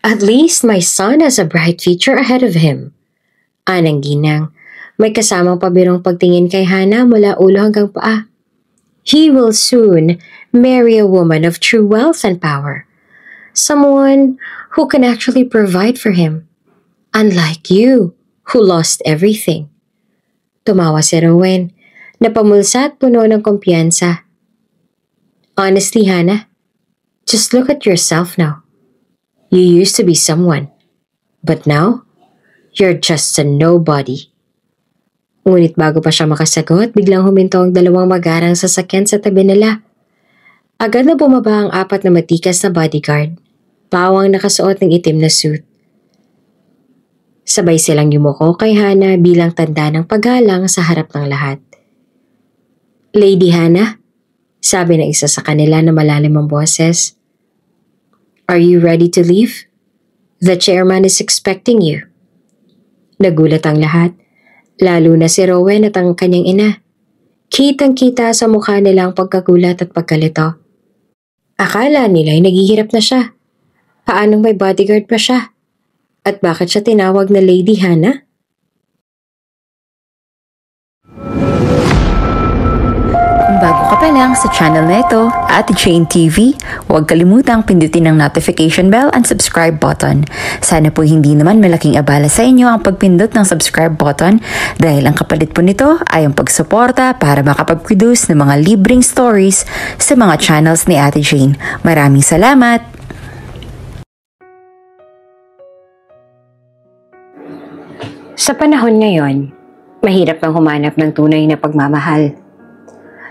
At least my son has a bright future ahead of him. Anang ginang, may kasamang pabirong pagtingin kay Hana mula ulo hanggang paa. He will soon marry a woman of true wealth and power. Someone who can actually provide for him. Unlike you, who lost everything. Tumawa si Rowan, napamulsa at puno ng kumpiyansa. Honestly, Hana, just look at yourself now. You used to be someone, but now, you're just a nobody. Ngunit bago pa siya makasagot, biglang huminto ang dalawang magarang sasakyan sa tabi nila. Agad na bumaba ang apat na matikas na bodyguard, pawang nakasuot ng itim na suit. Sabay silang yumuko kay Hana bilang tanda ng paggalang sa harap ng lahat. Lady Hana, sabi ng isa sa kanila na malalim ang boses, "Are you ready to leave? The chairman is expecting you." Nagulat ang lahat, lalo na si Rowan at ang kanyang ina. Kitang-kita sa mukha nila ang pagkagulat at pagkalito. Akala nila ay naghihirap na siya. Paanong may bodyguard pa siya? At bakit siya tinawag na Lady Hana? Kung bago ka pa lang sa channel na ito, Ate Jane TV, huwag kalimutang pindutin ang notification bell and subscribe button. Sana po hindi naman malaking abala sa inyo ang pagpindot ng subscribe button dahil ang kapalit po nito ay ang pagsuporta para makapag-produce ng mga libreng stories sa mga channels ni Ate Jane. Maraming salamat! Sa panahon ngayon, mahirap nang humanap ng tunay na pagmamahal.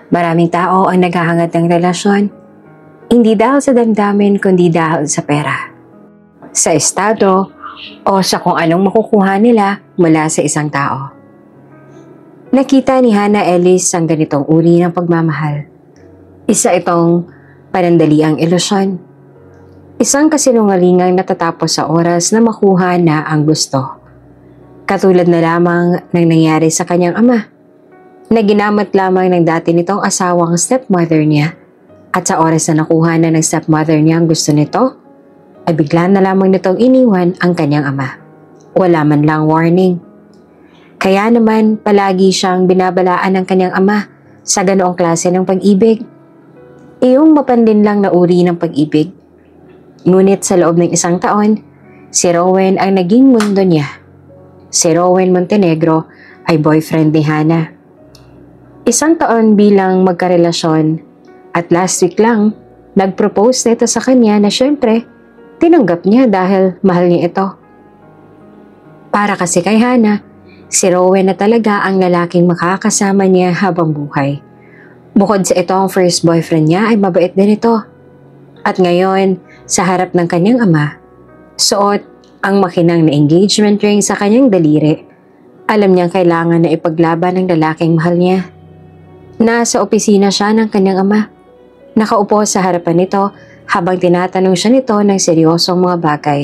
Maraming tao ang naghahangad ng relasyon, hindi dahil sa damdamin kundi dahil sa pera, sa estado o sa kung anong makukuha nila mula sa isang tao. Nakita ni Hana Ellis ang ganitong uri ng pagmamahal. Isa itong panandaliang ilusyon. Isang kasinungalingang natatapos sa oras na makuha na ang gusto. Katulad na lamang ng nangyari sa kanyang ama, na ginamat lamang ng dati nitong asawang stepmother niya at sa oras na nakuha na ng stepmother niya ang gusto nito, ay bigla na lamang nitong iniwan ang kanyang ama. Wala man lang warning. Kaya naman palagi siyang binabalaan ng kanyang ama sa ganoong klase ng pag-ibig. Iyong mapandin lang na uri ng pag-ibig. Ngunit sa loob ng isang taon, si Rowan ang naging mundo niya. Si Rowan Montenegro ay boyfriend ni Hana. Isang taon bilang magkarelasyon at last week lang, nag-propose nito sa kanya na syempre, tinanggap niya dahil mahal niya ito. Para kasi kay Hana, si Rowan na talaga ang lalaking makakasama niya habang buhay. Bukod sa ito ang first boyfriend niya ay mabait din ito. At ngayon, sa harap ng kanyang ama, suot ang makinang na engagement ring sa kanyang daliri. Alam niyang kailangan na ipaglaban ng lalaking mahal niya. Nasa opisina siya ng kanyang ama. Nakaupo sa harapan nito habang tinatanong siya nito ng seryosong mga bagay.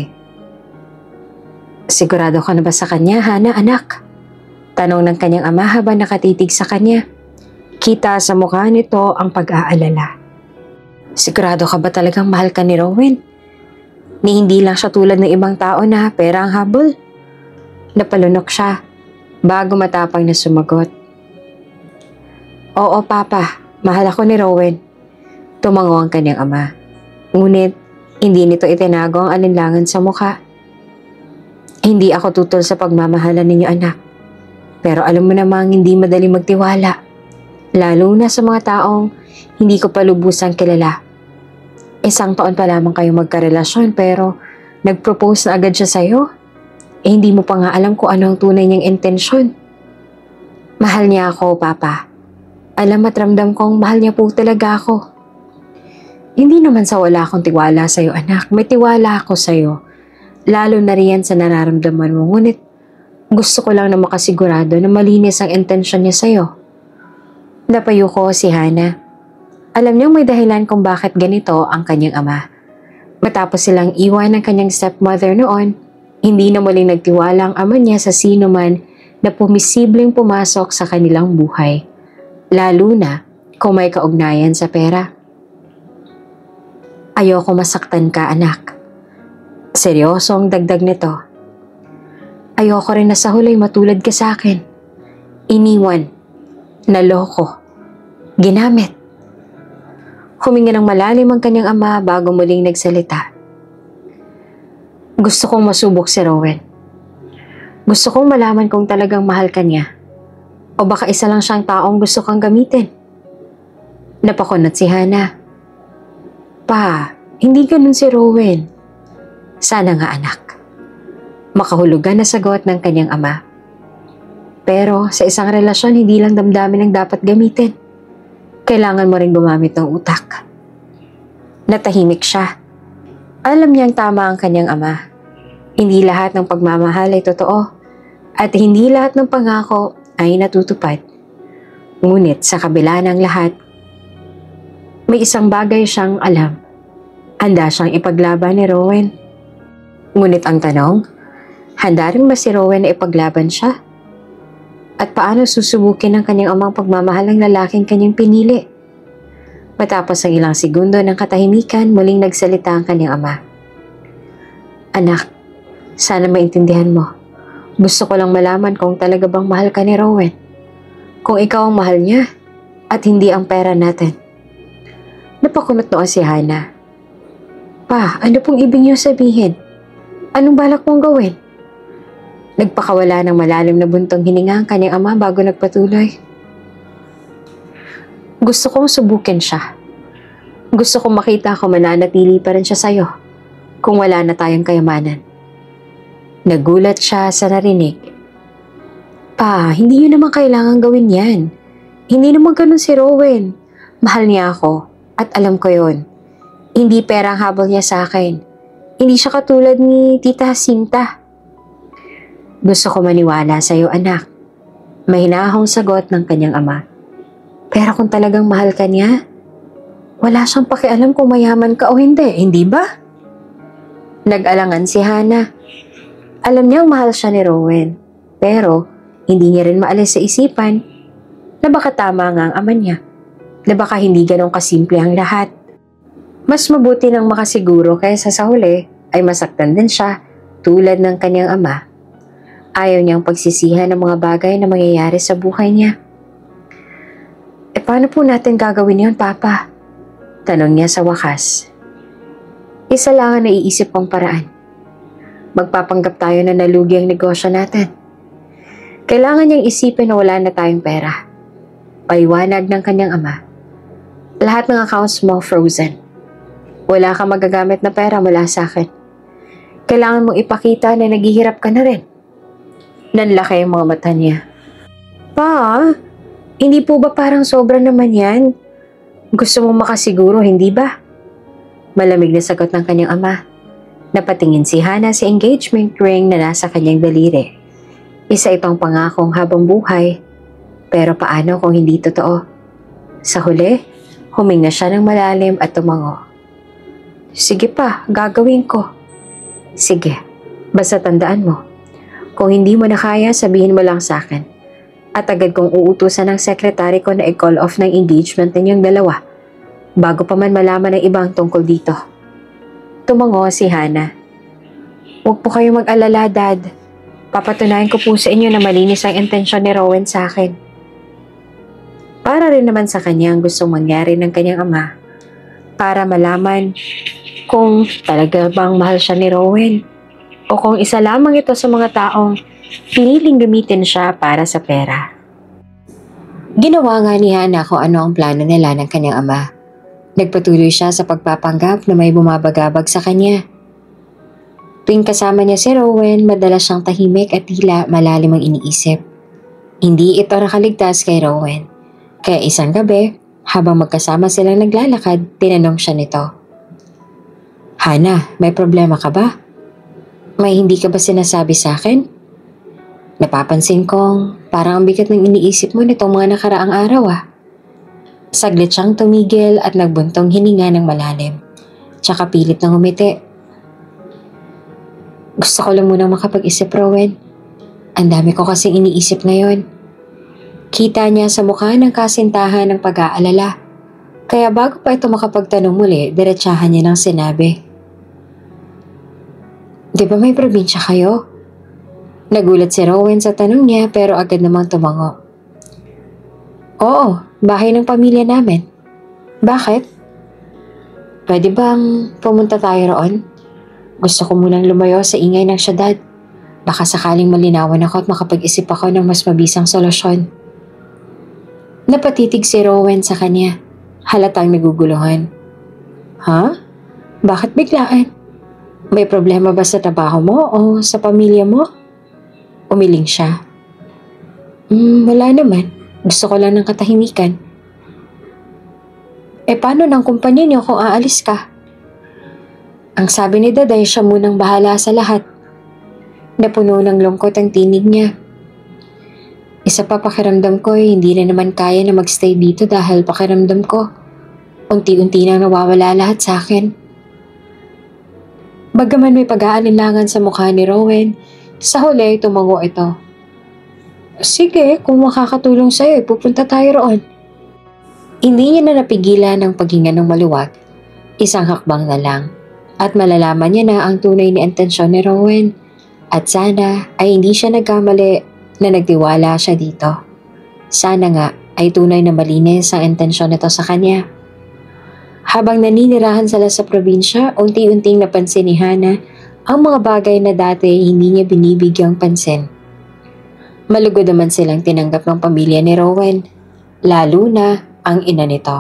"Sigurado ka na ba sa kanya, Hana, anak?" Tanong ng kanyang ama habang nakatitig sa kanya. Kita sa mukha nito ang pag-aalala. "Sigurado ka ba talagang mahal ka ni Rowan? Ni hindi lang siya tulad ng ibang tao na pera ang habol?" Napalunok siya bago matapang na sumagot. "Oo, Papa, mahal ako ni Rowan." Tumango ang kanyang ama. Ngunit hindi nito itinago ang alinlangan sa mukha. "Hindi ako tutol sa pagmamahalan ninyo, anak. Pero alam mo namang hindi madali magtiwala. Lalo na sa mga taong hindi ko pa lubusang kilala. Isang taon pa lamang kayong magkarelasyon pero nag-propose na agad siya sa'yo. Hindi mo pa nga alam kung ano ang tunay niyang intensyon." "Mahal niya ako, Papa. Alam at ramdam kong mahal niya po talaga ako." "Hindi naman sa wala akong tiwala sa'yo, anak. May tiwala ako sa'yo. Lalo na riyan sa nararamdaman mo. Ngunit gusto ko lang na makasigurado na malinis ang intensyon niya sa'yo." Napayo ko si Hana. Alam niyang may dahilan kung bakit ganito ang kanyang ama. Matapos silang iwan ng kanyang stepmother noon, hindi na muling nagtiwala ang ama niya sa sino man na pumisibleng pumasok sa kanilang buhay. Lalo na kung may kaugnayan sa pera. "Ayoko masaktan ka, anak. Seryosong dagdag nito. Ayoko rin na sa huli matulad ka sa akin. Iniwan, naloko, ginamit. Huminga ng malalim ang kanyang ama bago muling nagsalita. Gusto kong masubok si Rowen. Gusto kong malaman kung talagang mahal ka niya. O baka isa lang siyang taong gusto kang gamitin. Napakunot si Hana. Pa, hindi ganun si Rowen. Sana nga anak. Makahulugan na sagot ng kanyang ama. Pero sa isang relasyon, hindi lang damdamin ang dapat gamitin. Kailangan mo rin gumamit ng utak. Natahimik siya. Alam niyang tama ang kanyang ama. Hindi lahat ng pagmamahal ay totoo. At hindi lahat ng pangako ay natutupad. Ngunit sa kabila ng lahat, may isang bagay siyang alam. Handa siyang ipaglaban ni Rowen. Ngunit ang tanong, handa rin ba si Rowen na ipaglaban siya? At paano susubukin ng kanyang amang pagmamahal ng lalaking kanyang pinili? Matapos ang ilang segundo ng katahimikan, muling nagsalita ang kanyang ama. Anak, sana maintindihan mo. Gusto ko lang malaman kung talaga bang mahal ka ni Rowen. Kung ikaw ang mahal niya at hindi ang pera natin. Napakunot noon si Hana. Pa, ano pong ibig niyo sabihin? Anong balak mong gawin? Nagpakawala ng malalim na buntong hininga ang kanyang ama bago nagpatuloy. Gusto kong subukin siya. Gusto kong makita kung mananatili pa rin siya sa'yo kung wala na tayong kayamanan. Nagulat siya sa narinig. Pa, hindi yun naman kailangan gawin yan. Hindi naman ganun si Rowen. Mahal niya ako at alam ko yun. Hindi pera ang habol niya sa akin. Hindi siya katulad ni Tita Jacinta. Gusto ko maniwala sa'yo, anak. Mahinahong sagot ng kanyang ama. Pero kung talagang mahal ka niya, wala siyang pakialam kung mayaman ka o hindi ba? Nag-alangan si Hana. Alam niyang mahal siya ni Rowen, pero hindi niya rin maalis sa isipan na baka tama nga ang ama niya, na baka hindi ganun kasimple ang lahat. Mas mabuti nang makasiguro kaysa sa huli ay masaktan din siya tulad ng kanyang ama. Ayaw niyang pagsisihan ng mga bagay na mangyayari sa buhay niya. Paano po natin gagawin yun, Papa? Tanong niya sa wakas. Isa lang ang naiisip kong paraan. Magpapanggap tayo na nalugi ang negosyo natin. Kailangan niyang isipin na wala na tayong pera. Paliwanag ng kanyang ama. Lahat ng accounts mo frozen. Wala kang magagamit na pera mula sa akin. Kailangan mong ipakita na naghihirap ka na rin. Nanlaki ang mga mata niya. Pa, hindi po ba parang sobra naman yan? Gusto mong makasiguro, hindi ba? Malamig na sagot ng kanyang ama. Napatingin si Hana sa engagement ring na nasa kanyang daliri. Isa itong pangakong habang buhay. Pero paano kung hindi totoo? Sa huli, huminga siya ng malalim at tumango. Sige pa, gagawin ko. Sige, basta tandaan mo. Kung hindi mo na kaya, sabihin mo lang sa akin. At agad kong uutusan ng sekretary ko na i-call off ng engagement ninyong dalawa bago pa man malaman ng ibang tungkol dito. Tumango si Hana. Huwag po kayong mag-alala, Dad. Papatunayan ko po sa inyo na malinis ang intensyon ni Rowen sa akin. Para rin naman sa kanya ang gustong mangyari ng kanyang ama para malaman kung talaga bang mahal siya ni Rowen o kung isa lamang ito sa mga taong piniling gamitin siya para sa pera. Ginawa nga ni Hana kung ano ang plano nila ng kanyang ama. Nagpatuloy siya sa pagpapanggap na may bumabagabag sa kanya. Tuwing kasama niya si Rowen, madalas siyang tahimik at tila malalim ang iniisip. Hindi ito nakaligtas kay Rowen. Kaya isang gabi, habang magkasama silang naglalakad, tinanong siya nito. Hana, may problema ka ba? May hindi ka ba sinasabi sa akin? Napapansin kong parang ang bigat ng iniisip mo nitong mga nakaraang araw ah. Saglit siyang tumigil at nagbuntong hininga ng malalim. Tsaka pilit ng umiti. Gusto ko lang munang makapag-isip, Rowen. Ang dami ko kasing iniisip ngayon. Kita niya sa mukha ng kasintahan ng pag-aalala. Kaya bago pa ito makapagtanong muli, diretsahan niya ng sinabi. Di ba may probinsya kayo? Nagulat si Rowan sa tanong niya pero agad namang tumango. Oo, bahay ng pamilya namin. Bakit? Pwede bang pumunta tayo roon? Gusto ko munang lumayo sa ingay ng syudad. Baka sakaling malinawan ako at makapag-isip ako ng mas mabisang solusyon. Napatitig si Rowan sa kanya. Halatang naguguluhan. Ha? Bakit biglaan? May problema ba sa trabaho mo o sa pamilya mo? Umiling siya. Wala naman. Gusto ko lang ng katahimikan. Paano ng kumpanya niyo kung aalis ka? Ang sabi ni Daday, siya munang bahala sa lahat. Napuno ng lungkot ang tinig niya. Isa pa pakiramdam ko hindi na naman kaya na magstay dito dahil pakiramdam ko unti-unti nang nawawala lahat sa akin. Bagaman may pag-aalinlangan sa mukha ni Rowan, sa huli tumango ito. Sige, kung makakatulong sa'yo, pupunta tayo roon. Hindi niya na napigilan ng paghinga ng maluwag. Isang hakbang na lang. At malalaman niya na ang tunay na intensyon ni Rowan. At sana ay hindi siya nagkamali na nagtiwala siya dito. Sana nga ay tunay na malinis ang intensyon nito sa kanya. Habang naninirahan sila sa probinsya, unti-unting napansin ni Hana ang mga bagay na dati hindi niya binibigyang pansin. Malugod naman silang tinanggap ng pamilya ni Rowan, lalo na ang ina nito,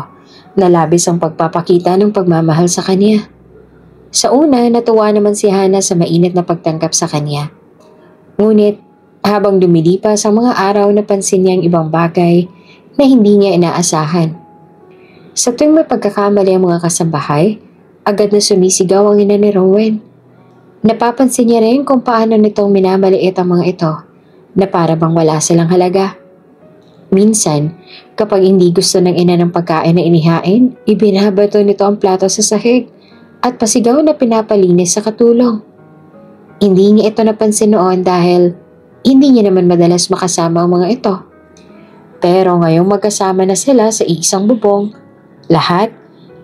na labis ang pagpapakita ng pagmamahal sa kanya. Sa una, natuwa naman si Hana sa mainit na pagtanggap sa kanya. Ngunit, habang lumilipas ang mga araw, napansin niya ang ibang bagay na hindi niya inaasahan. Sa tuwing may pagkakamali ang mga kasambahay, agad na sumisigaw ang ina ni Rowan. Napapansin niya rin kung paano nitong minamaliit ang mga ito, na para bang wala silang halaga. Minsan, kapag hindi gusto ng ina ng pagkain na inihain, ibinabato nito ang plato sa sahig at pasigaw na pinapalinis sa katulong. Hindi niya ito napansin noon dahil hindi niya naman madalas makasama ang mga ito. Pero ngayong magkasama na sila sa isang bubong, lahat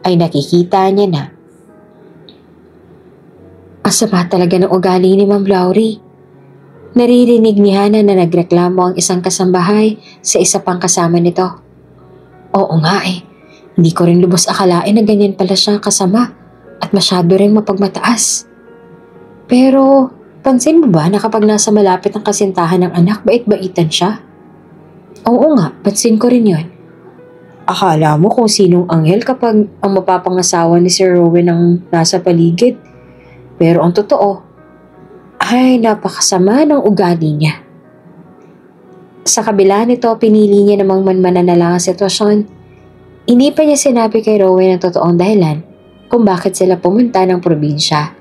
ay nakikita niya na. Asama talaga ng ugali ni Ma'am Lowry. Naririnig ni Hana na nagreklamo ang isang kasambahay sa isa pang kasama nito. Oo nga hindi ko rin lubos akalain na ganyan pala siya kasama at masyado rin mapagmataas. Pero pansin mo ba na kapag nasa malapit ang kasintahan ng anak, bait-baitan siya? Oo nga, pansin ko rin yun. Akala mo kung sinong anghel kapag ang mapapangasawa ni Sir Rowan ang nasa paligid. Pero ang totoo, ay napakasama ng ugali niya. Sa kabila nito, pinili niya namang manmanan na lang ang sitwasyon. Hindi pa niya sinabi kay Rowan ang totoong dahilan kung bakit sila pumunta ng probinsya.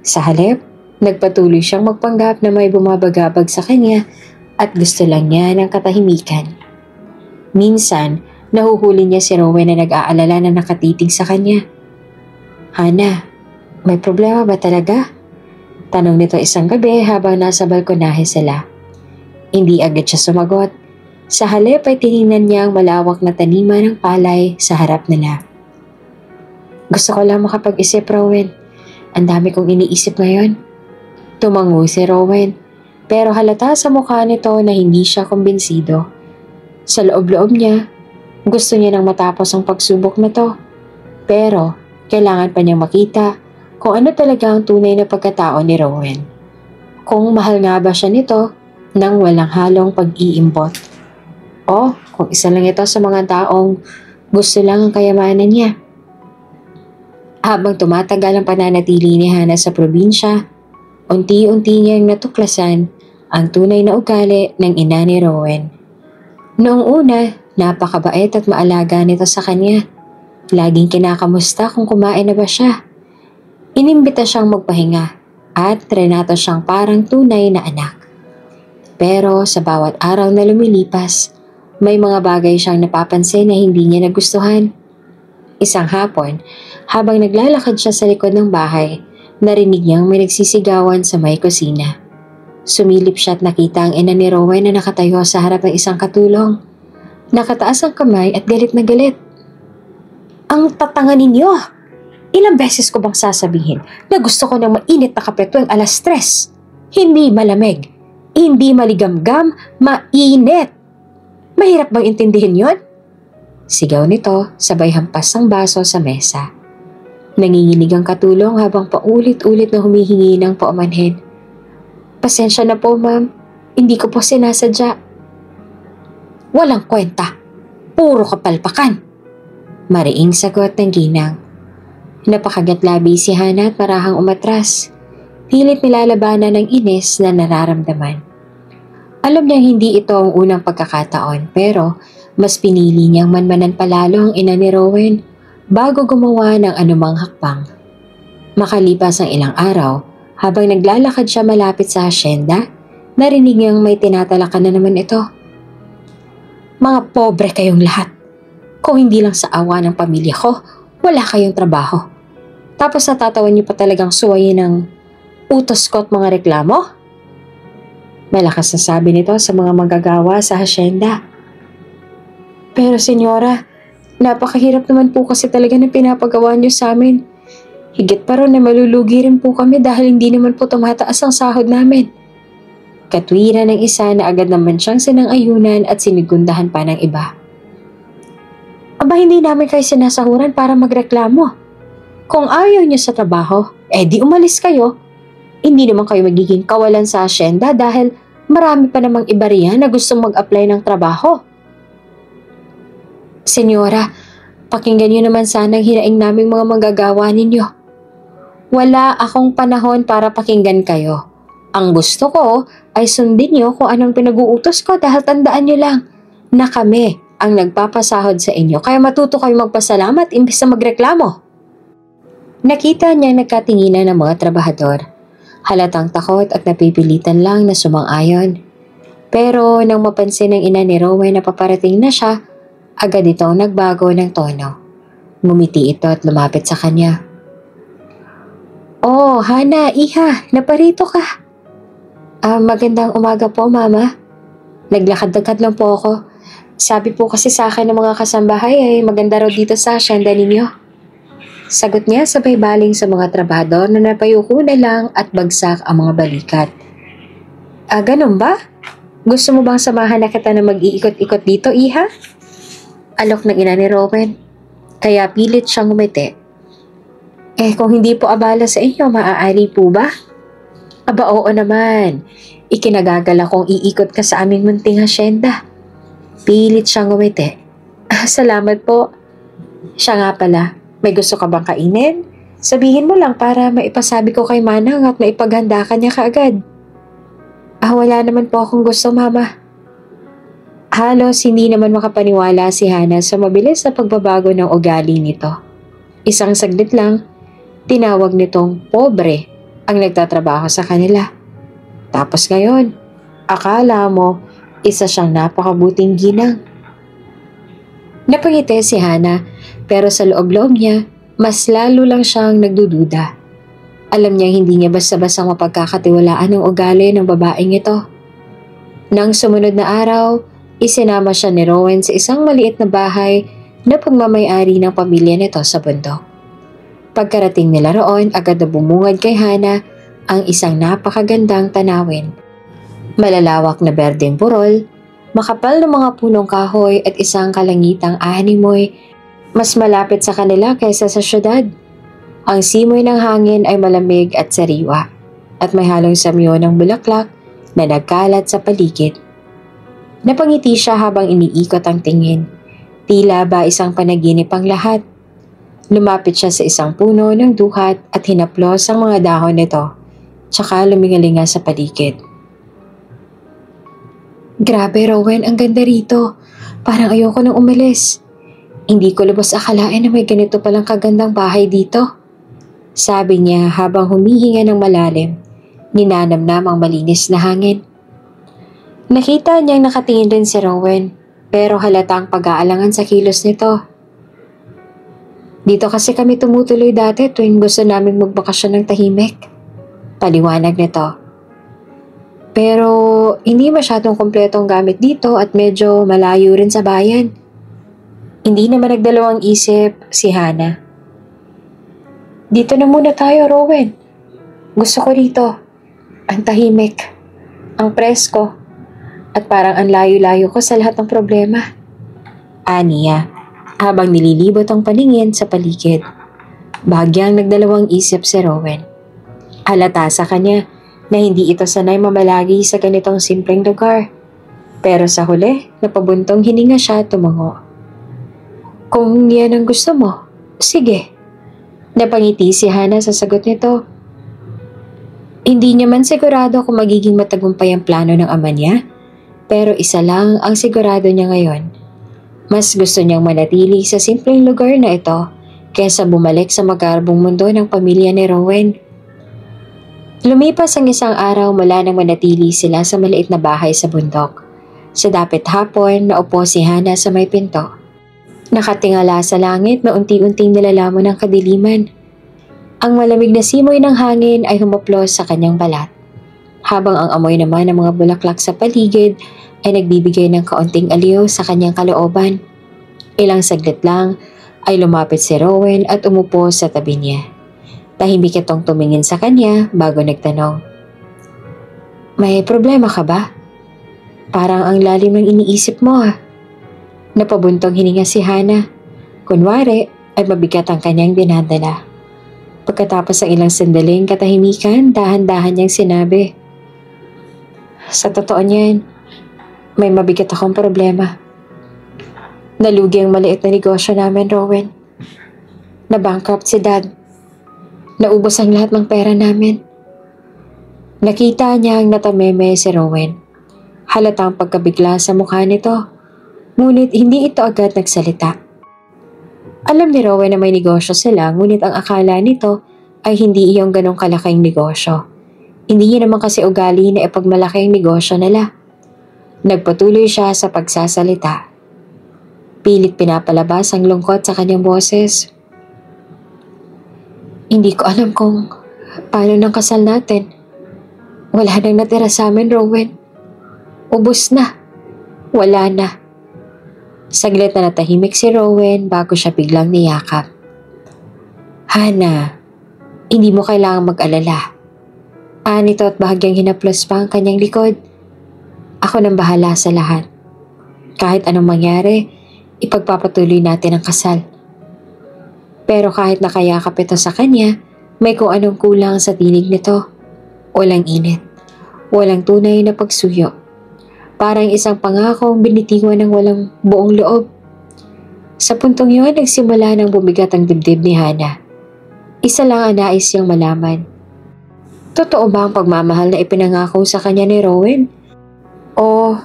Sa halip, nagpatuloy siyang magpanggap na may bumabagabag sa kanya at gusto lang niya ng katahimikan. Minsan, nahuhuli niya si Rowan na nag-aalala na nakatitig sa kanya. Hana, may problema ba talaga? Tanong nito isang gabi habang nasa balkonahe sila. Hindi agad siya sumagot. Sa halip ay tinignan niya ang malawak na taniman ng palay sa harap nila. Gusto ko lang makapag-isip, Rowan. Ang dami kong iniisip ngayon. Tumango si Rowan, pero halata sa mukha nito na hindi siya kumbinsido. Sa loob-loob niya, gusto niya nang matapos ang pagsubok na to. Pero kailangan pa niyang makita kung ano talaga ang tunay na pagkatao ni Rowan. Kung mahal nga ba siya nito nang walang halong pag-iimbot. O kung isa lang ito sa mga taong gusto lang ang kayamanan niya. Habang tumatagal ang pananatili ni Hana sa probinsya, unti-unti niyang natuklasan ang tunay na ugali ng ina ni Rowan. Noong una, napakabait at maalaga nito sa kanya. Laging kinakamusta kung kumain na ba siya. Inimbita siyang magpahinga at trenato siyang parang tunay na anak. Pero sa bawat araw na lumilipas, may mga bagay siyang napapansin na hindi niya nagustuhan. Isang hapon, habang naglalakad siya sa likod ng bahay, narinig niyang may nagsisigawan sa may kusina. Sumilip siya at nakita ang ina ni Rowan na nakatayo sa harap ng isang katulong. Nakataas ang kamay at galit na galit. Ang tatanga ninyo! Ilang beses ko bang sasabihin na gusto ko ng mainit na kape tuwing 3:00? Hindi malamig, hindi maligamgam, mainit. Mahirap bang intindihin yon? Sigaw nito sabay hampas ng baso sa mesa. Nanginginig ang katulong habang paulit-ulit na humihingi ng paumanhin. Pasensya na po, ma'am. Hindi ko po sinasadya. Walang kwenta. Puro kapalpakan. Mariing sagot ng ginang. Napakagatlabi si Hana at marahang umatras. Pilit nilalabanan ng inis na nararamdaman. Alam niyang hindi ito ang unang pagkakataon pero mas pinili niyang manmanan palalo ang ina ni Rowan bago gumawa ng anumang hakbang. Makalipas ang ilang araw, habang naglalakad siya malapit sa hasyenda, narinig niyang may tinatalakan na naman ito. Mga pobre kayong lahat. Kung hindi lang sa awa ng pamilya ko, wala kayong trabaho. Tapos natatawan niyo pa talagang suwayin ng utos ko at mga reklamo? Malakas na sabi nito sa mga manggagawa sa hasyenda. Pero senyora, napakahirap naman po kasi talaga na pinapagawa niyo sa amin. Higit pa ron na malulugi rin po kami dahil hindi naman po tumataas ang sahod namin. Katwiran ng isa na agad naman siyang sinang-ayunan at sinigundahan pa ng iba. Aba, hindi namin kayo sinasahuran para magreklamo. Kung ayaw niyo sa trabaho, di umalis kayo. Hindi naman kayo magiging kawalan sa asyenda dahil marami pa namang iba riyan na gustong mag-apply ng trabaho. Senyora, pakinggan niyo naman sana ang hinaing naming mga manggagawa ninyo. Wala akong panahon para pakinggan kayo. Ang gusto ko ay sundin niyo kung anong pinag-uutos ko dahil tandaan niyo lang na kami ang nagpapasahod sa inyo kaya matuto kayo magpasalamat imbis na magreklamo. Nakita niya nagkatinginan ng mga trabahador. Halatang takot at napipilitan lang na sumang-ayon. Pero nang mapansin ng ina ni Rowan na paparating na siya, agad itong nagbago ng tono. Ngumiti ito at lumapit sa kanya. Oh, Hana, iha, naparito ka. Magandang umaga po, mama. Naglakad-lakad lang po ako. Sabi po kasi sa akin ng mga kasambahay ay maganda raw dito sa asyenda ninyo. Sagot niya sabay baling sa mga trabahador na napayuko na lang at bagsak ang mga balikat. Ganun ba? Gusto mo bang samahan na kita na mag-iikot-ikot dito, iha? Alok ng ina ni Rowan. Kaya pilit siyang umiti. Kung hindi po abala sa inyo, maaari po ba? Aba, oo naman. Ikinagagala kong iikot ka sa aming munting hasyenda. Pilit siyang umiti. Salamat po. Siya nga pala, may gusto ka bang kainin? Sabihin mo lang para maipasabi ko kay Manang at maipaghanda ka niya kaagad. Wala naman po akong gusto, mama. Halos hindi naman makapaniwala si Hana sa mabilis na pagbabago ng ugali nito. Isang saglit lang, tinawag nitong pobre ang nagtatrabaho sa kanila. Tapos ngayon, akala mo isa siyang napakabuting ginang. Napangiti si Hana pero sa loob-loob niya, mas lalo lang siyang nagdududa. Alam niya hindi niya basta-basta mapagkakatiwalaan ang ugali ng babaeng ito. Nang sumunod na araw, isinama siya ni Rowan sa isang maliit na bahay na pagmamay-ari ng pamilya nito sa bundok. Pagkarating nila roon, agad na bumungad kay Hana ang isang napakagandang tanawin. Malalawak na berdeng burol, makapal na mga punong kahoy at isang kalangitang animoy mas malapit sa kanila kaysa sa syudad. Ang simoy ng hangin ay malamig at sariwa at may halong samyo ng bulaklak na nagkalat sa paligid. Napangiti siya habang iniikot ang tingin. Tila ba isang panaginip ang lahat. Lumapit siya sa isang puno ng duhat at hinaplos ang mga dahon nito, tsaka lumingalinga sa paligid. Grabe, Rowan, ang ganda rito. Parang ayoko nang umalis. Hindi ko lubos akalain na may ganito palang kagandang bahay dito. Sabi niya habang humihinga ng malalim, ninanamnam ang malinis na hangin. Nakita niyang nakatingin rin si Rowan, pero halatang pag-aalangan sa kilos nito. Dito kasi kami tumutuloy dati tuwing gusto naming magbakasyon ng tahimik. Paliwanag nito. Pero hindi masyadong kompletong gamit dito at medyo malayo rin sa bayan. Hindi naman nagdalawang isip si Hana. Dito na muna tayo, Rowan. Gusto ko rito. Ang tahimik, ang presko, at parang ang layo-layo ko sa lahat ng problema. Aniya, habang nililibot ang paningin sa paligid. Bahagyang nagdalawang isip si Rowan. Halata sa kanya na hindi ito sanay mamalagi sa ganitong simpleng lugar. Pero sa huli, napabuntong hininga siya at tumango. Kung yan ang gusto mo, sige. Napangiti si Hana sa sagot nito. Hindi niya man sigurado kung magiging matagumpay ang plano ng ama niya, pero isa lang ang sigurado niya ngayon. Mas gusto niyang manatili sa simpleng lugar na ito kaysa bumalik sa magarbong mundo ng pamilya ni Rowan. Lumipas ang isang araw mula nang manatili sila sa maliit na bahay sa bundok. Sa dapit hapon, naupo si Hana sa may pinto. Nakatingala sa langit na unti-unting nilalamon ng kadiliman. Ang malamig na simoy ng hangin ay humaplos sa kanyang balat, habang ang amoy naman ng mga bulaklak sa paligid ay nagbibigay ng kaunting aliw sa kanyang kalooban. Ilang saglit lang ay lumapit si Rowan at umupo sa tabi niya. Tahimik itong tumingin sa kanya bago nagtanong. May problema ka ba? Parang ang lalim ng iniisip mo ah. Napabuntong hininga si Hana. Kunwari ay mabigat ang kanyang dinadala. Pagkatapos ng ilang sandaling katahimikan, dahan-dahan niyang sinabi. Sa totoo niyan, may mabigat akong problema. Nalugi ang maliit na negosyo namin, Rowan. Na-bankrupt si Dad. Naubos ang lahat ng pera namin. Nakita niya ang natameme si Rowan. Halatang pagkabigla sa mukha nito. Ngunit hindi ito agad nagsalita. Alam ni Rowan na may negosyo sila, ngunit ang akala nito ay hindi iyong ganong kalaking negosyo. Hindi niya naman kasi ugali na ipagmalaki ang negosyo nila. Nagpatuloy siya sa pagsasalita. Pilit pinapalabas ang lungkot sa kanyang boses. Hindi ko alam kung paano nang kasal natin. Wala nang natira sa amin, Rowan. Ubus na. Wala na. Saglit na natahimik si Rowan bago siya biglang niyakap. Hana, hindi mo kailangang mag-alala. Anito at bahagyang hinaplos pa ang kanyang likod. Ako nang bahala sa lahat. Kahit anong mangyari, ipagpapatuloy natin ang kasal. Pero kahit nakayakap ito sa kanya, may kung anong kulang sa tinig nito. Walang init. Walang tunay na pagsuyo. Parang isang pangakong binitiwan ng walang buong loob. Sa puntong yun, nagsimula ng bumigat ang dibdib ni Hana. Isa lang ang nais niyang malaman. Totoo ba ang pagmamahal na ipinangako sa kanya ni Rowan? O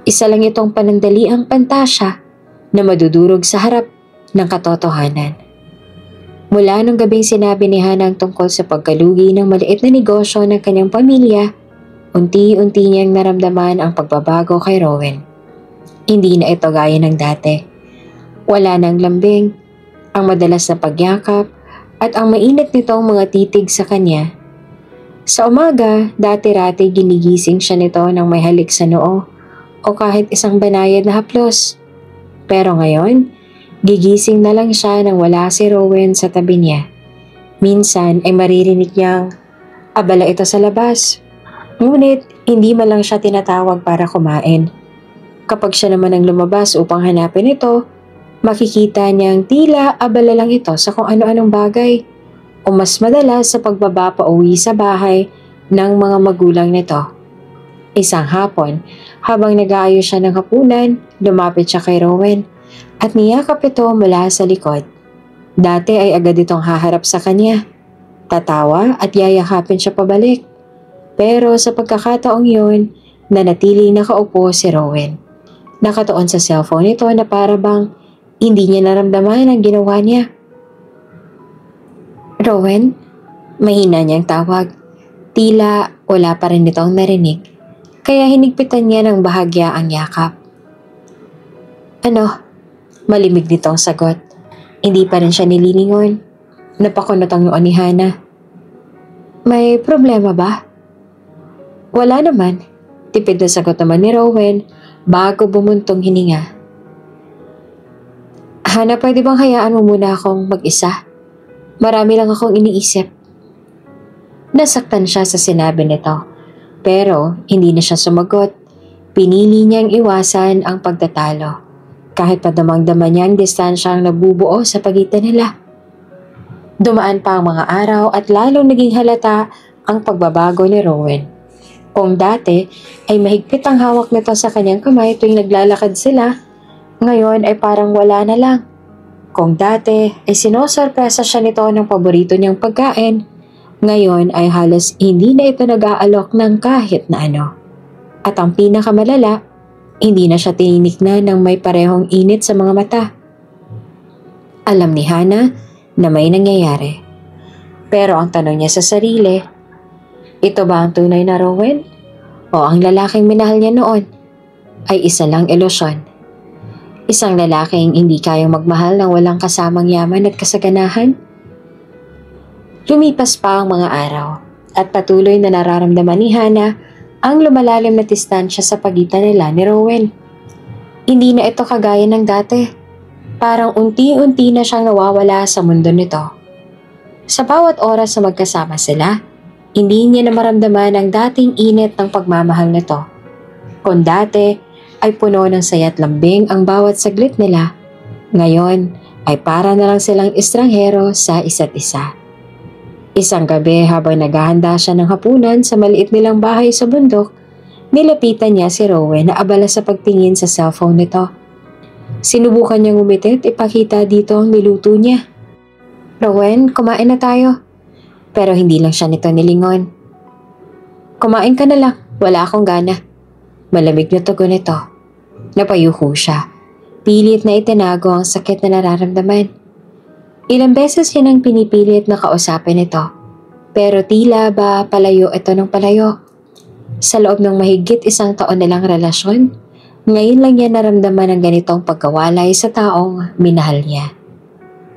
isa lang itong panandaliang pantasya na madudurog sa harap ng katotohanan? Mula nung gabing sinabi ni Hana ang tungkol sa pagkalugi ng maliit na negosyo ng kanyang pamilya, unti-unti niyang naramdaman ang pagbabago kay Rowan. Hindi na ito gaya ng dati. Wala nang lambing, ang madalas na pagyakap, at ang mainit nitong mga titig sa kanya. Sa umaga, dati-rati ginigising siya nito ng may halik sa noo o kahit isang banayad na haplos. Pero ngayon, gigising na lang siya nang wala si Rowan sa tabi niya. Minsan ay maririnig niyang abala ito sa labas. Ngunit hindi man lang siya tinatawag para kumain. Kapag siya naman ang lumabas upang hanapin ito, makikita niyang tila abala lang ito sa kung ano-anong bagay o mas madalas sa pagbaba pa uwi sa bahay ng mga magulang nito. Isang hapon, habang nag-aayos siya ng hapunan, lumapit siya kay Rowan at niyakap ito mula sa likod. Dati ay agad itong haharap sa kanya. Tatawa at yayakapin siya pabalik. Pero sa pagkakataong yun, nanatiling nakaupo si Rowan. Nakatuon sa cellphone nito na para bang hindi niya naramdaman ang ginawa niya. Rowan, mahina niyang tawag. Tila wala pa rin itong narinig, kaya hinigpitan niya ng bahagya ang yakap. Ano? Malimig nitong sagot. Hindi pa rin siya nililingon. Napakunot ang noon ni Hana. May problema ba? Wala naman. Tipid na sagot naman ni Rowan bago bumuntong hininga. Hana, pwede bang hayaan mo muna akong mag-isa? Marami lang akong iniisip. Nasaktan siya sa sinabi nito, pero hindi na siya sumagot. Pinili niyang iwasan ang pagtatalo, kahit pa damang-dama niya ang distansyang nabubuo sa pagitan nila. Dumaan pa ang mga araw at lalong naging halata ang pagbabago ni Rowan. Kung dati ay mahigpit ang hawak nito sa kanyang kamay tuwing naglalakad sila, ngayon ay parang wala na lang. Kung dati ay sinosorpresa siya nito ng paborito niyang pagkain, ngayon ay halos hindi na ito nag-aalok ng kahit na ano. At ang pinakamalala, hindi na siya tininiknan ng may parehong init sa mga mata. Alam ni Hana na may nangyayari. Pero ang tanong niya sa sarili, ito ba ang tunay na Rowan? O ang lalaking minahal niya noon ay isa lang ilusyon? Isang lalaking hindi kayang magmahal ng walang kasamang yaman at kasaganahan? Lumipas pa ang mga araw at patuloy na nararamdaman ni Hana ang lumalalim na distansya sa pagitan nila ni Rowan. Hindi na ito kagaya ng dati. Parang unti-unti na siyang nawawala sa mundo nito. Sa bawat oras na magkasama sila, hindi niya na maramdaman ang dating init ng pagmamahal nito. Kung dati ay puno ng saya't lambing ang bawat saglit nila, ngayon ay para na lang silang estranghero sa isa't isa. Isang gabi habang naghahanda siya ng hapunan sa maliit nilang bahay sa bundok, nilapitan niya si Rowan na abala sa pagtingin sa cellphone nito. Sinubukan niyang ngumiti at ipakita dito ang niluto niya. Rowan, kumain na tayo. Pero hindi lang siya nito nilingon. Kumain ka na lang, wala akong gana. Malamig na tugon nito. Napayuko siya. Pilit na itinago ang sakit na nararamdaman. Ilang beses niya nang pinipilit na kausapin ito, pero tila ba palayo ito ng palayo. Sa loob ng mahigit 1 taon nilang relasyon, ngayon lang niya naramdaman ang ganitong pagkawalay sa taong minahal niya.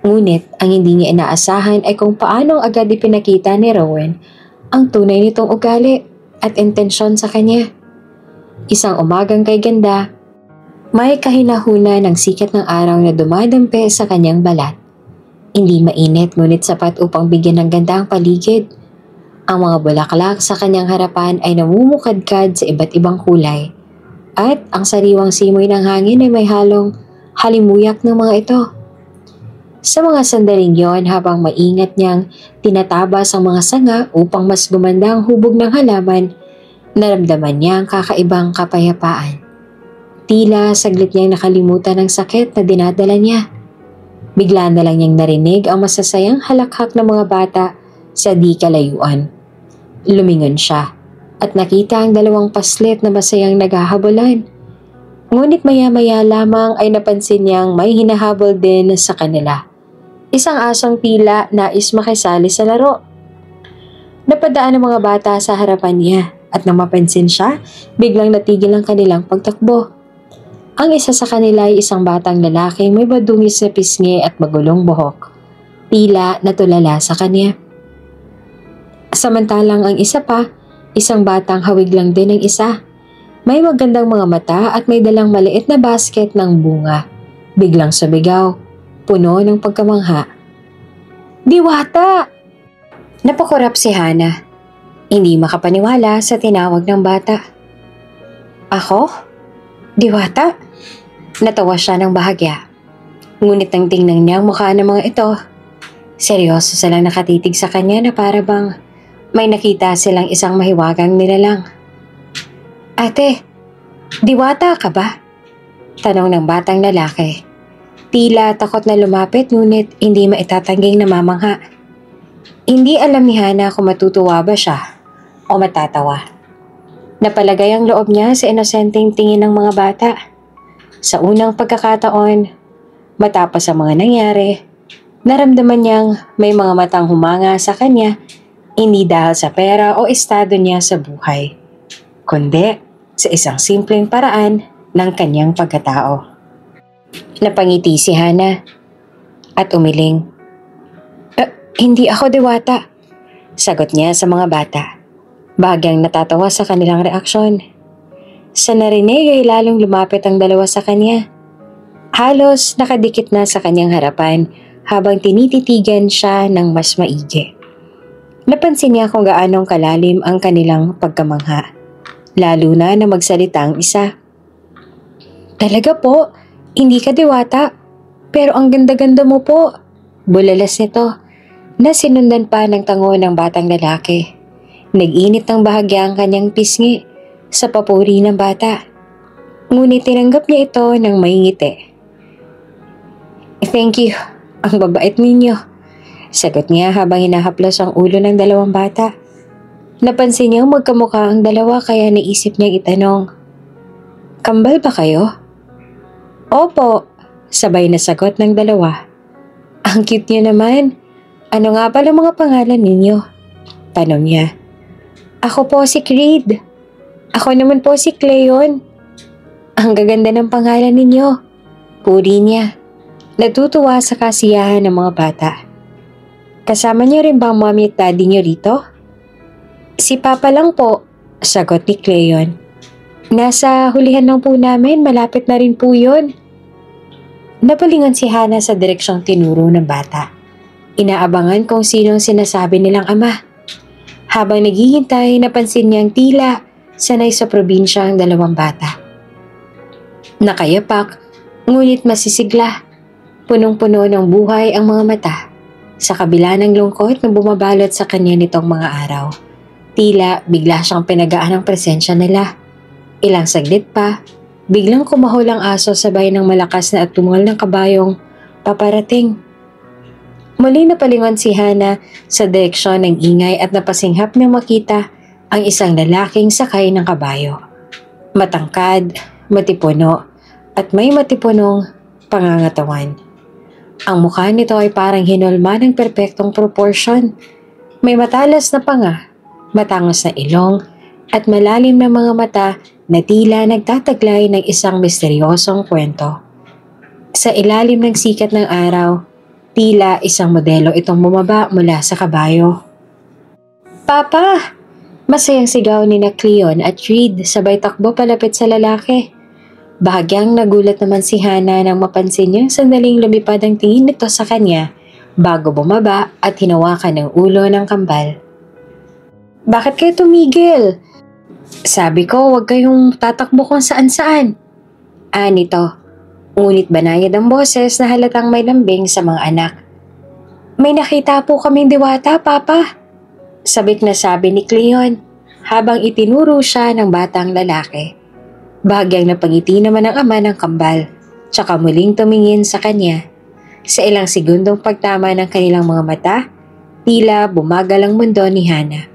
Ngunit ang hindi niya inaasahan ay kung paanong agad ipinakita ni Rowan ang tunay nitong ugali at intensyon sa kanya. Isang umagang kay ganda, may kahinahuna ng sikat ng araw na dumadampi sa kanyang balat. Hindi mainit ngunit sapat upang bigyan ng ganda ang paligid. Ang mga bulaklak sa kanyang harapan ay namumukadkad sa iba't ibang kulay. At ang sariwang simoy ng hangin ay may halong halimuyak ng mga ito. Sa mga sandaling yon habang maingat niyang tinatabas ang mga sanga upang mas gumanda ang hubog ng halaman, naramdaman niya ang kakaibang kapayapaan. Tila saglit niyang nakalimutan ang sakit na dinadala niya. Bigla na lang niyang narinig ang masasayang halakhak ng mga bata sa di kalayuan. Lumingon siya at nakita ang 2 paslit na masayang naghahabulan. Ngunit maya-maya lamang ay napansin niyang may hinahabol din sa kanila. Isang asong tila nais makisali sa laro. Napadaan ang mga bata sa harapan niya at nang mapansin siya, biglang natigil ang kanilang pagtakbo. Ang isa sa kanila ay isang batang lalaki may madungis na pisngi at magulong buhok. Tila natulala sa kanya. Samantalang ang isa pa, isang batang hawig lang din ang isa. May magandang mga mata at may dalang maliit na basket ng bunga. Biglang sumigaw, puno ng pagkamangha. Diwata! Napakurap si Hana. Hindi makapaniwala sa tinawag ng bata. Ako? Diwata? Natawa siya ng bahagya. Ngunit nang tingnan niya ang mukha ng mga ito, seryoso silang nakatitig sa kanya na para bang may nakita silang isang mahiwagang nilalang. Ate, diwata ka ba? Tanong ng batang lalaki. Tila takot na lumapit ngunit hindi maitatangging namamangha. Hindi alam ni Hana kung matutuwa ba siya o matatawa. Napalagay ang loob niya sa inosenteng tingin ng mga bata. Sa unang pagkakataon, matapos ang mga nangyari, naramdaman niyang may mga matang humanga sa kanya, hindi dahil sa pera o estado niya sa buhay, kundi sa isang simpleng paraan ng kanyang pagkatao. Napangiti si Hana at umiling. Hindi ako diwata, sagot niya sa mga bata. Bahagyang natatawa sa kanilang reaksyon. Sa narinig ay lalong lumapit ang 2 sa kanya. Halos nakadikit na sa kanyang harapan habang tinititigan siya ng mas maigi. Napansin niya kung gaanong kalalim ang kanilang pagkamangha, lalo na magsalita ang isa. Talaga po, hindi ka diwata, pero ang ganda-ganda mo po. Bulalas nito, na sinundan pa ng tango ng batang lalaki. Nag-init ng bahagya ang kanyang pisngi sa papuri ng bata. Ngunit tinanggap niya ito ng may ngiti. Thank you, ang babait ninyo. Sagot niya habang hinahaplos ang ulo ng dalawang bata. Napansin niyang magkamukha ang dalawa kaya naisip niyang itanong, kambal ba kayo? Opo, sabay na sagot ng dalawa. Ang cute niyo naman. Ano nga pala mga pangalan ninyo? Tanong niya. Ako po si Creed. Ako naman po si Cleon. Ang gaganda ng pangalan ninyo. Puri niya. Natutuwa sa kasiyahan ng mga bata. Kasama niyo rin ba ang mommy at daddy niyo rito? Si Papa lang po, sagot ni Cleon. Nasa hulihan lang po namin, malapit na rin po yun. Napalingon si Hana sa direksyong tinuro ng bata. Inaabangan kung sino ang sinasabi nilang ama. Habang naghihintay, napansin niyang tila sanay sa probinsya ang dalawang bata. Nakayapak, ngunit masisigla. Punong-puno ng buhay ang mga mata. Sa kabila ng lungkot na bumabalot sa kanya nitong mga araw, tila bigla siyang pinagaan ng presensya nila. Ilang saglit pa, biglang kumahol ang aso sabay ng malakas na atungal ng kabayong paparating. Muli napalingon si Hana sa direksyon ng ingay at napasinghap niyang makita ang isang lalaking sakay ng kabayo. Matangkad, matipuno, at may matipunong pangangatawan. Ang mukha nito ay parang hinulma ng perpektong proportion. May matalas na panga, matangos na ilong, at malalim na mga mata na tila nagtataglay ng isang misteryosong kwento. Sa ilalim ng sikat ng araw, tila isang modelo itong bumaba mula sa kabayo. Papa! Masayang sigaw ni Cleon at Reed sabay takbo palapit sa lalaki. Bahagyang nagulat naman si Hana nang mapansin niyang sandaling lumipad ang tingin nito sa kanya bago bumaba at hinawakan ng ulo ng kambal. Bakit kayo tumigil? Sabi ko huwag kayong tatakbo kung saan-saan. Nito. Ngunit banayad ang boses na halatang may lambing sa mga anak. May nakita po kaming diwata, Papa. Sabik na sabi ni Cleon habang itinuro siya ng batang lalaki. Bahagyang napangiti naman ang ama ng kambal, tsaka muling tumingin sa kanya. Sa ilang segundong pagtama ng kanilang mga mata, tila bumagal ang mundo ni Hana.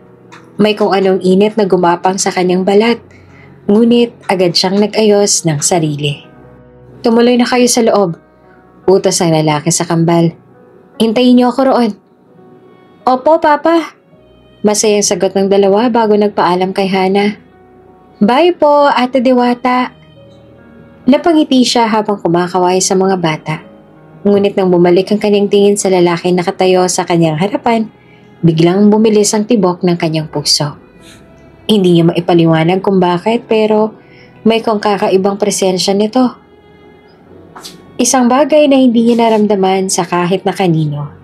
May kung anong init na gumapang sa kanyang balat, ngunit agad siyang nag-ayos ng sarili. Tumuloy na kayo sa loob, utos ang lalaki sa kambal. Hintayin niyo ako roon. Opo, Papa. Masayang sagot ng dalawa bago nagpaalam kay Hana. Bye po, Ate Diwata. Napangiti siya habang kumakaway sa mga bata. Ngunit nang bumalik ang kanyang tingin sa lalaki na nakatayo sa kanyang harapan, biglang bumilis ang tibok ng kanyang puso. Hindi niya maipaliwanag kung bakit pero may kung kakaibang presensya nito. Isang bagay na hindi niya naramdaman sa kahit na kanino.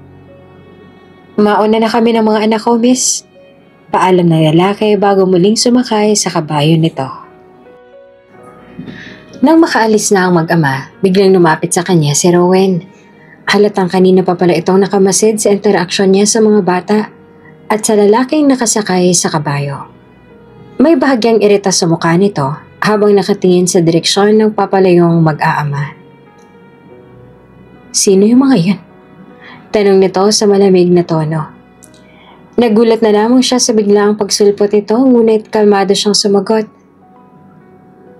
Mauna na kami ng mga anak ko, miss. Paalam ng lalaki bago muling sumakay sa kabayo nito. Nang makaalis na ang mag-ama, biglang lumapit sa kanya si Rowan. Halatang kanina pa pala itong nakamasid sa interaksyon niya sa mga bata at sa lalaking nakasakay sa kabayo. May bahagyang irita sa mukha nito habang nakatingin sa direksyon ng papalayong mag-aama. Sino yung mga yan? Tanong nito sa malamig na tono. Nagulat na lamang siya sa biglaang pagsulpot nito ngunit kalmado siyang sumagot.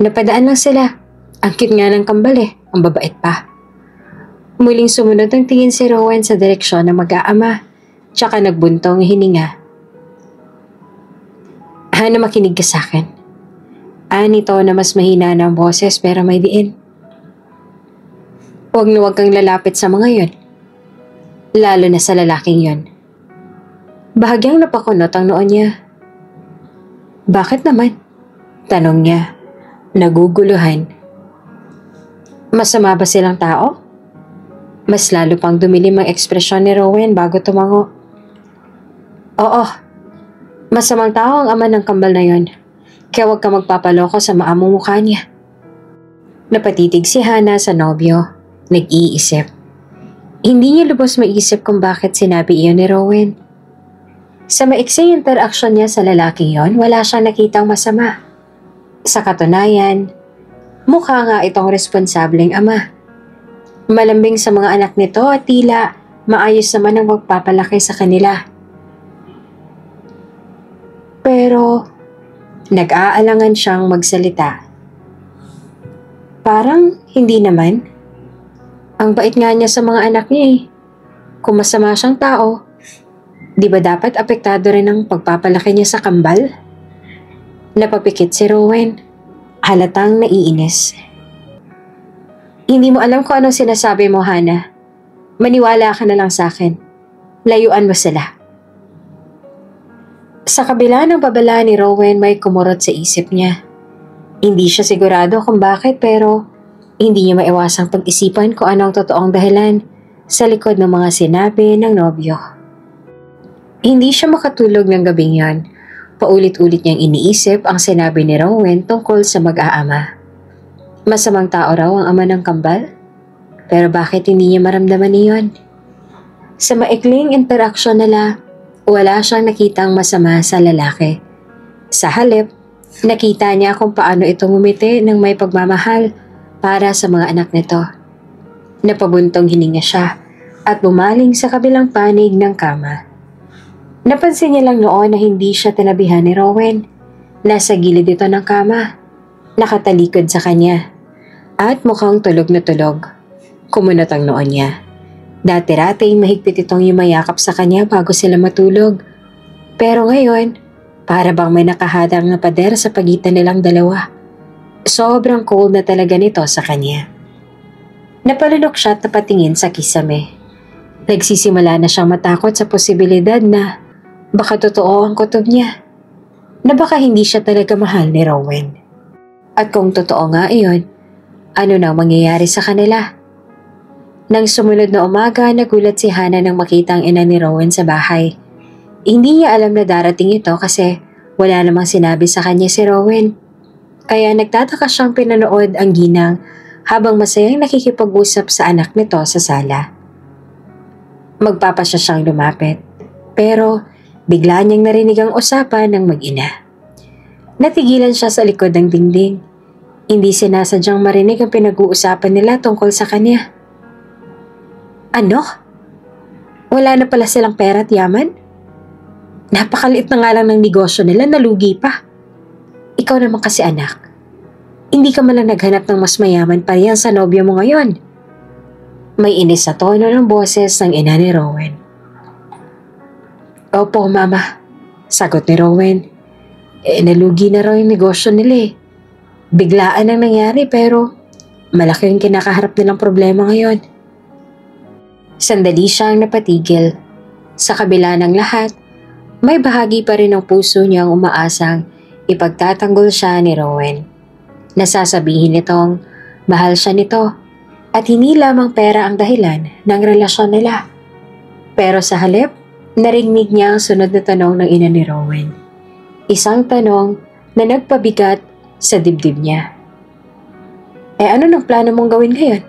Napadaan lang sila. Ang cute nga ng kambal ang babait pa. Muling sumunod ang tingin si Rowan sa direksyon ng mag-aama, tsaka nagbuntong hininga. Hana, makinig ka sa akin. Nito na mas mahina na ang boses pero may diin. Huwag na huwag kang lalapit sa mga yon. Lalo na sa lalaking yon. Bahagyang napakunot ang noon niya. Bakit naman? Tanong niya, naguguluhan. Masama ba silang tao? Mas lalo pang dumilim ang ekspresyon ni Rowan bago tumango. Oo, masamang tao ang ama ng kambal na yon. Kaya huwag ka magpapaloko sa maamong mukha niya. Napatitig si Hana sa nobyo, nag-iisip. Hindi niya lubos maisip kung bakit sinabi iyon ni Rowan. Sa maiksing interaksyon niya sa lalaking yon, wala siyang nakitang masama. Sa katunayan, mukha nga itong responsableng ama. Malambing sa mga anak nito at tila maayos naman ang magpapalaki sa kanila. Pero nag-aalangan siyang magsalita. Parang hindi naman. Ang bait nga niya sa mga anak niya eh. Kung masama siyang tao, di ba dapat apektado rin ang pagpapalaki niya sa kambal? Napapikit si Rowan. Halatang naiinis. Hindi mo alam kung anong sinasabi mo, Hana. Maniwala ka na lang sa akin. Layuan mo sila. Sa kabila ng babala ni Rowan, may kumurot sa isip niya. Hindi siya sigurado kung bakit pero hindi niya maiwasang pag-isipan kung ano ang totoong dahilan sa likod ng mga sinabi ng nobyo. Hindi siya makatulog ng gabing yon. Paulit-ulit niyang iniisip ang sinabi ni Rowan tungkol sa mag-aama. Masamang tao raw ang ama ng kambal? Pero bakit hindi niya maramdaman niyon? Sa maikling interaksyon nila, wala siyang nakitang masama sa lalaki. Sa halip, nakita niya kung paano ito ngumiti ng may pagmamahal para sa mga anak nito. Napabuntong hininga siya at bumaling sa kabilang panig ng kama. Napansin niya lang noon na hindi siya tinabihan ni Rowan. Nasa gilid ito ng kama, nakatalikod sa kanya, at mukhang tulog na tulog. Kumunot ang noon niya. Dati-rating mahigpit itong yumayakap sa kanya bago sila matulog. Pero ngayon, para bang may nakahadang na pader sa pagitan nilang dalawa. Sobrang cold na talaga nito sa kanya. Napalunok siya at napatingin sa kisame. Nagsisimula na siyang matakot sa posibilidad na baka totoo ang kutob niya. Na baka hindi siya talaga mahal ni Rowan. At kung totoo nga iyon, ano nang mangyayari sa kanila? Nang sumunod na umaga, nagulat si Hana nang makita ang ina ni Rowan sa bahay. Hindi niya alam na darating ito kasi wala namang sinabi sa kanya si Rowan. Kaya nagtataka siyang pinanood ang ginang habang masayang nakikipag-usap sa anak nito sa sala. Magpapasya siyang lumapit, pero bigla niyang narinig ang usapan ng mag-ina. Natigilan siya sa likod ng dingding. Hindi sinasadyang marinig ang pinag-uusapan nila tungkol sa kanya. Ano? Wala na pala silang pera at yaman? Napakaliit na nga lang ng negosyo nila, nalugi pa. Ikaw naman kasi anak, hindi ka man lang naghanap ng mas mayaman pa riyan sa nobyo mo ngayon. May inis sa tono ng boses ng ina ni Rowan. Opo, mama, sagot ni Rowan. Nalugi na raw yung negosyo nila eh. Biglaan ang nangyari pero malaki yung kinakaharap nilang problema ngayon. Sandali siyang napatigil. Sa kabila ng lahat, may bahagi pa rin ng puso niyang umaasang ipagtatanggol siya ni Rowan. Nasasabihin nitong mahal siya nito at hindi lamang pera ang dahilan ng relasyon nila. Pero sa halip, narinig niya ang sunod na tanong ng ina ni Rowan. Isang tanong na nagpabigat sa dibdib niya. Ano nang plano mong gawin ngayon?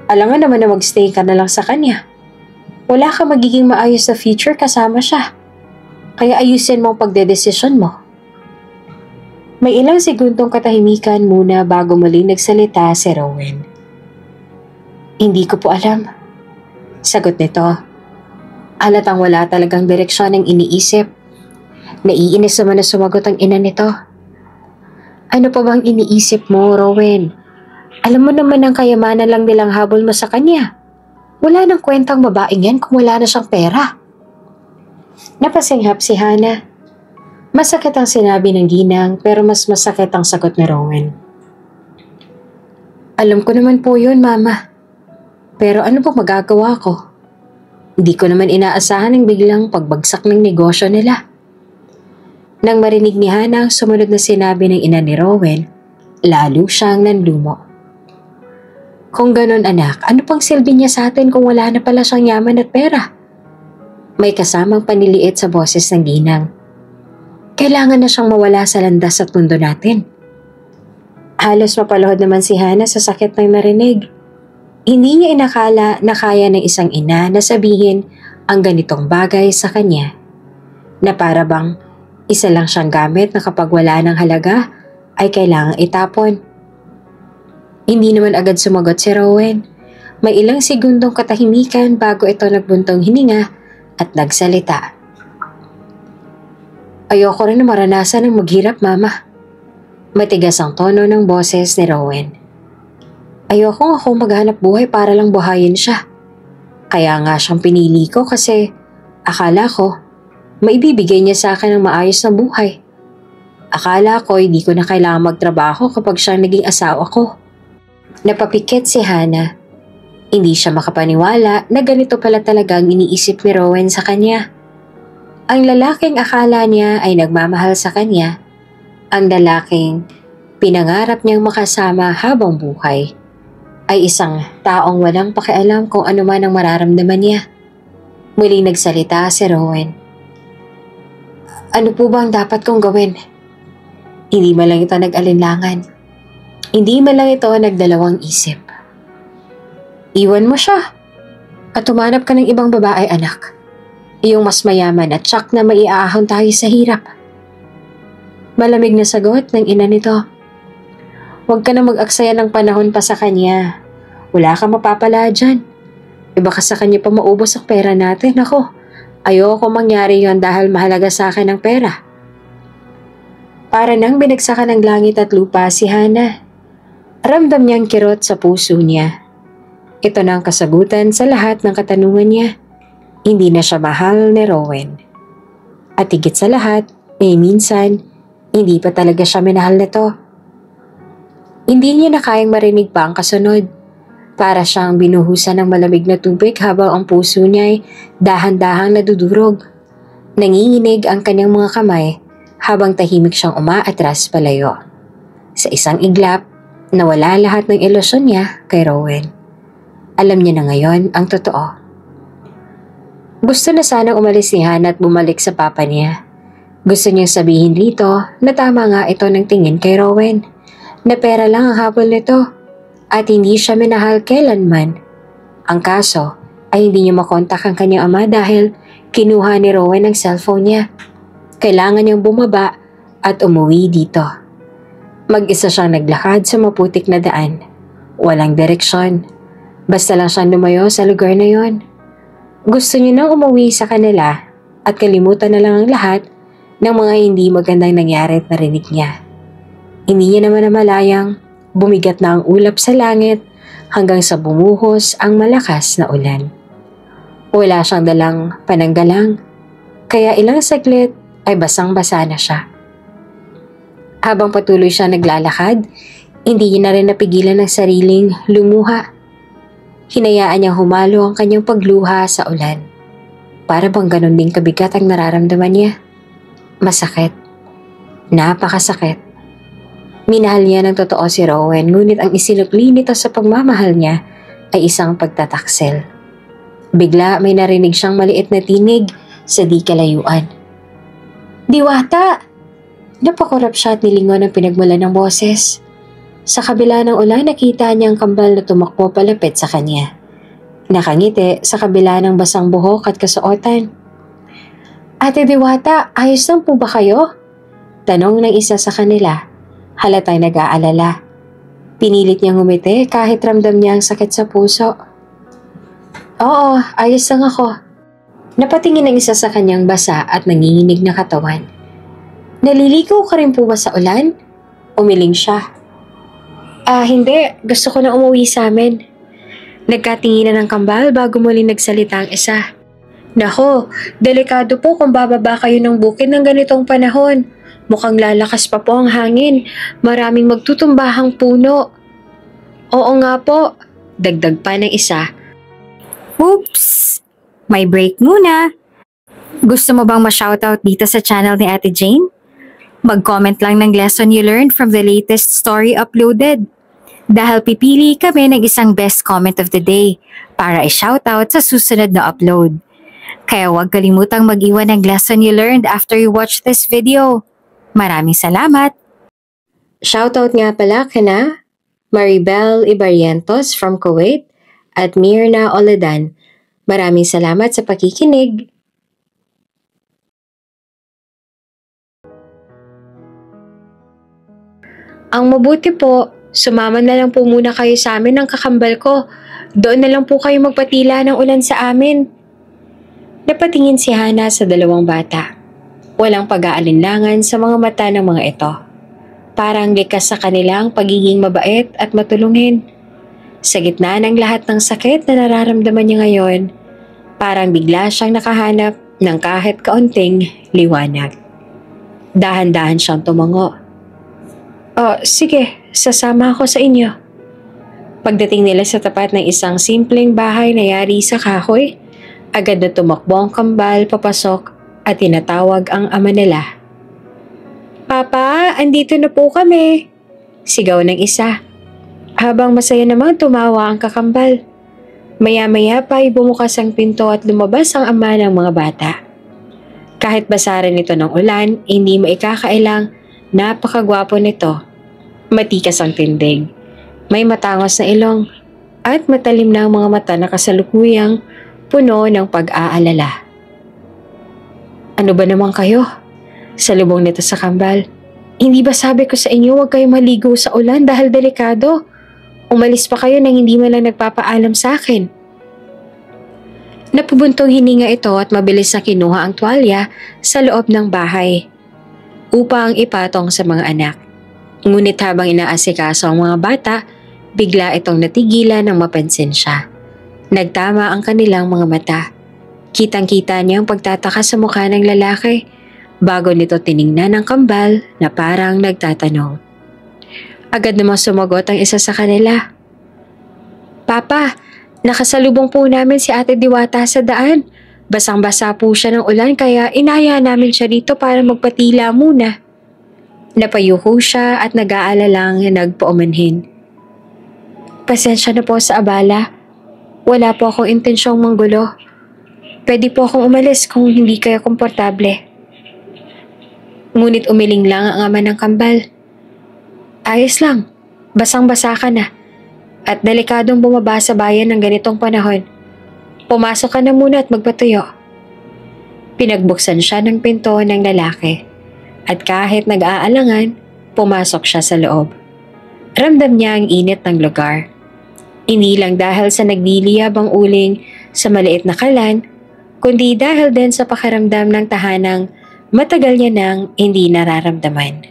Alangan naman na magstay ka na lang sa kanya. Wala ka magiging maayos sa future kasama siya. Kaya ayusin mo ang pagdedesisyon mo. May ilang segundong katahimikan muna bago muling nagsalita si Rowan. Hindi ko po alam. Sagot nito. Halatang wala talagang direksyon ang iniisip. Naiinis naman na sumagot ang ina nito. Ano pa bang iniisip mo, Rowan? Alam mo naman ang kayamanan lang nilang habol mo sa kanya. Wala nang kwentang babaeng yan kung wala na siyang pera. Napasinghap si Hana. Masakit ang sinabi ng ginang pero mas masakit ang sagot ni Rowan. Alam ko naman po yun, mama. Pero ano pong magagawa ko? Hindi ko naman inaasahan ang biglang pagbagsak ng negosyo nila. Nang marinig ni Hana ang sumunod na sinabi ng ina ni Rowan, lalo siyang nanlumo. Kung ganon anak, ano pang silbi niya sa atin kung wala na pala siyang yaman at pera? May kasamang paniliit sa boses ng ginang. Kailangan na siyang mawala sa landas at mundo natin. Halos mapaluhod naman si Hana sa sakit ng narinig. Hindi niya inakala na kaya ng isang ina na sabihin ang ganitong bagay sa kanya. Na para bang isa lang siyang gamit na kapag wala ng halaga ay kailangang itapon. Hindi naman agad sumagot si Rowan. May ilang segundong katahimikan bago ito nagbuntong hininga at nagsalita. Ayoko rin na maranasan ng maghirap, Mama. Matigas ang tono ng boses ni Rowan. Ayoko ako maghanap buhay para lang buhayin siya. Kaya nga siyang pinili ko kasi akala ko maibibigay niya sa akin ng maayos na buhay. Akala ko hindi ko na kailangan magtrabaho kapag siya naging asawa ko. Napapikit si Hana. Hindi siya makapaniwala na ganito pala talaga ang iniisip ni Rowan sa kanya. Ang lalaking akala niya ay nagmamahal sa kanya, ang lalaking pinangarap niyang makasama habang buhay, ay isang taong walang pakialam kung ano man ang mararamdaman niya. Muling nagsalita si Rowan. Ano po ba ang dapat kong gawin? Hindi man lang ito nag-alinlangan. Hindi man lang ito nagdalawang isip. Iwan mo siya at tumanap ka ng ibang babae, anak. Iyong mas mayaman at tsak na maiaahon tayo sa hirap. Malamig na sagot ng ina nito. Huwag ka na mag-aksaya ng panahon pa sa kanya. Wala kang mapapala dyan. Iba ka sa kanya pa maubos ang pera natin. Ako, ayoko mangyari yon dahil mahalaga sa akin ang pera. Para nang binagsakan ng langit at lupa si Hana. Ramdam niyang kirot sa puso niya. Ito na ang kasagutan sa lahat ng katanungan niya. Hindi na siya mahal ni Rowan. At higit sa lahat, minsan, hindi pa talaga siya minahal nito. Hindi niya na kayang marinig pa ang kasunod. Para siyang binuhusan ng malamig na tubig habang ang puso niya ay dahan-dahang nadudurog. Nanginginig ang kanyang mga kamay habang tahimik siyang umaatras palayo. Sa isang iglap, nawala lahat ng ilusyon niya kay Rowan. Alam niya na ngayon ang totoo. Gusto na sanang umalis si Hana at bumalik sa papa niya. Gusto niyang sabihin rito na tama nga ito ng tingin kay Rowan. Na pera lang ang habol nito at hindi siya minahal kailanman. Ang kaso ay hindi niya makontak ang kanyang ama dahil kinuha ni Rowan ang cellphone niya. Kailangan niyang bumaba at umuwi dito. Mag-isa siyang naglakad sa maputik na daan. Walang direksyon. Basta lang siyang lumayo sa lugar na yon. Gusto niya nang umuwi sa kanila at kalimutan na lang ang lahat ng mga hindi magandang nangyari at narinig niya. Hindi niya naman namalayang bumigat na ang ulap sa langit hanggang sa bumuhos ang malakas na ulan. Wala siyang dalang pananggalang, kaya ilang saglit ay basang-basa na siya. Habang patuloy siya naglalakad, hindi niya na rin napigilan ng sariling lumuha. Hinayaan niyang humalo ang kanyang pagluha sa ulan. Para bang ganun din kabigat ang nararamdaman niya. Masakit. Napakasakit. Minahal niya ng totoo si Rowan, ngunit ang isinukli nito sa pagmamahal niya ay isang pagtataksil. Bigla may narinig siyang maliit na tinig sa di kalayuan. Diwata! Napakurap siya at nilingon ang pinagmulan ng boses. Sa kabila ng ulan, nakita niya ang kambal na tumakbo palapit sa kanya. Nakangiti sa kabila ng basang buhok at kasuotan. Ate Diwata, ayos lang po ba kayo? Tanong ng isa sa kanila. Halatang nag-aalala. Pinilit niyang ngumiti kahit ramdam niya ang sakit sa puso. Oo, ayos lang ako. Napatingin ang isa sa kanyang basa at nanginginig na katawan. Naliligaw ka rin po ba sa ulan? Umiling siya. Hindi. Gusto ko na umuwi sa amin. Nagkatinginan ng kambal bago muling nagsalita ang isa. Nako, delikado po kung bababa kayo ng bukid ng ganitong panahon. Mukhang lalakas pa po ang hangin. Maraming magtutumbahang puno. Oo nga po. Dagdag pa ng isa. Oops! May break muna. Gusto mo bang ma-shoutout dito sa channel ni Ate Jane? Mag-comment lang ng lesson you learned from the latest story uploaded. Dahil pipili kami ng isang best comment of the day para i-shoutout sa susunod na upload. Kaya huwag kalimutang mag-iwan ng lesson you learned after you watch this video. Maraming salamat! Shoutout nga pala kina Maribel Ibarrientos from Kuwait at Mirna Oledan. Maraming salamat sa pakikinig. Ang mabuti po, sumama na lang po muna kayo sa amin ng kakambal ko. Doon na lang po kayo magpatila ng ulan sa amin. Napatingin si Hana sa dalawang bata. Walang pag-aalinlangan sa mga mata ng mga ito. Parang likas sa kanilang pagiging mabait at matulungin. Sa gitna ng lahat ng sakit na nararamdaman niya ngayon, parang bigla siyang nakahanap ng kahit kaunting liwanag. Dahan-dahan siyang tumango. Sige, sasama ako sa inyo. Pagdating nila sa tapat ng isang simpleng bahay na yari sa kahoy, agad na tumakbo ang kambal papasok at tinatawag ang ama nila. Papa, andito na po kami, sigaw ng isa. Habang masaya namang tumawa ang kakambal. Maya-maya pa ay bumukas ang pinto at lumabas ang ama ng mga bata. Kahit basaran ito ng ulan, hindi maikakailang napakagwapo nito. Matikas ang tindig, may matangos na ilong, at matalim na ang mga mata na kasalukuyang puno ng pag-aalala. Ano ba naman kayo? Salubong nito sa kambal. Hindi ba sabi ko sa inyo huwag kayo maligo sa ulan dahil delikado? Umalis pa kayo nang hindi man lang nagpapaalam sa akin. Napubuntong hininga ito at mabilis na kinuha ang tuwalya sa loob ng bahay upang ipatong sa mga anak. Ngunit habang inaasikaso ang mga bata, bigla itong natigilan nang mapansin siya. Nagtama ang kanilang mga mata. Kitang-kita niya ang pagtataka sa mukha ng lalaki bago nito tiningnan ang kambal na parang nagtatanong. Agad namang sumagot ang isa sa kanila. Papa, nakasalubong po namin si Ate Diwata sa daan. Basang-basa po siya ng ulan kaya inaya namin siya dito para magpatila muna. Napayuko siya at nag-aalalang nagpaumanhin. Pasensya na po sa abala. Wala po akong intensyong manggulo. Pwede po akong umalis kung hindi kayo komportable. Ngunit umiling lang ang ama ng kambal. Ayos lang, basang-basa ka na. At delikadong bumaba sa bayan ng ganitong panahon. Pumasok ka na muna at magpatuyo. Pinagbuksan siya ng pinto ng lalaki. At kahit nag-aalangan, pumasok siya sa loob. Ramdam niya ang init ng lugar. Hindi lang dahil sa nagliliyab ang uling sa maliit na kalan, kundi dahil din sa pakiramdam ng tahanang matagal niya nang hindi nararamdaman.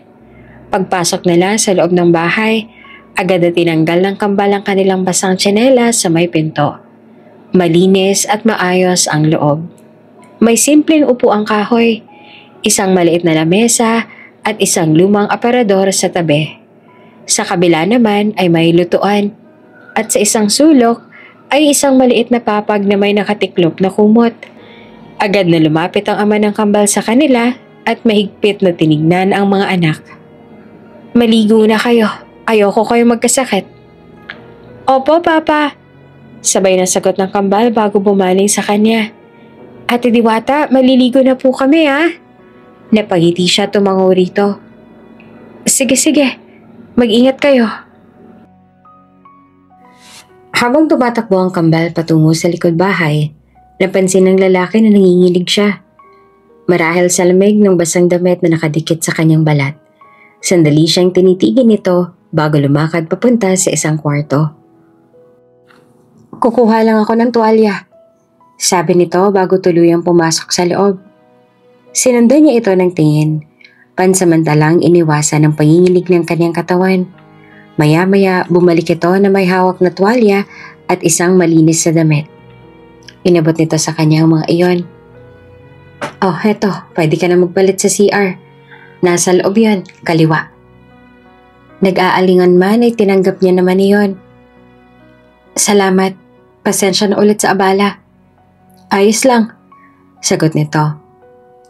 Pagpasok nila sa loob ng bahay, agad na tinanggal ng kambal ang kanilang basang tsinelas sa may pinto. Malinis at maayos ang loob. May simpleng upuang kahoy, isang maliit na lamesa at isang lumang aparador sa tabi. Sa kabila naman ay may lutuan at sa isang sulok ay isang maliit na papag na may nakatiklop na kumot. Agad na lumapit ang ama ng kambal sa kanila at mahigpit na tinignan ang mga anak. Maligo na kayo. Ayoko kayo magkasakit. Opo, Papa. Sabay na sagot ng kambal bago bumaling sa kanya. Ate Diwata, maliligo na po kami ha. Napagiti siya tumango rito. Sige. Mag-ingat kayo. Habang tumatakbo ang kambal patungo sa likod bahay, napansin ng lalaki na nanginginig siya. Marahil sa lamig ng basang damit na nakadikit sa kanyang balat. Sandali siyang tinitigin ito bago lumakad papunta sa isang kwarto. Kukuha lang ako ng tuwalya, sabi nito bago tuluyang pumasok sa loob. Sinundan niya ito ng tingin, pansamantalang iniwasan ang panginginig ng kanyang katawan. Maya-maya bumalik ito na may hawak na tuwalya at isang malinis na damit. Inabot nito sa kanya ang mga iyon. Oh, heto, pwede ka na magpalit sa CR. Nasa loob yun, kaliwa. Nag-aalingan man ay tinanggap niya naman iyon. Salamat, pasensya na ulit sa abala. Ayos lang, sagot nito.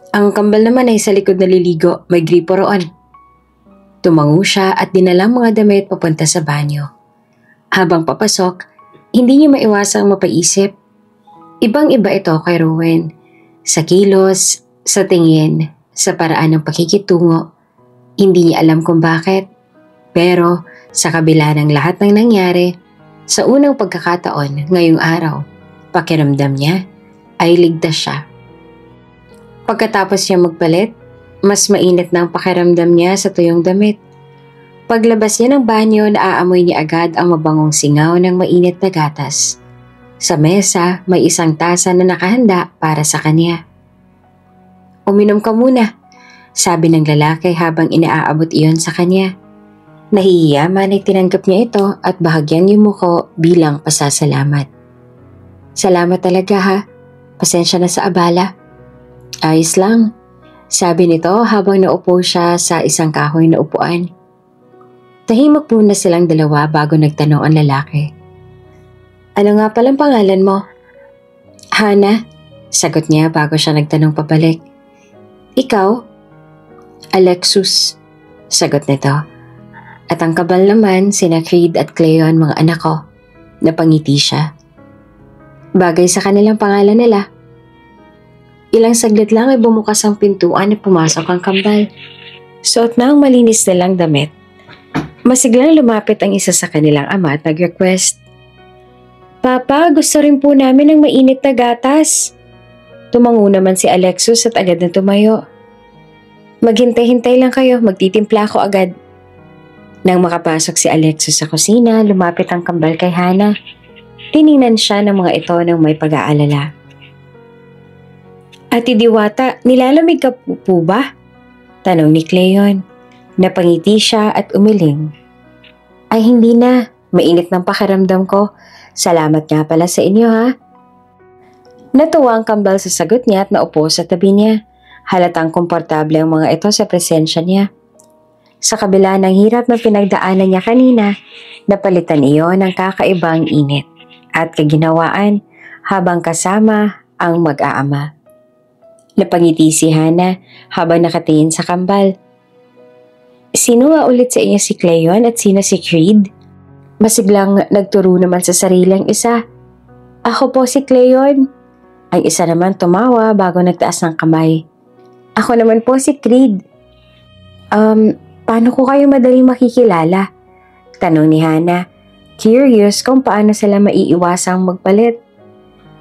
Ang kambal naman ay sa likod naliligo, may gripo roon. Tumango siya at dinalang mga damit papunta sa banyo. Habang papasok, hindi niya maiwasang mapaisip. Ibang-iba ito kay Rowan. Sa kilos, sa tingin, sa paraan ng pakikitungo. Hindi niya alam kung bakit. Pero sa kabila ng lahat ng nangyari, sa unang pagkakataon ngayong araw, pakiramdam niya ay ligtas siya. Pagkatapos niya magpalit, mas mainit na ang pakiramdam niya sa tuyong damit. Paglabas niya ng banyo, naaamoy niya agad ang mabangong singaw ng mainit na gatas. Sa mesa, may isang tasa na nakahanda para sa kanya. "Uminom ka muna," sabi ng lalaki habang inaaabot iyon sa kanya. Nahihiya man ay tinanggap niya ito at bahagyang yumuko bilang pasasalamat. "Salamat talaga ha. Pasensya na sa abala." "Ayos lang," sabi nito habang naupo siya sa isang kahoy na upuan. Tahimik muna silang dalawa bago nagtanong ang lalaki. "Ano nga palang pangalan mo?" "Hana," sagot niya bago siya nagtanong pabalik. "Ikaw?" "Alexus," sagot nito. "At ang kabal naman, sina Creed at Cleon, mga anak ko." Napangiti siya. Bagay sa kanilang pangalan nila. Ilang saglit lang ay bumukas ang pintuan at pumasok ang kambal. Suot na ang malinis nilang damit. Masiglang lumapit ang isa sa kanilang ama at nag-request. "Papa, gusto rin po namin ng mainit na gatas." Tumango naman si Alexus at agad na tumayo. "Maghintay-hintay lang kayo, magtitimpla ako agad." Nang makapasok si Alexus sa kusina, lumapit ang kambal kay Hana. Tiningnan siya ng mga ito ng may pag-aalala. "Ate Diwata, nilalamig ka po ba?" tanong ni Cleon. Napangiti siya at umiling. "Ay hindi na, mainit ng pakiramdam ko. Salamat nga pala sa inyo ha." Natuwa ang kambal sa sagot niya at naupo sa tabi niya. Halatang komportable ang mga ito sa presensya niya. Sa kabila ng hirap na pinagdaanan niya kanina, napalitan iyon ng kakaibang init at kaginawaan habang kasama ang mag-aama. Napangiti si Hana habang nakatingin sa kambal. "Sino nga ulit sa inyo si Cleon at sino si Creed?" Masiglang nagturo naman sa sarili ang isa. "Ako po si Cleon." Ang isa naman tumawa bago nagtaas ng kamay. "Ako naman po si Creed." Paano ko kayo madaling makikilala?" tanong ni Hana, curious kung paano sila maiiwasang magpalit.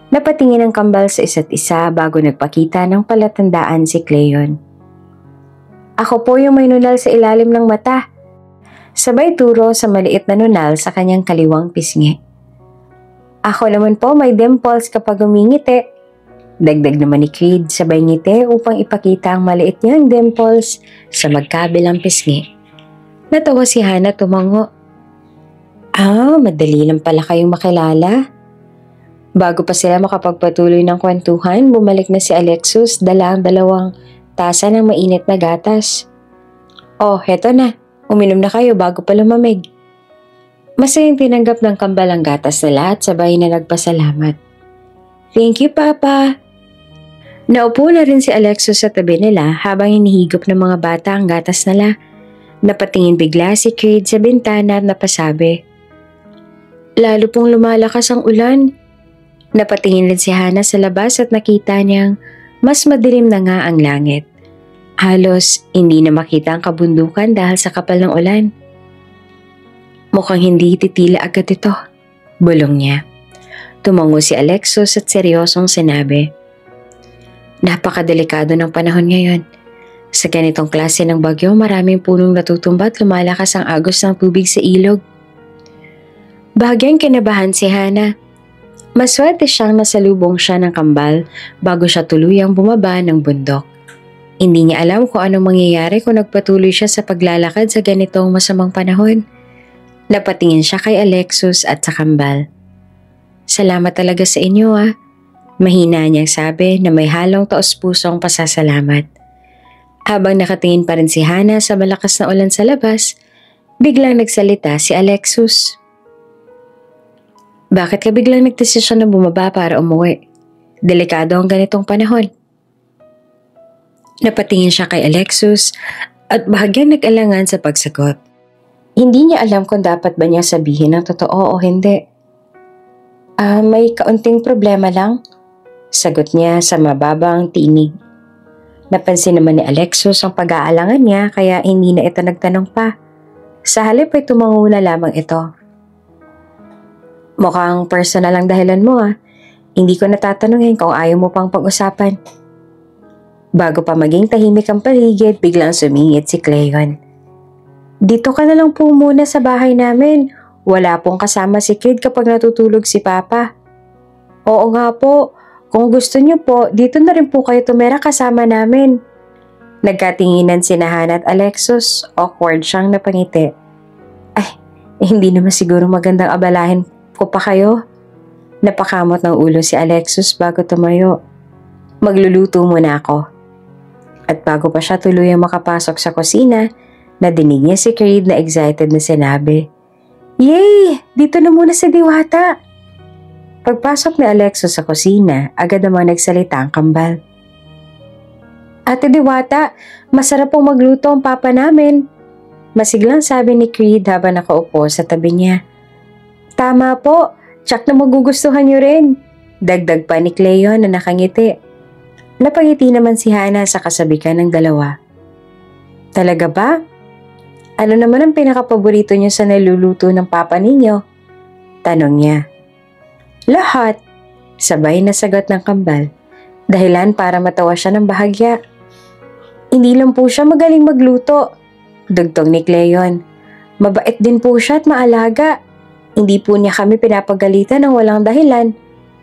Napatingin ang kambal sa isa't isa bago nagpakita ng palatandaan si Cleon. "Ako po yung may nunal sa ilalim ng mata." Sabay turo sa maliit na nunal sa kanyang kaliwang pisngi. "Ako naman po may dimples kapag umingiti." Dagdag naman ni Creed sabay ngiti upang ipakita ang maliit niyang dimples sa magkabilang pisngi. Natawa si Hana tumango. Madali lang pala kayong makilala." Bago pa sila makapagpatuloy ng kwentuhan, bumalik na si Alexus dala ang 2 tasa ng mainit na gatas. "Oh, heto na. Uminom na kayo bago pa lumamig." Masayang tinanggap ng kambal ang gatas nila at sabay na nagpasalamat. "Thank you, Papa." Naupo na rin si Alexus sa tabi nila habang hinihigop ng mga bata ang gatas nila. Napatingin bigla si Creed sa bintana at napasabi, "Lalo pong lumalakas ang ulan." Napatingin rin si Hana sa labas at nakita niyang mas madilim na nga ang langit. Halos hindi na makita ang kabundukan dahil sa kapal ng ulan. "Mukhang hindi titila agad ito," bulong niya. Tumango si Alexus at seryosong sinabi, "Napakadelikado ng panahon ngayon. Sa ganitong klase ng bagyo, maraming punong natutumba at lumalakas ang agos ng tubig sa ilog." Bahagyang kinabahan si Hana. Maswerte siyang nasalubong siya ng kambal bago siya tuluyang bumaba ng bundok. Hindi niya alam kung anong mangyayari kung nagpatuloy siya sa paglalakad sa ganitong masamang panahon. Napatingin siya kay Alexus at sa kambal. "Salamat talaga sa inyo ah." Mahina niyang sabi na may halong taos-pusong pasasalamat. Habang nakatingin pa rin si Hana sa malakas na ulan sa labas, biglang nagsalita si Alexus. "Bakit ka biglang nagdesisyon na bumaba para umuwi? Delikado ang ganitong panahon." Napatingin siya kay Alexus at bahagyang nag-alangan sa pagsagot. Hindi niya alam kung dapat ba niya sabihin ang totoo o hindi. May kaunting problema lang, sagot niya sa mababang tinig. Napansin naman ni Alexos ang pag-aalangan niya kaya hindi na ito nagtanong pa. Sa halip ay tumango na lamang ito. Mukhang personal ang dahilan mo Hindi ko natatanungin kung ayaw mo pang pag-usapan. Bago pa maging tahimik ang paligid, biglang sumingit si Cleon. Dito ka na lang po muna sa bahay namin. Wala pong kasama si Kid kapag natutulog si Papa. Oo nga po. Kung gusto niyo po, dito na rin po kayo tumira kasama namin. Nagkatinginan si Hana at Alexos. Awkward siyang napangiti. Hindi naman siguro magandang abalahin ko pa kayo. Napakamot ng ulo si Alexos bago tumayo. Magluluto muna ako. At bago pa siya tuluyang makapasok sa kusina, nadinig niya si Creed na excited na sinabi, "Yay! Dito na muna si Diwata!" Pagpasok ni Alexos sa kusina, agad namang nagsalita ang kambal. "Ate Diwata, masarap pong magluto ang papa namin." Masiglang sabi ni Creed habang nakaupo sa tabi niya. "Tama po, tsak na magugustuhan niyo rin." Dagdag pa ni Cleon na nakangiti. Napangiti naman si Hana sa kasabikan ng dalawa. "Talaga ba? Ano naman ang pinakapaborito niyo sa naluluto ng papa ninyo?" Tanong niya. "Lahat," sabay na sagot ng kambal. Dahilan para matawa siya ng bahagya. "Hindi lang po siya magaling magluto," dugtong ni Cleon. "Mabait din po siya at maalaga. Hindi po niya kami pinapagalitan ng walang dahilan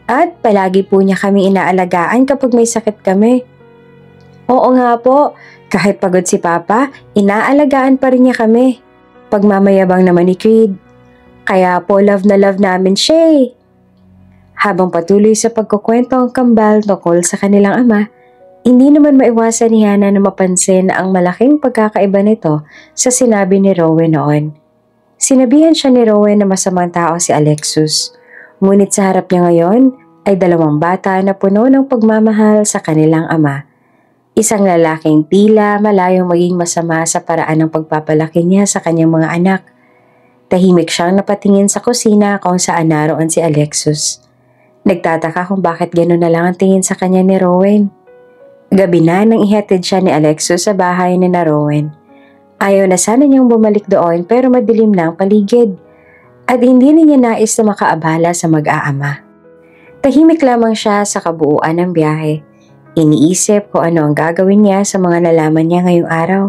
at palagi po niya kami inaalagaan kapag may sakit kami." "Oo nga po, kahit pagod si Papa, inaalagaan pa rin niya kami." Pagmamayabang naman ni Creed. "Kaya po love na love namin siya." Habang patuloy sa pagkukwento ang kambal tungkol sa kanilang ama, hindi naman maiwasan ni Hana na mapansin ang malaking pagkakaiba nito sa sinabi ni Rowan noon. Sinabihan siya ni Rowan na masamang tao si Alexos, ngunit sa harap niya ngayon ay dalawang bata na puno ng pagmamahal sa kanilang ama. Isang lalaking tila malayong maging masama sa paraan ng pagpapalaki niya sa kanyang mga anak. Tahimik siyang napatingin sa kusina kung saan naroon si Alexos. Nagtataka kung bakit gano'n na lang ang tingin sa kanya ni Rowan. Gabi na nang ihatid siya ni Alexos sa bahay ni Rowan. Ayaw na sana niyang bumalik doon pero madilim na ang paligid. At hindi niya nais na makaabala sa mag-aama. Tahimik lamang siya sa kabuuan ng biyahe. Iniisip kung ano ang gagawin niya sa mga nalaman niya ngayong araw.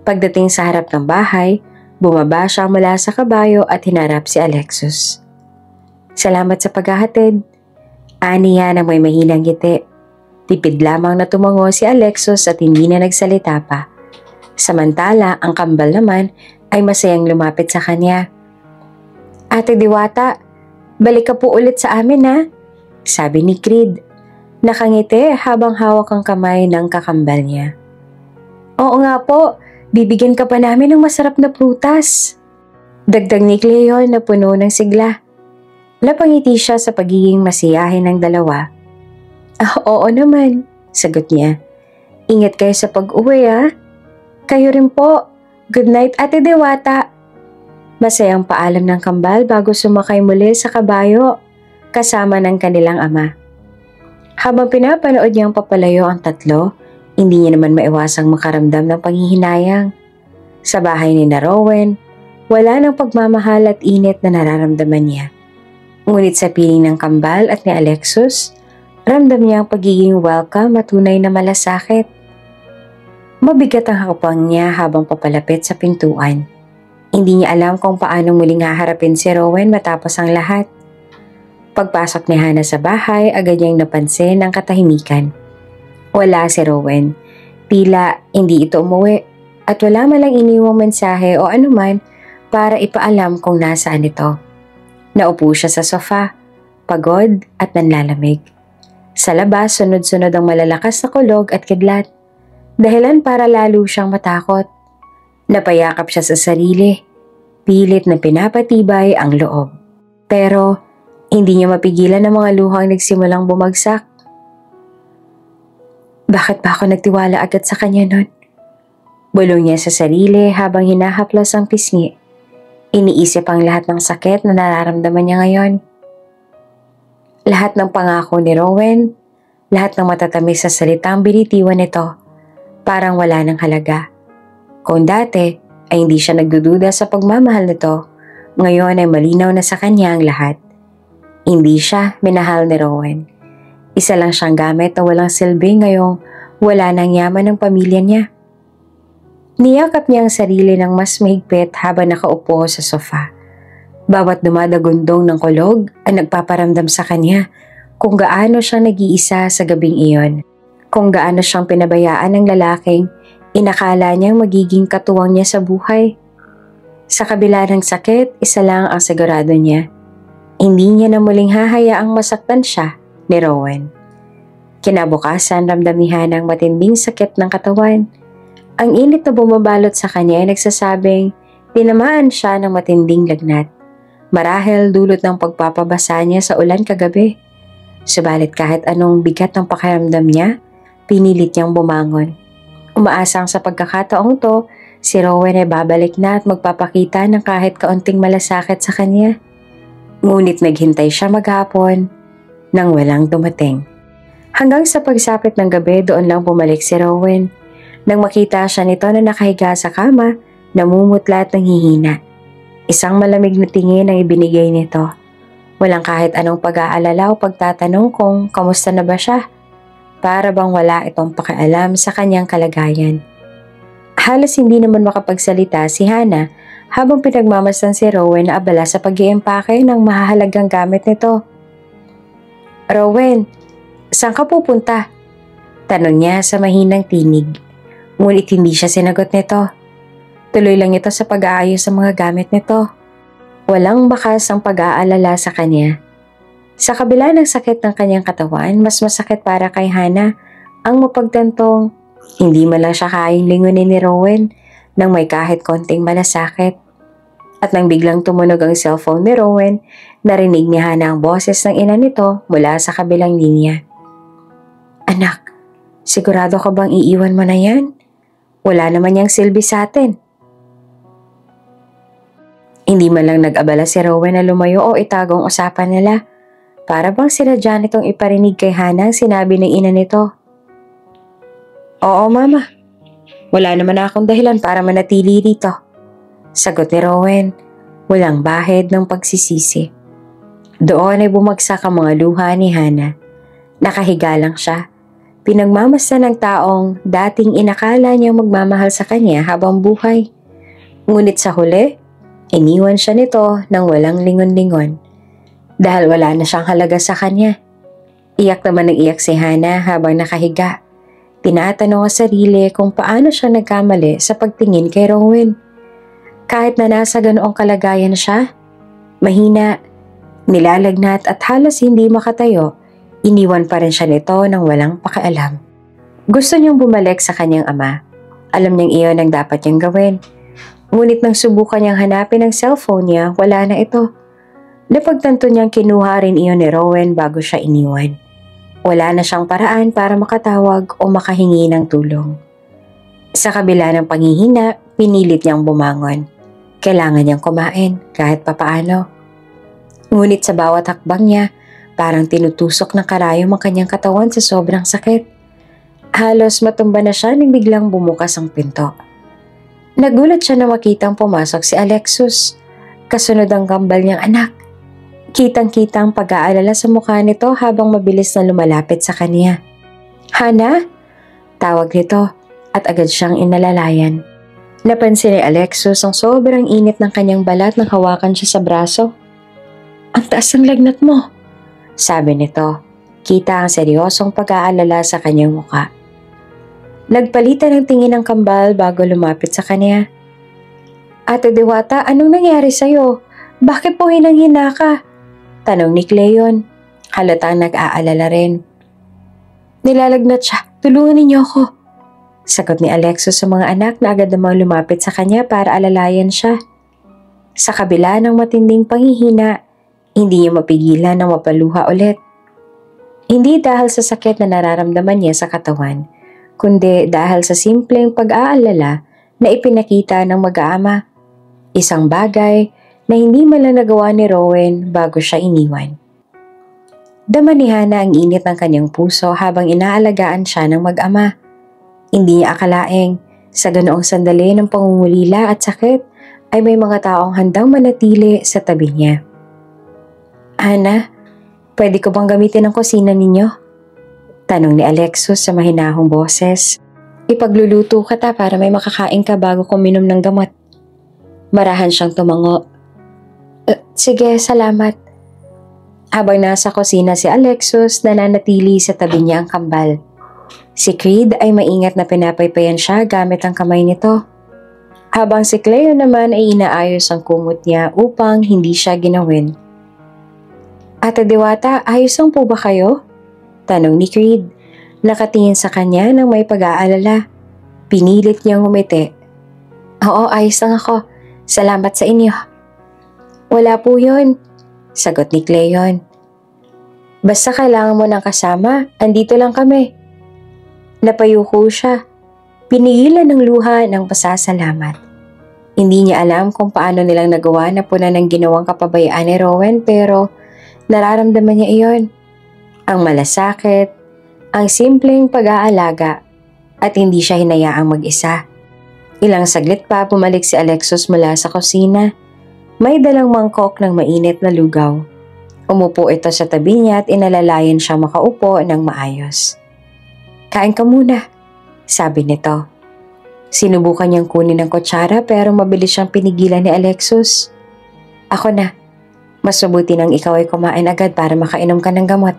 Pagdating sa harap ng bahay, bumaba siya mula sa kabayo at hinarap si Alexos. "Salamat sa paghahatid." Ani niya ng may mahinang ngiti. Tipid lamang na tumango si Alexos at hindi na nagsalita pa. Samantala, ang kambal naman ay masayang lumapit sa kanya. "Ate Diwata, balik ka po ulit sa amin sabi ni Creed. Nakangiti habang hawak ang kamay ng kakambal niya. "Oo nga po, bibigyan ka pa namin ng masarap na prutas." Dagdag ni Cleon na puno ng sigla. Napangiti siya sa pagiging masiyahin ng dalawa. Oo naman," sagot niya. "Ingat kayo sa pag-uwi Kayo rin po. Good night, Ate Diwata." Masayang paalam ng kambal bago sumakay muli sa kabayo kasama ng kanilang ama. Habang pinapanood niyang papalayo ang tatlo, hindi niya naman maiwasang makaramdam ng panghihinayang. Sa bahay ni Rowan, wala ng pagmamahal at init na nararamdaman niya. Ngunit sa piling ng kambal at ni Alexos, ramdam niya ang pagiging welcome at tunay na malasakit. Mabigat ang hakbang niya habang papalapit sa pintuan. Hindi niya alam kung paano muling haharapin si Rowan matapos ang lahat. Pagpasok ni Hana sa bahay, agad niyang napansin ang katahimikan. Wala si Rowan. Tila hindi ito umuwi at wala man lang iniwang mensahe o anuman para ipaalam kung nasaan ito. Naupo siya sa sofa, pagod at nanlalamig. Sa labas, sunod-sunod ang malalakas na kulog at kidlat. Dahilan para lalo siyang matakot. Napayakap siya sa sarili, pilit na pinapatibay ang loob. Pero hindi niya mapigilan ang mga luhang nagsimulang bumagsak. Bakit ba ako nagtiwala agad sa kanya nun? Bulong niya sa sarili habang hinahaplos ang pisngi. Iniisip ang lahat ng sakit na nararamdaman niya ngayon. Lahat ng pangako ni Rowan, lahat ng matatamis sa salitang binitiwan nito, parang wala ng halaga. Kung dati ay hindi siya nagdududa sa pagmamahal nito, ngayon ay malinaw na sa kanya ang lahat. Hindi siya minahal ni Rowan. Isa lang siyang gamit na walang silbi ngayong wala nang yaman ng pamilya niya. Niyakap niya ang sarili ng mas mahigpit habang nakaupo sa sofa. Bawat dumadagundong ng kulog ay nagpaparamdam sa kanya kung gaano siyang nag-iisa sa gabing iyon. Kung gaano siyang pinabayaan ng lalaking inakala niyang magiging katuwang niya sa buhay. Sa kabila ng sakit, isa lang ang sigurado niya. Hindi niya na muling hahayaang masaktan siya ni Rowan. Kinabukasan, ramdam ni Hannah ang matinding sakit ng katawan. Ang init na bumabalot sa kanya ay nagsasabing tinamaan siya ng matinding lagnat. Marahil dulot ng pagpapabasa niya sa ulan kagabi. Subalit kahit anong bigat ng pakiramdam niya, pinilit niyang bumangon. Umaasang sa pagkakataong to, si Rowan ay babalik na at magpapakita ng kahit kaunting malasakit sa kanya. Ngunit naghintay siya maghapon nang walang dumating. Hanggang sa pagsapit ng gabi, doon lang bumalik si Rowan. Nang makita siya nito na nakahiga sa kama, namumutla at nanghihina. Isang malamig na tingin ang ibinigay nito. Walang kahit anong pag-aalala o pagtatanong kung kamusta na ba siya. Para bang wala itong pakialam sa kanyang kalagayan. Halos hindi naman makapagsalita si Hannah habang pinagmamasdan si Rowan na abala sa pag-iimpake ng mahahalagang gamit nito. "Rowan, saan ka pupunta?" Tanong niya sa mahinang tinig. Ngunit hindi siya sinagot nito. Tuloy lang ito sa pag-aayos sa mga gamit nito. Walang bakas ang pag-aalala sa kanya. Sa kabila ng sakit ng kanyang katawan, mas masakit para kay Hannah ang mapagtantong hindi man lang siya kayang lingunin ni Rowan nang may kahit konting malasakit. At nang biglang tumunog ang cellphone ni Rowan, narinig ni Hannah ang boses ng ina nito mula sa kabilang linya. "Anak, sigurado ka bang iiwan mo na yan? Wala naman niyang silbi sa atin." Hindi man lang nag-abala si Rowan na lumayo o itagong usapan nila. Para bang sinadya nitong iparinig kay Hannah ang sinabi ng ina nito. "Oo, Mama. Wala naman akong dahilan para manatili dito." Sagot ni Rowan, walang bahid ng pagsisisi. Doon ay bumagsak ang mga luha ni Hannah. Nakahiga lang siya. Pinagmamasdan ng taong dating inakala niyang magmamahal sa kanya habang buhay. Ngunit sa huli, iniwan siya nito nang walang lingon-lingon. Dahil wala na siyang halaga sa kanya. Iyak naman ng iyak si Hannah habang nakahiga. Tinatanong ang sarili kung paano siya nagkamali sa pagtingin kay Rowan. Kahit na nasa ganoong kalagayan siya, mahina, nilalagnat at halos hindi makatayo, iniwan pa rin siya nito nang walang pakialam. Gusto niyang bumalik sa kanyang ama. Alam niyang iyon ang dapat niyang gawin. Ngunit nang subukan niyang hanapin ang cellphone niya, wala na ito. Napagtanto niyang kinuha rin iyon ni Rowan bago siya iniwan. Wala na siyang paraan para makatawag o makahingi ng tulong. Sa kabila ng panghihina, pinilit niyang bumangon. Kailangan niyang kumain kahit papaano. Ngunit sa bawat hakbang niya, parang tinutusok ng karayom ang kanyang katawan sa sobrang sakit. Halos matumba na siya nang biglang bumukas ang pinto. Nagulat siya na makitang pumasok si Alexus, kasunod ang kambal niyang anak. Kitang-kita ang pag-aalala sa mukha nito habang mabilis na lumalapit sa kanya. "Hannah?" Tawag nito at agad siyang inalalayan. Napansin ni Alexus ang sobrang init ng kanyang balat nang hawakan siya sa braso. "Ang taas ng lagnat mo," sabi nito. Kita ang seryosong pag-aalala sa kanyang mukha. Nagpalitan ng tingin ng kambal bago lumapit sa kanya. "Ate Diwata, anong nangyari sa'yo? Bakit po hinang-hina ka?" Tanong ni Cleon. Halatang nag-aalala rin. "Nilalagnat siya. Tulungan ninyo ako." Sagot ni Alexus sa mga anak na agad namang lumapit sa kanya para alalayan siya. Sa kabila ng matinding panghihina, hindi niya mapigilan na mapaluha ulit. Hindi dahil sa sakit na nararamdaman niya sa katawan, kundi dahil sa simpleng pag-aalala na ipinakita ng mag-aama. Isang bagay na hindi man lang nagawa ni Rowan bago siya iniwan. Dama ni Hana ang init ng kanyang puso habang inaalagaan siya ng mag-ama. Hindi niya akalaing sa ganoong sandali ng pangungulila at sakit ay may mga taong handang manatili sa tabi niya. Hana, pwede ko bang gamitin ang kusina ninyo? Tanong ni Alexos sa mahinahong boses. Ipagluluto ka ta para may makakain ka bago kuminom ng gamot. Marahan siyang tumango. Sige, salamat. Habang nasa kusina si Alexos, nananatili sa tabi niya ang kambal. Si Creed ay maingat na pinapaypayan siya gamit ang kamay nito. Habang si Cleo naman ay inaayos ang kumot niya upang hindi siya ginawin. Ate Diwata, ayos lang po ba kayo? Tanong ni Creed. Nakatingin sa kanya ng may pag-aalala. Pinilit niyang umiti. Oo, ayos lang ako. Salamat sa inyo. Wala po yun, sagot ni Cleon. Basta kailangan mo ng kasama, andito lang kami. Napayuko siya. Pinigilan ng luha ng pasasalamat. Hindi niya alam kung paano nilang nagawa na punan ng ginawang kapabayaan ni Rowan pero nararamdaman niya iyon. Ang malasakit, ang simpleng pag-aalaga at hindi siya hinayaang mag-isa. Ilang saglit pa bumalik si Alexos mula sa kusina. May dalang mangkok ng mainit na lugaw. Umupo ito sa tabi niya at inalalayan siya makaupo ng maayos. Kain ka muna, sabi nito. Sinubukan niyang kunin ang kutsara pero mabilis siyang pinigilan ni Alexos. Ako na, mas mabuti nang ikaw ay kumain agad para makainom ka ng gamot.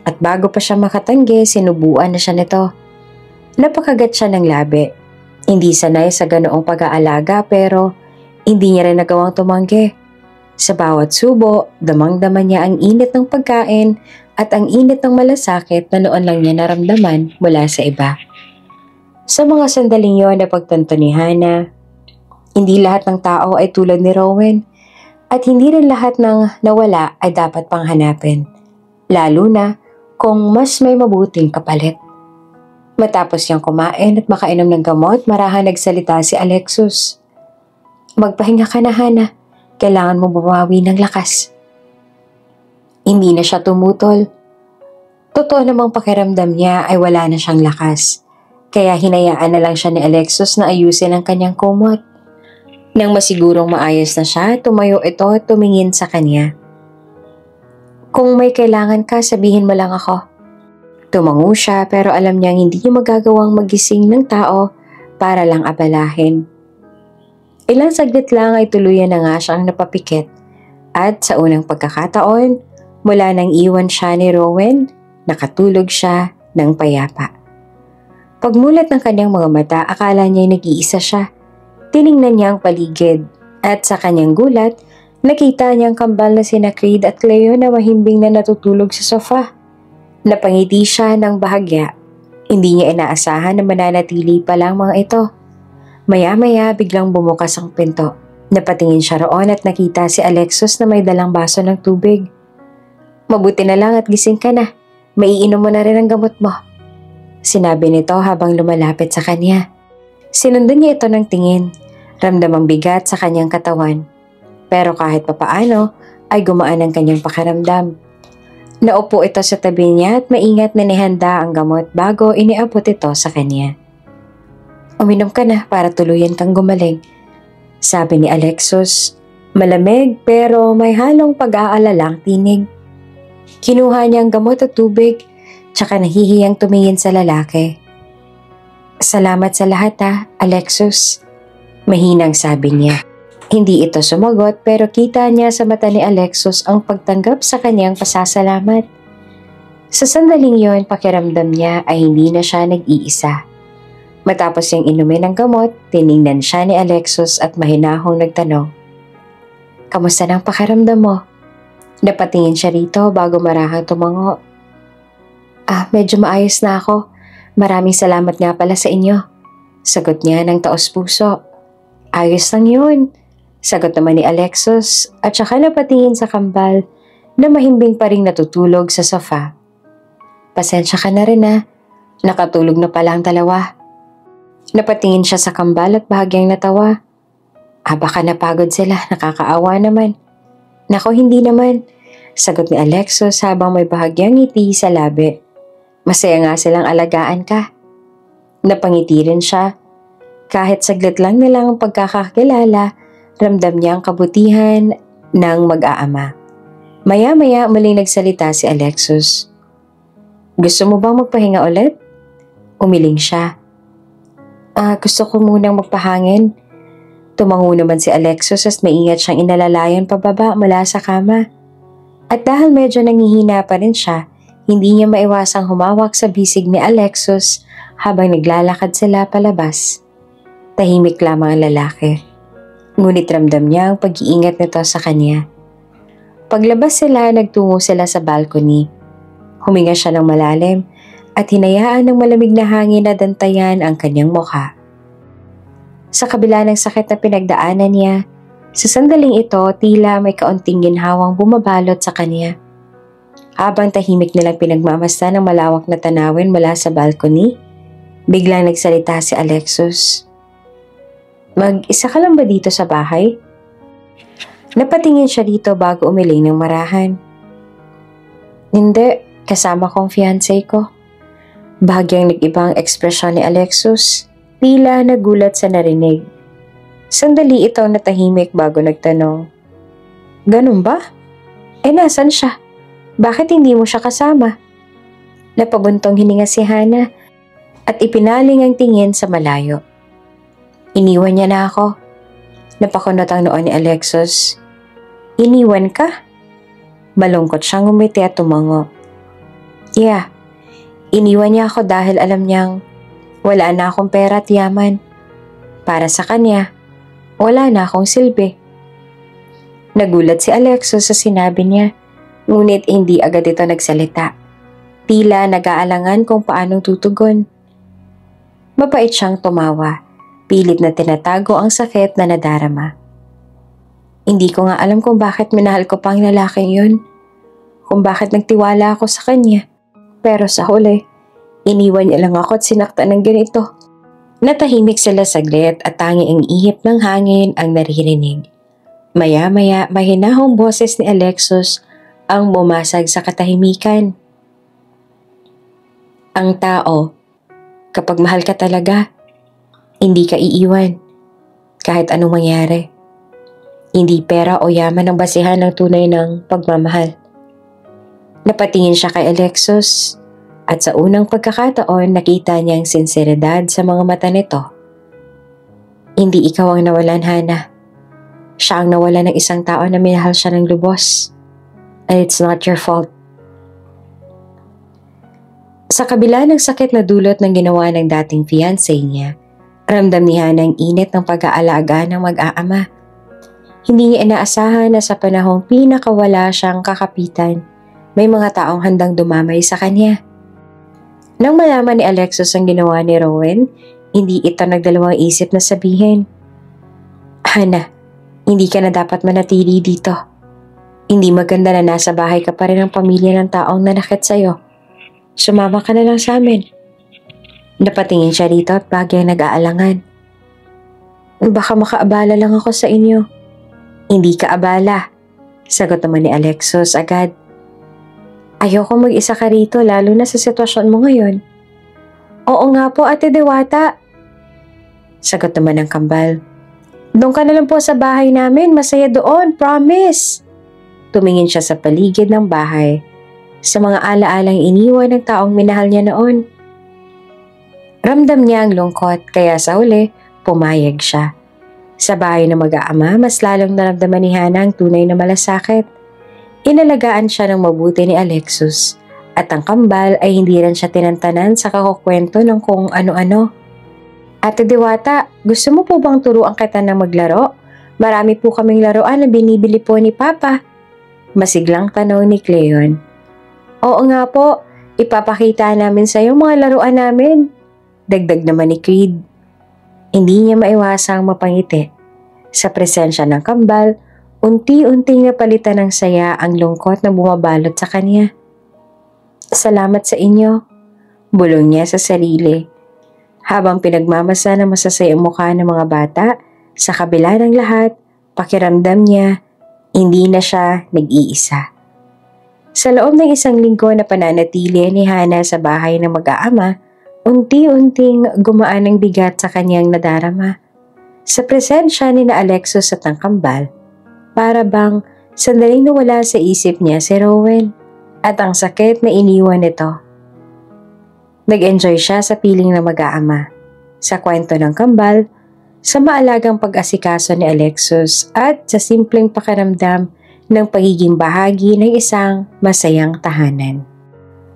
At bago pa siya makatanggi, sinubuan na siya nito. Napakagat siya ng labi. Hindi sanay sa ganoong pag-aalaga pero hindi niya rin nagawang tumanggi. Sa bawat subo, damang-dama niya ang init ng pagkain at ang init ng malasakit na noon lang niya naramdaman mula sa iba. Sa mga sandaling yon na pagtanto ni Hana, hindi lahat ng tao ay tulad ni Rowan at hindi rin lahat ng nawala ay dapat pang hanapin, lalo na kung mas may mabuting kapalit. Matapos niyang kumain at makainom ng gamot, marahan nagsalita si Alexos. Magpahinga ka na, Hana. Kailangan mo bumawi ng lakas. Hindi na siya tumutol. Totoo namang pakiramdam niya ay wala na siyang lakas. Kaya hinayaan na lang siya ni Alexos na ayusin ang kanyang kumot. Nang masigurong maayos na siya, tumayo ito at tumingin sa kanya. Kung may kailangan ka, sabihin mo lang ako. Tumango siya pero alam niyang hindi niya magagawang magising ng tao para lang abalahin. Ilang saglit lang ay tuluyan na nga siyang napapikit at sa unang pagkakataon, mula nang iwan siya ni Rowan, nakatulog siya ng payapa. Pagmulat ng kanyang mga mata, akala niya'y nag-iisa siya. Tiningnan niya ang paligid at sa kanyang gulat, nakita niyang kambal na sina Creed at Cleo na mahimbing na natutulog sa sofa. Napangiti siya ng bahagya. Hindi niya inaasahan na mananatili pa lang mga ito. Maya-maya biglang bumukas ang pinto. Napatingin siya roon at nakita si Alexos na may dalang baso ng tubig. Mabuti na lang at gising ka na. Maiinom mo na rin ang gamot mo. Sinabi nito habang lumalapit sa kanya. Sinundan niya ito ng tingin. Ramdamang bigat sa kanyang katawan. Pero kahit papaano ay gumaan ang kanyang pakiramdam. Naupo ito sa tabi niya at maingat na nihanda ang gamot bago iniabot ito sa kanya. Uminom ka na para tuluyan kang gumaling, sabi ni Alexos. Malamig pero may halong pag-aalalang tinig. Kinuha niya ang gamot at tubig, tsaka nahihiyang tumingin sa lalaki. Salamat sa lahat Alexos, mahinang sabi niya. Hindi ito sumagot pero kita niya sa mata ni Alexos ang pagtanggap sa kanyang pasasalamat. Sa sandaling yon, pakiramdam niya ay hindi na siya nag-iisa. Matapos niyang inumin ang gamot, tiningnan siya ni Alexos at mahinahong nagtanong. Kamusta nang pakiramdam mo? Napatingin siya rito bago marahang tumango. Medyo maayos na ako. Maraming salamat nga pala sa inyo. Sagot niya ng taos puso. Ayos lang yun. Sagot naman ni Alexos at saka napatingin sa kambal na mahimbing pa ring natutulog sa sofa. Pasensya ka na rin Nakatulog na pala ang dalawa. Napatingin siya sa kambal at bahagyang natawa. Baka napagod sila, nakakaawa naman. Nako, hindi naman. Sagot ni Alexos habang may bahagyang ngiti sa labi. Masaya nga silang alagaan ka. Napangiti rin siya. Kahit saglit lang nilang pagkakakilala, ramdam niya ang kabutihan ng mag-aama. Maya-maya muling nagsalita si Alexos. Gusto mo bang magpahinga ulit? Umiling siya. Gusto ko munang magpahangin. Tumango naman si Alexos at maingat siyang inalalayan pababa mula sa kama. At dahil medyo nangihina pa rin siya, hindi niya maiwasang humawak sa bisig ni Alexos habang naglalakad sila palabas. Tahimik lamang ang lalaki. Ngunit ramdam niya ang pag-iingat nito sa kanya. Paglabas sila, nagtungo sila sa balcony. Huminga siya ng malalim at hinayaan ng malamig na hangin na dantayan ang kanyang mukha. Sa kabila ng sakit na pinagdaanan niya, sa sandaling ito tila may kaunting ginhawang bumabalot sa kanya. Habang tahimik nilang pinagmamasdan ng malawak na tanawin mula sa balcony, biglang nagsalita si Alexos. Mag-isa ka lang ba dito sa bahay? Napatingin siya dito bago umiling ng marahan. Hindi, kasama kong fiancé ko. Bahagyang nag-ibang ekspresyon ni Alexos, tila nagulat sa narinig. Sandali ito natahimik bago nagtanong. Ganun ba? Nasan siya? Bakit hindi mo siya kasama? Napabuntong hininga si Hana at ipinaling ang tingin sa malayo. Iniwan niya na ako. Napakunot ang noon ni Alexos. Iniwan ka? Malungkot siyang umiti at tumango. Yeah, iniwan niya ako dahil alam niyang wala na akong pera at yaman. Para sa kanya, wala na akong silbi. Nagulat si Alexos sa sinabi niya, ngunit hindi agad ito nagsalita. Tila nag-aalangan kung paanong tutugon. Mabait siyang tumawa. Pilit na tinatago ang sakit na nadarama. Hindi ko nga alam kung bakit minahal ko pa ang lalaking yun. Kung bakit nagtiwala ako sa kanya. Pero sa huli, iniwan niya lang ako at sinaktan ng ganito. Natahimik sila saglit at tangi ang ihip ng hangin ang naririnig. Maya-maya mahinahong boses ni Alexos ang bumasag sa katahimikan. Ang tao, kapag mahal ka talaga, hindi ka iiwan, kahit anong mangyari. Hindi pera o yaman ang basihan ng tunay ng pagmamahal. Napatingin siya kay Alexos at sa unang pagkakataon nakita niya ang sinseridad sa mga mata nito. Hindi ikaw ang nawalan, Hana. Siya ang nawalan ng isang tao na minahal siya ng lubos. And it's not your fault. Sa kabila ng sakit na dulot ng ginawa ng dating fiancé niya, ramdam ni Hana ang init ng pag-aalaga ng mag-aama. Hindi niya inaasahan na sa panahong pinakawala siyang kakapitan, may mga taong handang dumamay sa kanya. Nang malaman ni Alexos ang ginawa ni Rowan, hindi ito nagdalawang isip na sabihin, Hana, hindi ka na dapat manatili dito. Hindi maganda na nasa bahay ka pa rin ng pamilya ng taong nanakit sa'yo. Sumama ka na lang sa amin. Napatingin siya dito at bagyang nag-aalangan. Baka makaabala lang ako sa inyo. Hindi ka abala, sagot naman ni Alexos agad. Ayoko mag-isa ka rito lalo na sa sitwasyon mo ngayon. Oo nga po, Ate Diwata, sagot naman ng kambal. Doon ka na lang po sa bahay namin, masaya doon, promise. Tumingin siya sa paligid ng bahay, sa mga alaalang iniwan ng taong minahal niya noon. Ramdam niya ang lungkot kaya sa huli, pumayag siya. Sa bahay ng mag-aama, mas lalong naramdaman ni Hana ang tunay na malasakit. Inalagaan siya ng mabuti ni Alexos at ang kambal ay hindi rin siya tinantanan sa kakukwento ng kung ano-ano. Ate Diwata, gusto mo po bang turuan kita ng maglaro? Marami po kaming laruan na binibili po ni Papa. Masiglang tanong ni Cleon. Oo nga po, ipapakita namin sa iyo mga laruan namin. Dagdag naman ni Creed. Hindi niya maiwasang mapangiti. Sa presensya ng kambal, unti-unting napalitan ng saya ang lungkot na bumabalot sa kanya. Salamat sa inyo, bulong niya sa sarili. Habang pinagmamasa ng masasayang mukha ng mga bata Sa kabila ng lahat, pakiramdam niya, hindi na siya nag-iisa. Sa loob ng isang linggo na pananatili ni Hana sa bahay ng mag-aama, unti-unting gumaan ang bigat sa kanyang nadarama. Sa presensya ni na Alexos at ang kambal, para bang sandaling nawala sa isip niya si Rowan at ang sakit na iniwan nito. Nag-enjoy siya sa piling ng mag-aama, sa kwento ng kambal, sa maalagang pag-asikaso ni Alexos at sa simpleng pakiramdam ng pagiging bahagi ng isang masayang tahanan.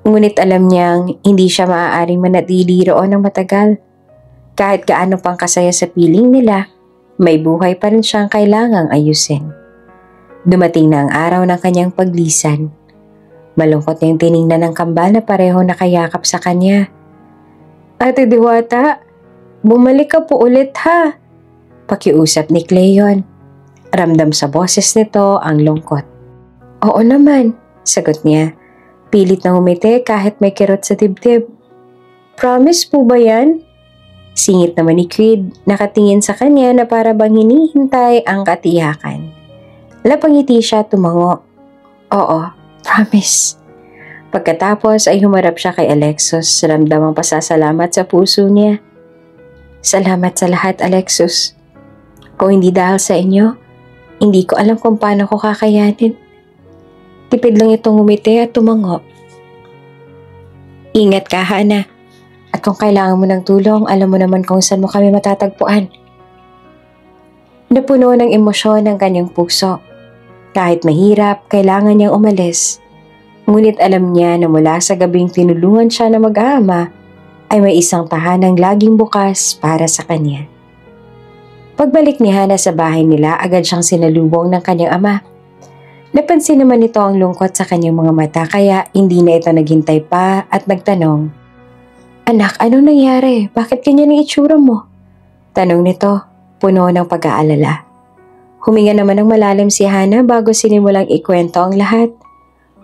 Ngunit alam niyang hindi siya maaaring manatili roon ng matagal. Kahit gaano pang kasaya sa piling nila, may buhay pa rin siyang kailangang ayusin. Dumating na ang araw ng kanyang paglisan. Malungkot niyang tiningnan ng kambal na pareho nakayakap sa kanya. "Ate Diwata, bumalik ka po ulit ha," pakiusap ni Cleon. Ramdam sa boses nito ang lungkot. "Oo naman," sagot niya. Pilit na humiti kahit may kirot sa dibdib. "Promise po ba yan?" Singit naman ni Creed, nakatingin sa kanya na para bang hinihintay ang katiyakan. Lapangiti siya tumango. "Oo, promise." Pagkatapos ay humarap siya kay Alexos, ramdam ang pasasalamat sa puso niya. "Salamat sa lahat, Alexos. Kung hindi dahil sa inyo, hindi ko alam kung paano ko kakayanin." Tipid lang itong umiti at tumango. "Ingat ka, Hana. At kung kailangan mo ng tulong, alam mo naman kung saan mo kami matatagpuan." Napuno ng emosyon ang kanyang puso. Kahit mahirap, kailangan niyang umalis. Ngunit alam niya na mula sa gabing tinulungan siya na mag-aama, ay may isang tahanang laging bukas para sa kanya. Pagbalik ni Hana sa bahay nila, agad siyang sinalubong ng kanyang ama. Napansin naman nito ang lungkot sa kanyang mga mata kaya hindi na ito naghintay pa at nagtanong, "Anak, anong nangyari? Bakit ganyan ang itsura mo?" Tanong nito, puno ng pag-aalala. Huminga naman ng malalim si Hana bago sinimulang ikwento ang lahat.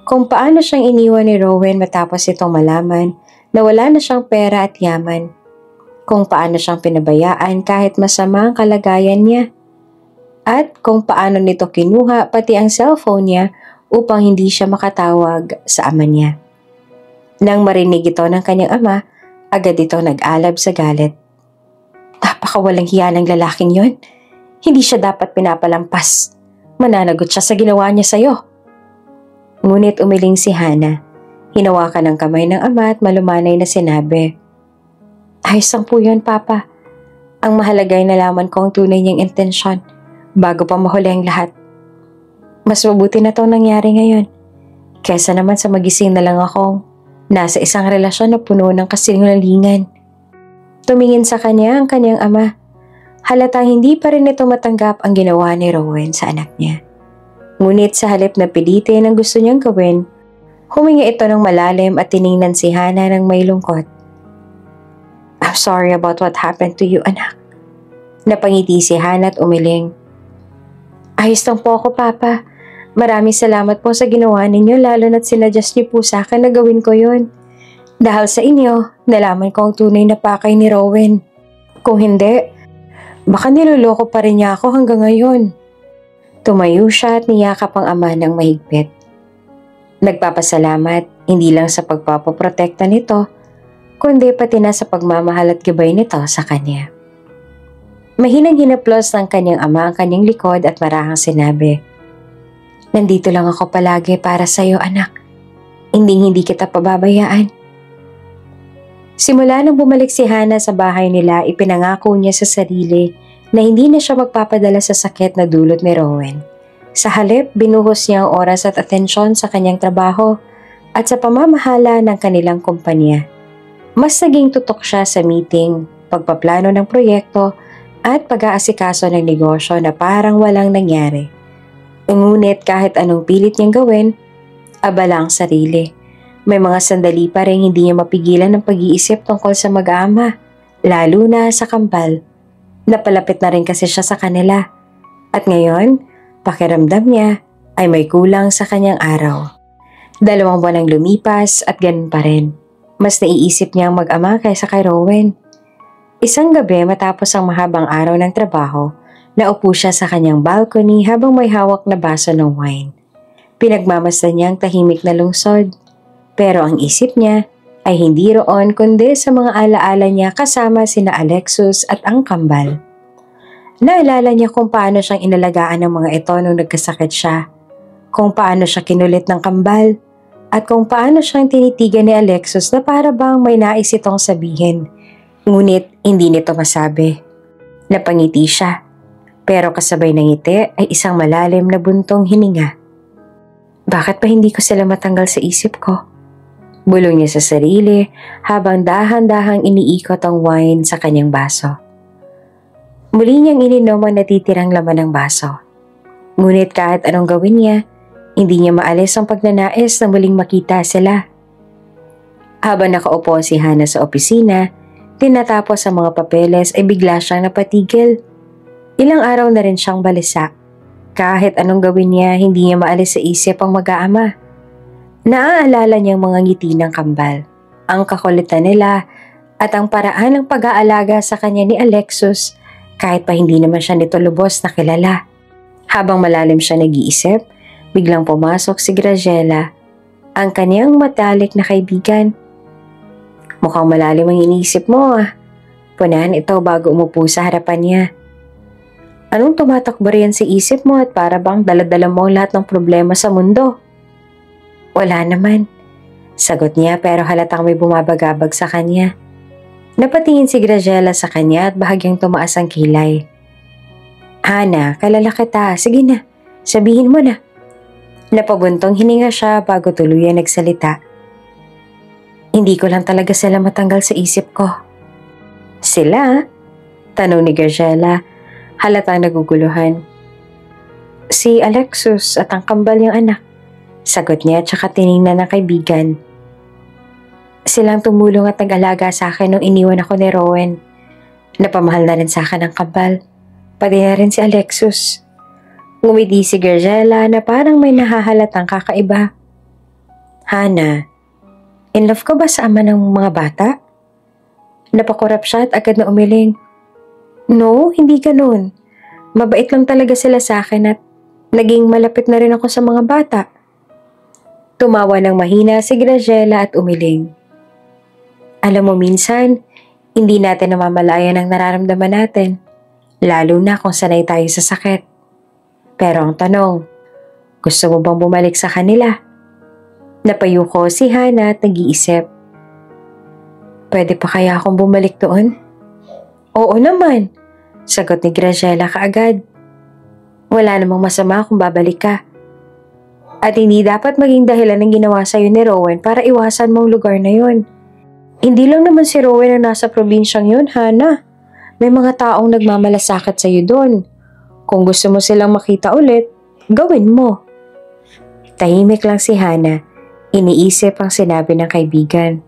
Kung paano siyang iniwan ni Rowan matapos itong malaman na wala na siyang pera at yaman. Kung paano siyang pinabayaan kahit masama ang kalagayan niya. At kung paano nito kinuha pati ang cellphone niya upang hindi siya makatawag sa ama niya. Nang marinig ito ng kanyang ama, agad ito nag-alab sa galit. "Napakawalang hiya ng lalaking yon. Hindi siya dapat pinapalampas. Mananagot siya sa ginawa niya sa'yo." Ngunit umiling si Hana. Hinawakan ang kamay ng ama at malumanay na sinabi, "Ayos lang po yun, Papa. Ang mahalaga ay nalaman ko ang tunay niyang intensyon bago pa mahuli ang lahat. Mas mabuti na itong nangyari ngayon kesa naman sa magising na lang akong nasa isang relasyon na puno ng kasinungalingan." Tumingin sa kanya ang kanyang ama. Halatang hindi pa rin ito matanggap ang ginawa ni Rowan sa anak niya. Ngunit sa halip na pilitin ang gusto niyang gawin, huminga ito ng malalim at tiningnan si Hana ng may lungkot. "I'm sorry about what happened to you, anak." Napangiti si Hana at umiling. "Ayos lang po ako, Papa. Maraming salamat po sa ginawa ninyo lalo na't sinadjust niyo po sa akin na gawin ko yon. Dahil sa inyo, nalaman ko ang tunay na pakay ni Rowan. Kung hindi, baka niloloko pa rin niya ako hanggang ngayon." Tumayo siya at niyakap ang ama ng mahigpit. Nagpapasalamat hindi lang sa pagpapaprotekta nito, kundi pati na sa pagmamahal at gabay nito sa kanya. Mahinang hinaplos ng kanyang ama ang kanyang likod at marahang sinabi, "Nandito lang ako palagi para sa iyo, anak. Hindi kita pababayaan." Simula nang bumalik si Hana sa bahay nila, ipinangako niya sa sarili na hindi na siya magpapadala sa sakit na dulot ni Rowan. Sa halip, binuhos niya ang oras at atensyon sa kanyang trabaho at sa pamamahala ng kanilang kumpanya. Mas naging tutok siya sa meeting, pagpaplano ng proyekto at pag-aasikaso ng negosyo na parang walang nangyari. Ngunit kahit anong pilit niyang gawin, abala ang sarili. May mga sandali pa rin hindi niya mapigilan ng pag-iisip tungkol sa mag-ama, lalo na sa kambal. Napalapit na rin kasi siya sa kanila. At ngayon, pakiramdam niya ay may kulang sa kanyang araw. 2 buwan ang lumipas at ganun pa rin. Mas naiisip niya ang mag-ama kaysa kay Rowan. Isang gabi matapos ang mahabang araw ng trabaho, Naupo siya sa kanyang balcony habang may hawak na baso ng wine. Pinagmamasdan niya ang tahimik na lungsod. Pero ang isip niya ay hindi roon kundi sa mga alaala niya kasama sina Alexus at ang kambal. Naalala niya kung paano siyang inalagaan ng mga ito nung nagkasakit siya, kung paano siya kinulit ng kambal, at kung paano siyang tinitigan ni Alexus na para bang may nais itong sabihin. Ngunit hindi nito masabi. Napangiti siya, pero kasabay ng ngiti ay isang malalim na buntong hininga. Bakit pa hindi ko sila matanggal sa isip ko? Bulong niya sa sarili habang dahan-dahang iniikot ang wine sa kanyang baso. Muli niyang ininom ang natitirang laman ng baso. Ngunit kahit anong gawin niya, hindi niya maalis ang pagnanais na muling makita sila. Habang nakaupo si Hana sa opisina, tinatapos ang mga papeles ay bigla siyang napatigil. Ilang araw na rin siyang balisa. Kahit anong gawin niya, hindi niya maalis sa isip ang mag-aama. Naaalala niyang mga ngiti ng kambal, ang kakulitan nila at ang paraan ng pag-aalaga sa kanya ni Alexus kahit pa hindi naman siya nito lubos na kilala. Habang malalim siya nag-iisip, biglang pumasok si Graziela, ang kanyang matalik na kaibigan. Mukhang malalim ang iniisip mo ah. Punahan ito bago umupo sa harapan niya. Anong tumatakbo riyan sa isip mo at para bang daladala mo lahat ng problema sa mundo? Wala naman, sagot niya pero halatang may bumabagabag sa kanya. Napatingin si Graziela sa kanya at bahagyang tumaas ang kilay. Hana, kalala kita. Sige na, sabihin mo na. Napabuntong hininga siya bago tuluyan nagsalita. Hindi ko lang talaga sila matanggal sa isip ko. Sila? Tanong ni Graziela, halatang naguguluhan. Si Alexus at ang kambal niyang anak. Sagot niya tsaka tiningnan ng kaibigan. Silang tumulong at nag-alaga sa akin nung iniwan ako ni Rowan. Napamahal na rin sa akin ang kambal. Pati na rin si Alexus. Ngumiti si Graziela na parang may nahahalatang kakaiba. Hana, in love ka ba sa ama ng mga bata? Napakurap siya at agad na umiling. No, hindi ganun. Mabait lang talaga sila sa akin at naging malapit na rin ako sa mga bata. Tumawa ng mahina si Graziela at umiling. Alam mo minsan, hindi natin namamalayan ang nararamdaman natin, lalo na kung sanay tayo sa sakit. Pero ang tanong, gusto mo bang bumalik sa kanila? Napayuko si Hana at nag-iisip. Pwede pa kaya akong bumalik doon? Oo naman, sagot ni Graziela kaagad. Wala namang masama kung babalik ka. At hindi dapat maging dahilan ng ginawa sa'yo ni Rowan para iwasan mo ang lugar na yun. Hindi lang naman si Rowan na nasa probinsyang yun, Hana. May mga taong nagmamalasakit sa'yo doon. Kung gusto mo silang makita ulit, gawin mo. Tahimik lang si Hana. Iniisip ang sinabi ng kaibigan.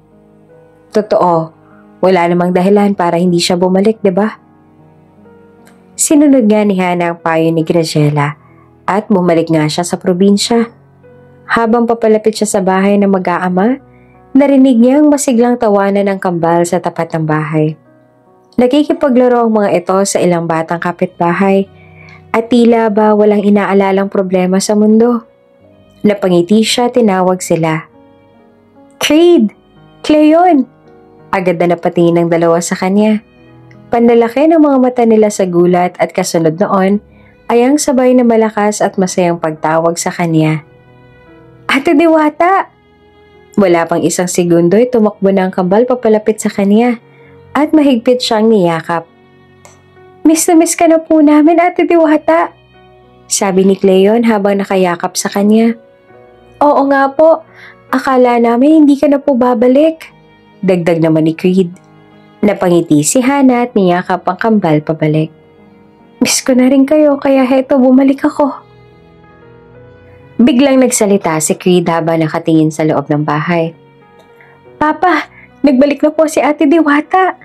Totoo, wala namang dahilan para hindi siya bumalik, diba? Sinunod nga ni Hana ang payo ni Graziela at bumalik nga siya sa probinsya. Habang papalapit siya sa bahay ng mag-aama, narinig niya ang masiglang tawanan ng kambal sa tapat ng bahay. Nakikipaglaro ang mga ito sa ilang batang kapitbahay at tila ba walang inaalalang problema sa mundo. Napangiti siya, tinawag sila. Creed! Cleon! Agad na napatingin ng dalawa sa kanya. Panlalaki ng mga mata nila sa gulat at kasunod noon ay ang sabay na malakas at masayang pagtawag sa kanya. Ate Diwata! Wala pang isang segundo ay tumakbo na ang kambal papalapit sa kanya at mahigpit siyang niyakap. Miss na miss ka na po namin, Ate Diwata, sabi ni Cleon habang nakayakap sa kanya. Oo nga po, akala namin hindi ka na po babalik, dagdag naman ni Creed. Napangiti si Hana at niyakap ang kambal pabalik. Miss ko na rin kayo kaya heto bumalik ako. Biglang nagsalita si Creed habang nakatingin sa loob ng bahay. Papa, nagbalik na po si Ate Diwata.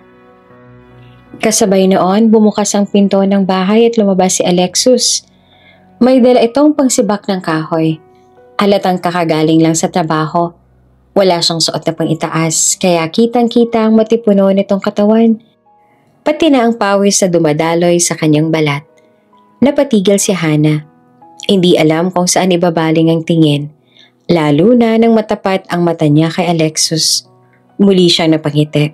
Kasabay noon, bumukas ang pinto ng bahay at lumabas si Alexus. May dala itong pangsibak ng kahoy. Halatang kakagaling lang sa trabaho. Wala siyang suot na pang-itaas, kaya kitang-kita ang matipuno nitong katawan. Pati na ang pawis na dumadaloy sa kanyang balat. Napatigil si Hana. Hindi alam kung saan ibabaling ang tingin, lalo na nang matapat ang mata niya kay Alexus. Muli siyang napangiti.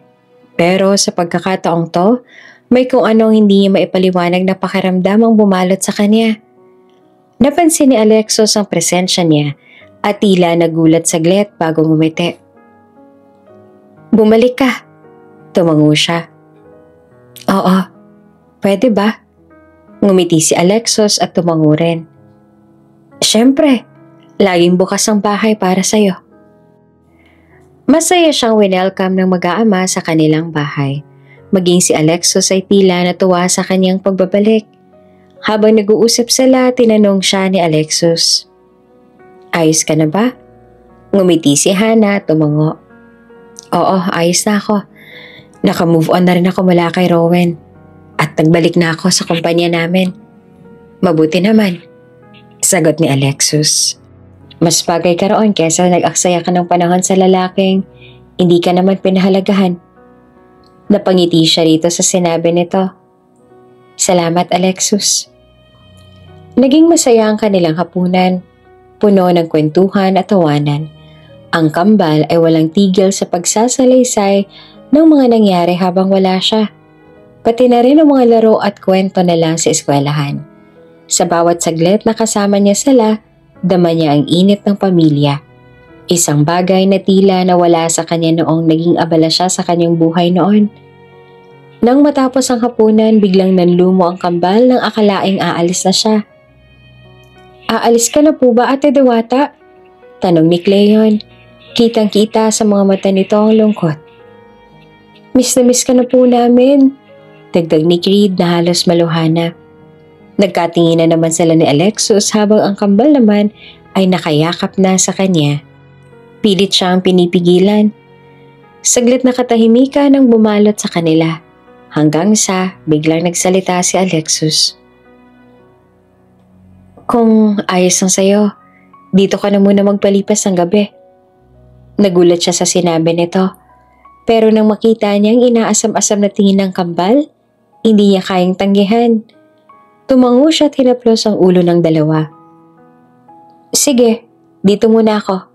Pero sa pagkakataong to, may kung anong hindi niya maipaliwanag na pakiramdam ang bumalot sa kanya. Napansin ni Alexus ang presensya niya at tila nagulat saglit bago ngumiti. "Bumalik ka." Tumango siya. "Oo, pwede ba?" Ngumiti si Alexus at tumango rin. "Siyempre, laging bukas ang bahay para sa'yo." Masaya siyang winelcome ng mag-aama sa kanilang bahay. Maging si Alexus ay tila natuwa sa kanyang pagbabalik. Habang nag-uusap sila, tinanong siya ni Alexus, "Ayos ka na ba?" Ngumiti si Hana at tumango. "Oo, ayos na ako. Naka-move on na rin ako mula kay Rowan. At nagbalik na ako sa kumpanya namin. Mabuti naman," sagot ni Alexus. "Mas bagay ka roon kesa nag-aksaya ka ng panahon sa lalaking hindi ka naman pinahalagahan." Napangiti siya rito sa sinabi nito. "Salamat, Alexus." Naging masaya ang kanilang hapunan, puno ng kwentuhan at tawanan. Ang kambal ay walang tigil sa pagsasalaysay ng mga nangyari habang wala siya. Pati na rin ang mga laro at kwento na lang sa eskwelahan. Sa bawat saglit na kasama niya sila, dama niya ang init ng pamilya. Isang bagay na tila nawala sa kanya noong naging abala siya sa kanyang buhay noon. Nang matapos ang hapunan, biglang nanlumo ang kambal nang akalaing aalis na siya. "Aalis ka na po ba, Ate Diwata?" Tanong ni Cleon. Kitang-kita sa mga mata nito ang lungkot. "Miss na miss ka na po namin," dagdag ni Creed na halos maluhana. Nagkatinginan naman sila ni Alexus habang ang kambal naman ay nakayakap na sa kanya. Pilit siyang pinipigilan. Saglit na katahimikan ang bumalot sa kanila hanggang sa biglang nagsalita si Alexus. "Kung ayos lang sa'yo, dito ka na muna magpalipas ng gabi." Nagulat siya sa sinabi nito, pero nang makita niyang inaasam-asam na tingin ng kambal, hindi niya kayang tanggihan. Tumango siya at hinaplos ang ulo ng dalawa. "Sige, dito muna ako."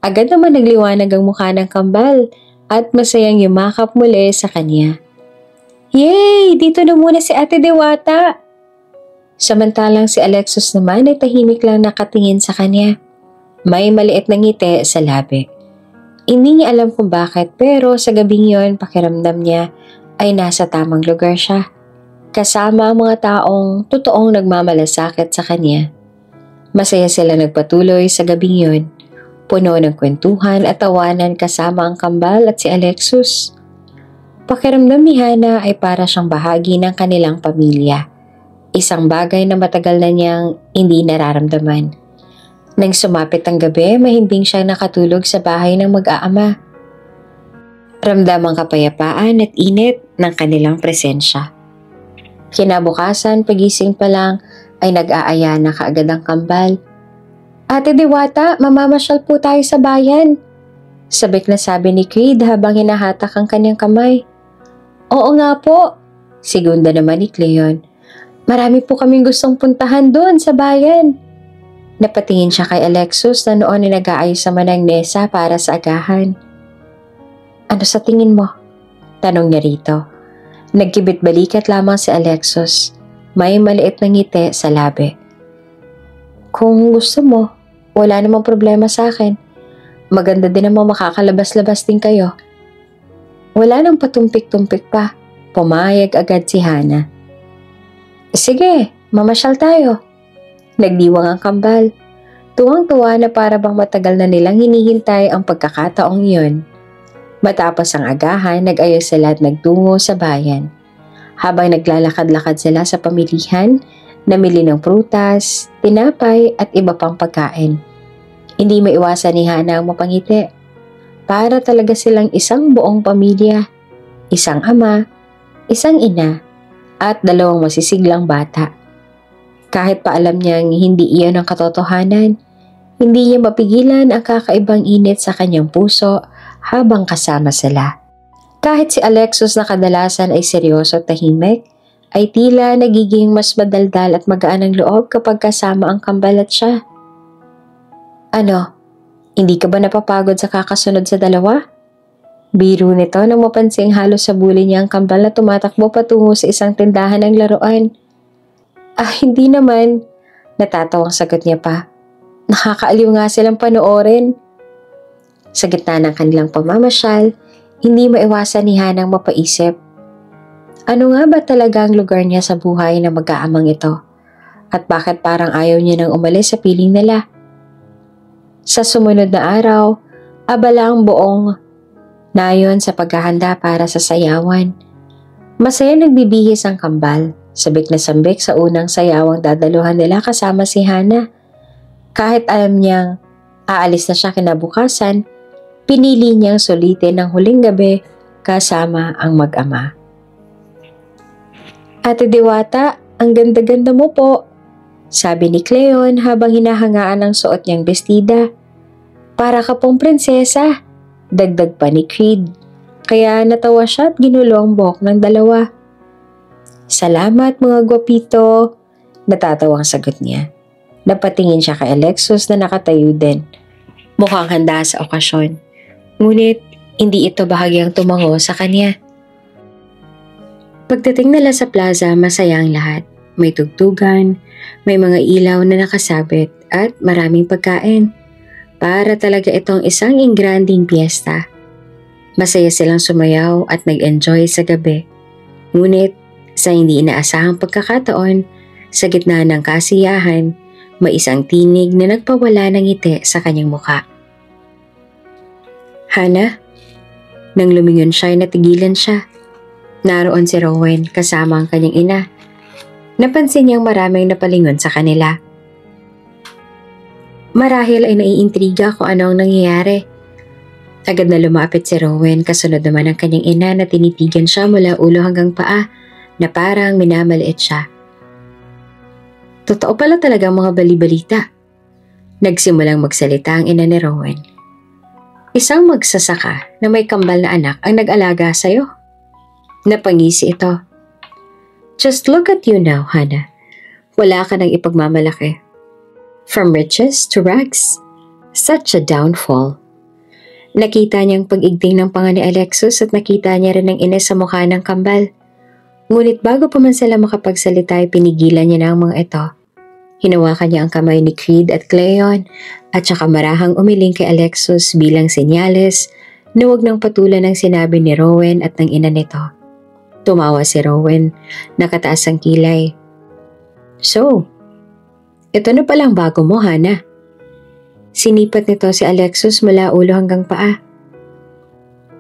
Agad naman nagliwanag ang mukha ng kambal at masayang yumakap muli sa kanya. "Yay! Dito na muna si Ate Diwata!" Samantalang si Alexus naman ay tahimik lang nakatingin sa kanya. May maliit na ngiti sa labi. Hindi niya alam kung bakit, pero sa gabing yon pakiramdam niya ay nasa tamang lugar siya. Kasama ang mga taong totoong nagmamalasakit sa kanya. Masaya sila nagpatuloy sa gabing yon, puno ng kwentuhan at tawanan kasama ang kambal at si Alexus. Pakiramdam ni Hana ay para siyang bahagi ng kanilang pamilya. Isang bagay na matagal na niyang hindi nararamdaman. Nang sumapit ang gabi, mahimbing siyang nakatulog sa bahay ng mag-aama. Ramdam ang kapayapaan at init ng kanilang presensya. Kinabukasan, pagising pa lang ay nag-aaya na kaagad ang kambal. "Ate Diwata, mamamasyal po tayo sa bayan," sabik na sabi ni Creed habang hinahatak ang kanyang kamay. "Oo nga po," sigunda naman ni Cleon. "Marami po kaming gustong puntahan doon sa bayan." Napatingin siya kay Alexus na noon ay nag-aayos naman ng Nesa para sa agahan. "Ano sa tingin mo?" tanong niya rito. Nagkibit balikat lamang si Alexus. May maliit na ngiti sa labi. "Kung gusto mo, wala namang problema sa akin. Maganda din naman makakalabas-labas din kayo." Wala nang patumpik-tumpik pa. Pumayag agad si Hana. "Sige, mamasyal tayo." Nagdiwang ang kambal. Tuwang-tuwa na para bang matagal na nilang hinihintay ang pagkakataong iyon. Matapos ang agahan, nag-ayos sila at nagtungo sa bayan. Habang naglalakad-lakad sila sa pamilihan, namili ng prutas, tinapay at iba pang pagkain. Hindi maiwasan ni Hana ang mapangiti. Para talaga silang isang buong pamilya, isang ama, isang ina, at dalawang masisiglang bata. Kahit pa alam niyang hindi iyon ang katotohanan, hindi niya mapigilan ang kakaibang init sa kanyang puso habang kasama sila. Kahit si Alexus na kadalasan ay seryoso at tahimik, ay tila nagiging mas madaldal at magaan ang loob kapag kasama ang kambal at siya. Ano, hindi ka ba napapagod sa kakasunod sa dalawa? Biro nito nang mapansing halos sabuli niya ang kambal na tumatakbo patungo sa isang tindahan ng laruan. Hindi naman. Natatawang sagot niya pa. Nakakaaliw nga silang panoorin. Sa gitna ng kanilang pamamasyal, hindi maiwasan ni Hanang mapaisip. Ano nga ba talaga ang lugar niya sa buhay na mag-aamang ito? At bakit parang ayaw niya nang umalis sa piling nila? Sa sumunod na araw, abala ang buong nayon sa paghahanda para sa sayawan. Masaya nagbibihis ang kambal, sabik na sambik sa unang sayawang dadaluhan nila kasama si Hana. Kahit alam niyang aalis na siya kinabukasan, pinili niyang sulitin ang huling gabi kasama ang mag-ama. Ate Diwata, ang ganda-ganda mo po, sabi ni Cleon habang hinahangaan ang suot niyang bestida. Para ka pong prinsesa, dagdag pa ni Creed. Kaya natawa siya at ginulo ang buhok ng dalawa. Salamat mga gwapito, natatawang sagot niya. Napatingin siya kay Alexus na nakatayo din. Mukhang handa sa okasyon. Ngunit hindi ito bahagyang tumango sa kanya. Pagdating nila sa plaza, masaya ang lahat. May tugtugan, may mga ilaw na nakasabit at maraming pagkain. Para talaga itong isang ingranding piyesta. Masaya silang sumayaw at nag-enjoy sa gabi. Ngunit sa hindi inaasahang pagkakataon, sa gitna ng kasiyahan, may isang tinig na nagpawala ng ngiti sa kanyang muka. Hana? Nang lumingon siya ay natigilan siya. Naroon si Rowan kasama ang kanyang ina. Napansin niyang maraming napalingon sa kanila. Marahil ay naiintriga kung ano ang nangyayari. Agad na lumapit si Rowan kasunod naman ang kanyang ina na tinitigan siya mula ulo hanggang paa na parang minamaliit siya. Totoo pala talaga ang mga balibalita. Nagsimulang magsalita ang ina ni Rowan. Isang magsasaka na may kambal na anak ang nag-alaga sa'yo. Napangisi ito. Just look at you now, Hana. Wala ka nang ipagmamalaki. From riches to rags. Such a downfall. Nakita niyang pag-igting ng panga ni Alexus at nakita niya rin ang inis sa mukha ng kambal. Ngunit bago pa man sila makapagsalita ay pinigilan niya na ang mga ito. Hinawakan niya ang kamay ni Creed at Cleon at saka marahang umiling kay Alexus bilang senyales na huwag nang patulan ang sinabi ni Rowan at ng ina nito. Tumawa si Rowan, nakataas ang kilay. So, ito na palang bago mo, Hana. Sinipat nito si Alexus mula ulo hanggang paa.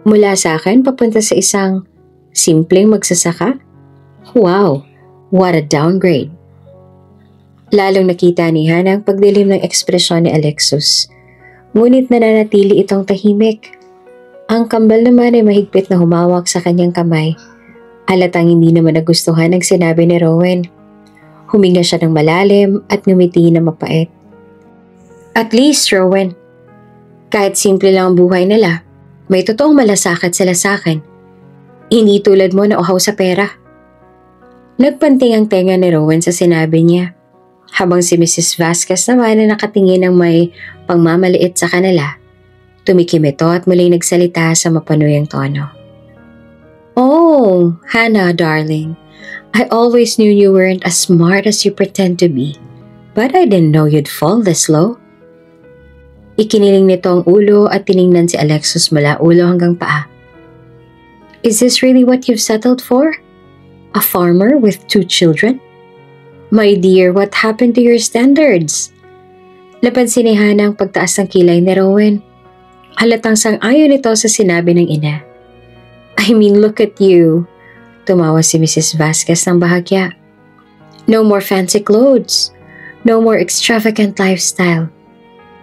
Mula sa akin papunta sa isang simpleng magsasaka? Wow, what a downgrade. Lalong nakita ni Hana ang pagdilim ng ekspresyon ni Alexus. Ngunit nananatili itong tahimik. Ang kambal naman ay mahigpit na humawak sa kanyang kamay. Halatang hindi naman nagustuhan ang sinabi ni Rowan. Huminga siya ng malalim at ngumiti na mapait. At least, Rowan, kahit simple lang ang buhay nila, may totoong malasakit sila sa akin. Hindi tulad mo na uhaw sa pera. Nagpanting ang tenga ni Rowan sa sinabi niya, habang si Mrs. Vasquez naman na nakatingin ng may pangmamaliit sa kanila. Tumikim ito at muling nagsalita sa mapanuyang tono. Oh, Hana, darling. I always knew you weren't as smart as you pretend to be, but I didn't know you'd fall this low. Ikiniling nito ang ulo at tiningnan si Alexus mula ulo hanggang paa. Is this really what you've settled for? A farmer with 2 children? My dear, what happened to your standards? Napansin ni Hana ang pagtaas ng kilay ni Rowan. Halatang sang-ayon ito sa sinabi ng ina. I mean, look at you. Tumawa si Mrs. Vasquez ng bahagya. No more fancy clothes. No more extravagant lifestyle.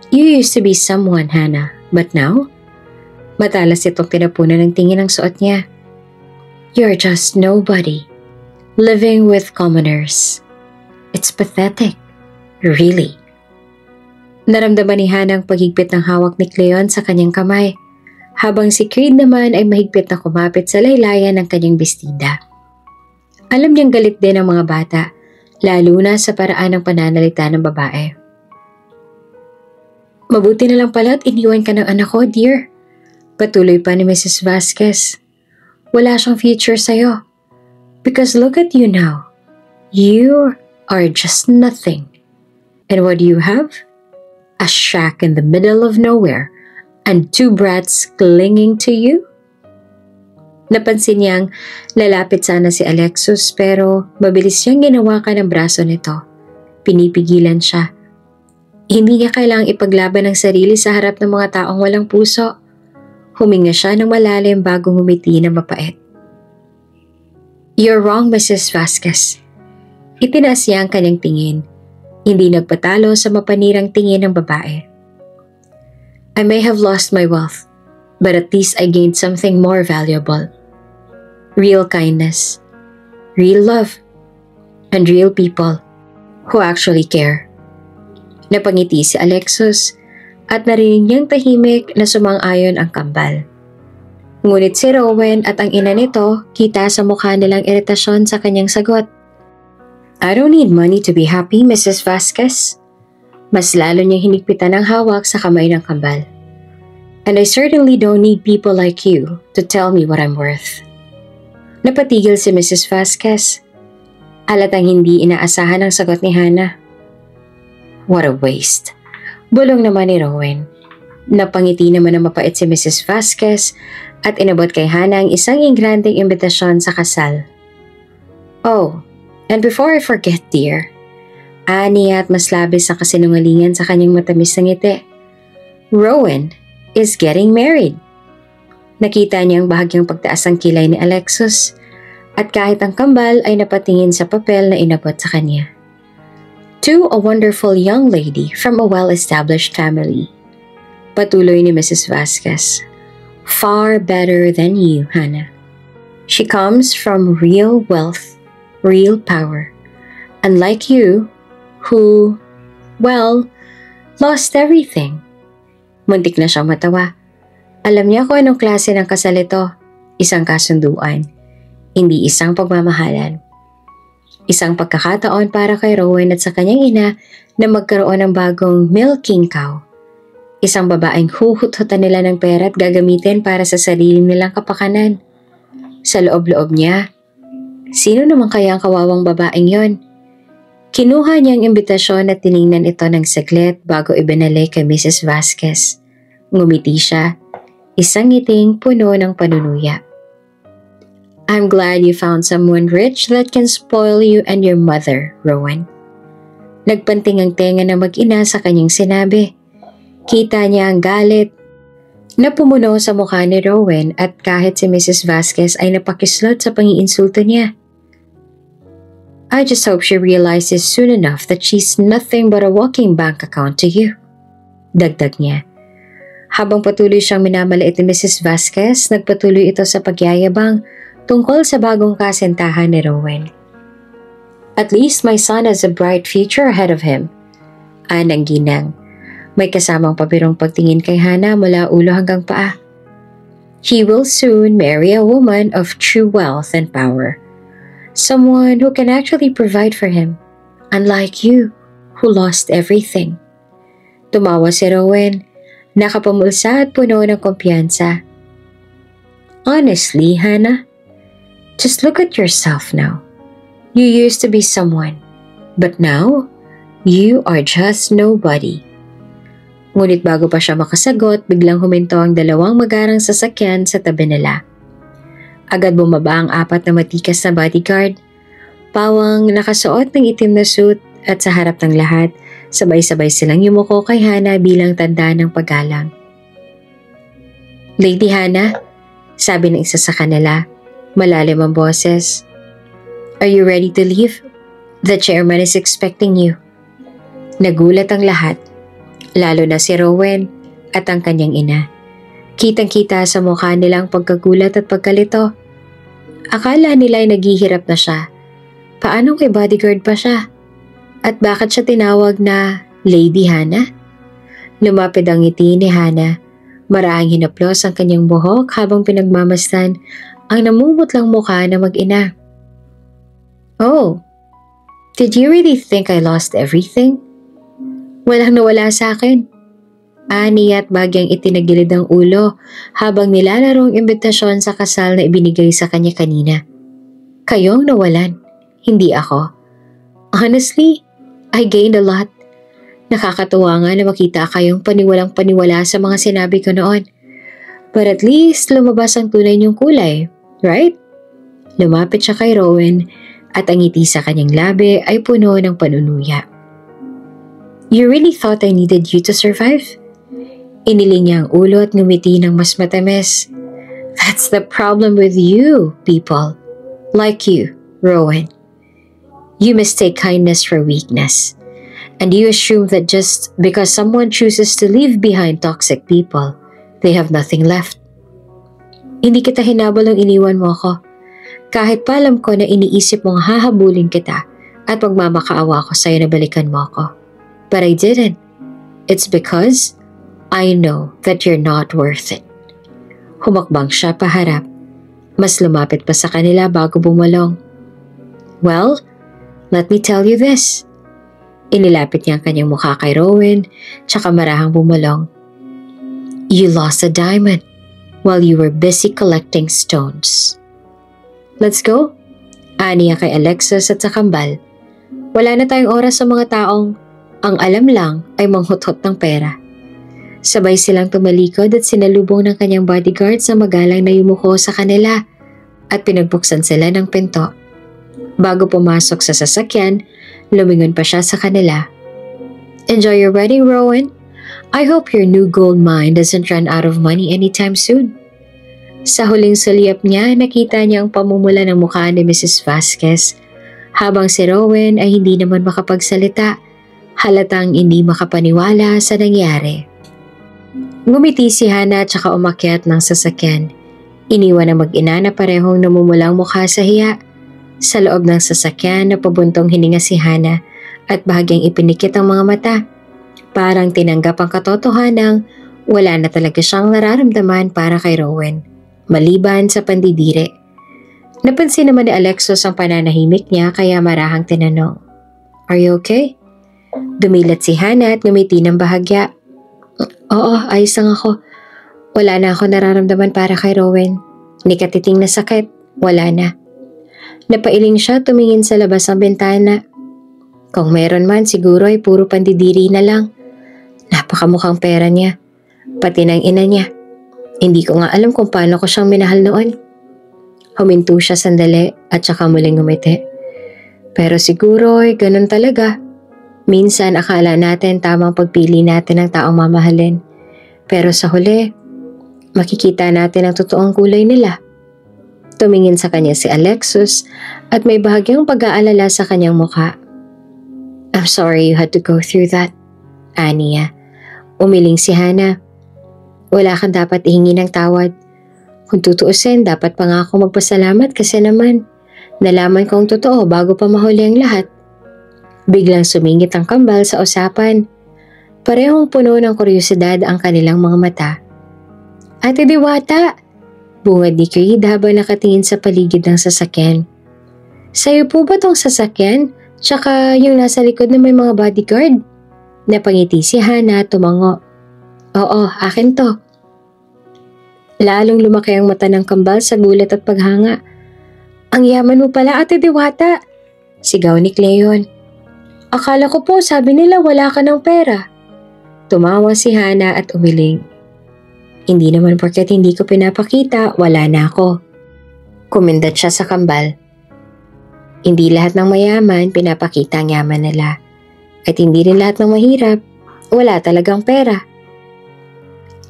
You used to be someone, Hana, but now? Matalas itong tinapunan ng tingin ng suot niya. You're just nobody. Living with commoners. It's pathetic. Really. Naramdaman ni Hana ang paghigpit ng hawak ni Cleon sa kanyang kamay, habang si Creed naman ay mahigpit na kumapit sa laylayan ng kanyang bestida. Alam niyang galit din ang mga bata, lalo na sa paraan ng pananalita ng babae. Mabuti na lang pala at iniwan ka ng anak ko, dear. Patuloy pa ni Mrs. Vasquez. Wala siyang future sa'yo. Because look at you now. You are just nothing. And what do you have? A shack in the middle of nowhere and 2 brats clinging to you? Napansin niyang lalapit sana si Alexus pero mabilis siyang ginawakan ng braso nito. Pinipigilan siya. Hindi niya kailangang ipaglaban ang sarili sa harap ng mga taong walang puso. Huminga siya ng malalim bago ngumiti ng mapait. You're wrong, Mrs. Vasquez. Itinaas niya ang kanyang tingin. Hindi nagpatalo sa mapanirang tingin ng babae. I may have lost my wealth, but at least I gained something more valuable. Real kindness, real love, and real people who actually care. Napangiti si Alexus at narinig niyang tahimik na sumang-ayon ang kambal. Ngunit si Rowan at ang ina nito kita sa mukha nilang iritasyon sa kanyang sagot. I don't need money to be happy, Mrs. Vasquez. Mas lalo niyang hinigpitan ang hawak sa kamay ng kambal. And I certainly don't need people like you to tell me what I'm worth. Napatigil si Mrs. Vasquez. Halatang hindi inaasahan ang sagot ni Hannah. What a waste. Bulong naman ni Rowan. Napangiti naman na mapait si Mrs. Vasquez at inabot kay Hannah ang isang ingranding imbitasyon sa kasal. Oh, and before I forget, dear, aniya at mas labis sa kasinungalingan sa kanyang matamis na ngiti. Rowan is getting married. Nakita niya ang bahagyang pagtaas ng kilay ni Alexus at kahit ang kambal ay napatingin sa papel na inabot sa kanya. To a wonderful young lady from a well-established family. Patuloy ni Mrs. Vasquez. Far better than you, Hannah. She comes from real wealth, real power. Unlike you, who, well, lost everything. Muntik na siyang matawa. Alam niya kung anong klase ng kasal ito. Isang kasunduan. Hindi isang pagmamahalan. Isang pagkakataon para kay Rowan at sa kanyang ina na magkaroon ng bagong milking cow. Isang babaeng huhut-hutan nila ng pera at gagamitin para sa sarili nilang kapakanan. Sa loob-loob niya, sino naman kaya ang kawawang babaeng yon? Kinuha niya ang imbitasyon at tiningnan ito ng saglit bago ibinalik kay Mrs. Vasquez. Ngumiti siya, isang ngiting puno ng panunuya. I'm glad you found someone rich that can spoil you and your mother, Rowan. Nagpanting ang tenga na mag-ina sa kanyang sinabi. Kita niya ang galit na pumuno sa mukha ni Rowan at kahit si Mrs. Vasquez ay napakislot sa pangiinsulto niya. I just hope she realizes soon enough that she's nothing but a walking bank account to you. Dagdag niya. Habang patuloy siyang minamaliit ni Mrs. Vasquez, nagpatuloy ito sa pagyayabang tungkol sa bagong kasintahan ni Rowan. At least my son has a bright future ahead of him. Anang ginang. May kasamang pabirong pagtingin kay Hannah mula ulo hanggang paa. He will soon marry a woman of true wealth and power. Someone who can actually provide for him, unlike you, who lost everything. Tumawa si Rowan, nakapamulsa at puno ng kumpiyansa. Honestly, Hannah, just look at yourself now. You used to be someone, but now, you are just nobody. Ngunit bago pa siya makasagot, biglang huminto ang dalawang magarang sasakyan sa tabi nila. Agad bumaba ang 4 na matikas na bodyguard, pawang nakasuot ng itim na suit at sa harap ng lahat, sabay-sabay silang yumuko kay Hannah bilang tanda ng paggalang. Lady Hannah, sabi ng isa sa kanila, malalim ang boses. Are you ready to leave? The chairman is expecting you. Nagulat ang lahat, lalo na si Rowan at ang kanyang ina. Kitang-kita sa mukha nilang pagkagulat at pagkalito. Akala nila ay naghihirap na siya. Paano kay bodyguard pa siya? At bakit siya tinawag na Lady Hannah? Lumapid ang ngiti ni Hannah. Maraang hinaplos ang kanyang buhok habang pinagmamasdan ang namumutlang mukha na mag-ina. Oh, did you really think I lost everything? Walang nawala sa akin. Ani at bagyang itinagilid ang ulo habang nilalaro ang imbitasyon sa kasal na ibinigay sa kanya kanina. Kayong nawalan, hindi ako. Honestly, I gained a lot. Nakakatuwa nga na makita kayong paniwalang paniwala sa mga sinabi ko noon. But at least lumabas ang tunay niyong kulay, right? Lumapit siya kay Rowan at ang ngiti sa kanyang labi ay puno ng panunuya. You really thought I needed you to survive? Iniling niya ang ulo at ngumiti ng mas matamis. That's the problem with you, people. Like you, Rowan. You mistake kindness for weakness. And you assume that just because someone chooses to leave behind toxic people, they have nothing left. Hindi kita hinabol nung iniwan mo ako. Kahit pa alam ko na iniisip mong hahabulin kita at magmamakaawa ko sa'yo na balikan mo ako. But I didn't. It's because I know that you're not worth it. Humakbang siya paharap. Mas lumapit pa sa kanila bago bumulong. Well, let me tell you this. Inilapit niya ang kanyang mukha kay Rowan, tsaka marahang bumulong. You lost a diamond while you were busy collecting stones. Let's go. Aniya kay Alexis at sa kambal. Wala na tayong oras sa mga taong ang alam lang ay manghuthot ng pera. Sabay silang tumalikod at sinalubong ng kanyang bodyguard sa magalang na yumuko sa kanila at pinagbuksan sila ng pinto. Bago pumasok sa sasakyan, lumingon pa siya sa kanila. Enjoy your wedding, Rowan. I hope your new gold mine doesn't run out of money anytime soon. Sa huling sulyap niya, nakita niya ang pamumula ng mukha ni Mrs. Vasquez. Habang si Rowan ay hindi naman makapagsalita, halatang hindi makapaniwala sa nangyari. Ngumiti si Hana at saka umakyat ng sasakyan. Iniwan ang mag-ina na parehong namumulang mukha sa hiya. Sa loob ng sasakyan, napabuntong hininga si Hana at bahagyang ipinikit ang mga mata. Parang tinanggap ang katotohanang wala na talaga siyang nararamdaman para kay Rowan, maliban sa pandidiri. Napansin naman ni Alexis ang pananahimik niya kaya marahang tinanong, Are you okay? Dumilat si Hana at ngumiti ng bahagya. Oo, ayos lang ako. Wala na ako nararamdaman para kay Rowan. Ni katiting na sakit, wala na. Napailing siya tumingin sa labas ng bintana. Kung meron man siguro ay puro pandidiri na lang. Napakamukhang pera niya. Pati ng ina niya. Hindi ko nga alam kung paano ko siyang minahal noon. Huminto siya sandali at saka muling ngumiti. Pero siguro ay ganun talaga. Minsan akala natin tamang pagpili natin ng taong mamahalin. Pero sa huli, makikita natin ang totoong kulay nila. Tumingin sa kanya si Alexis at may bahagyang pag-aalala sa kanyang mukha. I'm sorry you had to go through that, Aniya. Umiling si Hana. Wala kang dapat ihingi ng tawad. Kung tutuusin, dapat pa nga ako magpasalamat kasi naman nalaman kong totoo bago pa mahuli ang lahat. Biglang sumingit ang kambal sa usapan. Parehong puno ng kuryosidad ang kanilang mga mata. Ate Diwata! Bungad ni Creed habang nakatingin sa paligid ng sasakyan. Sa'yo po ba tong sasakyan? Tsaka yung nasa likod na may mga bodyguard? Napangiti si Hana at tumango. Oo, akin to. Lalong lumaki ang mata ng kambal sa gulat at paghanga. Ang yaman mo pala, Ate Diwata! Sigaw ni Cleon. Akala ko po sabi nila wala ka ng pera. Tumawa si Hana at umiling. Hindi naman porket hindi ko pinapakita, wala na ako. Kumindat siya sa kambal. Hindi lahat ng mayaman pinapakita ang yaman nila. At hindi rin lahat ng mahirap, wala talagang pera.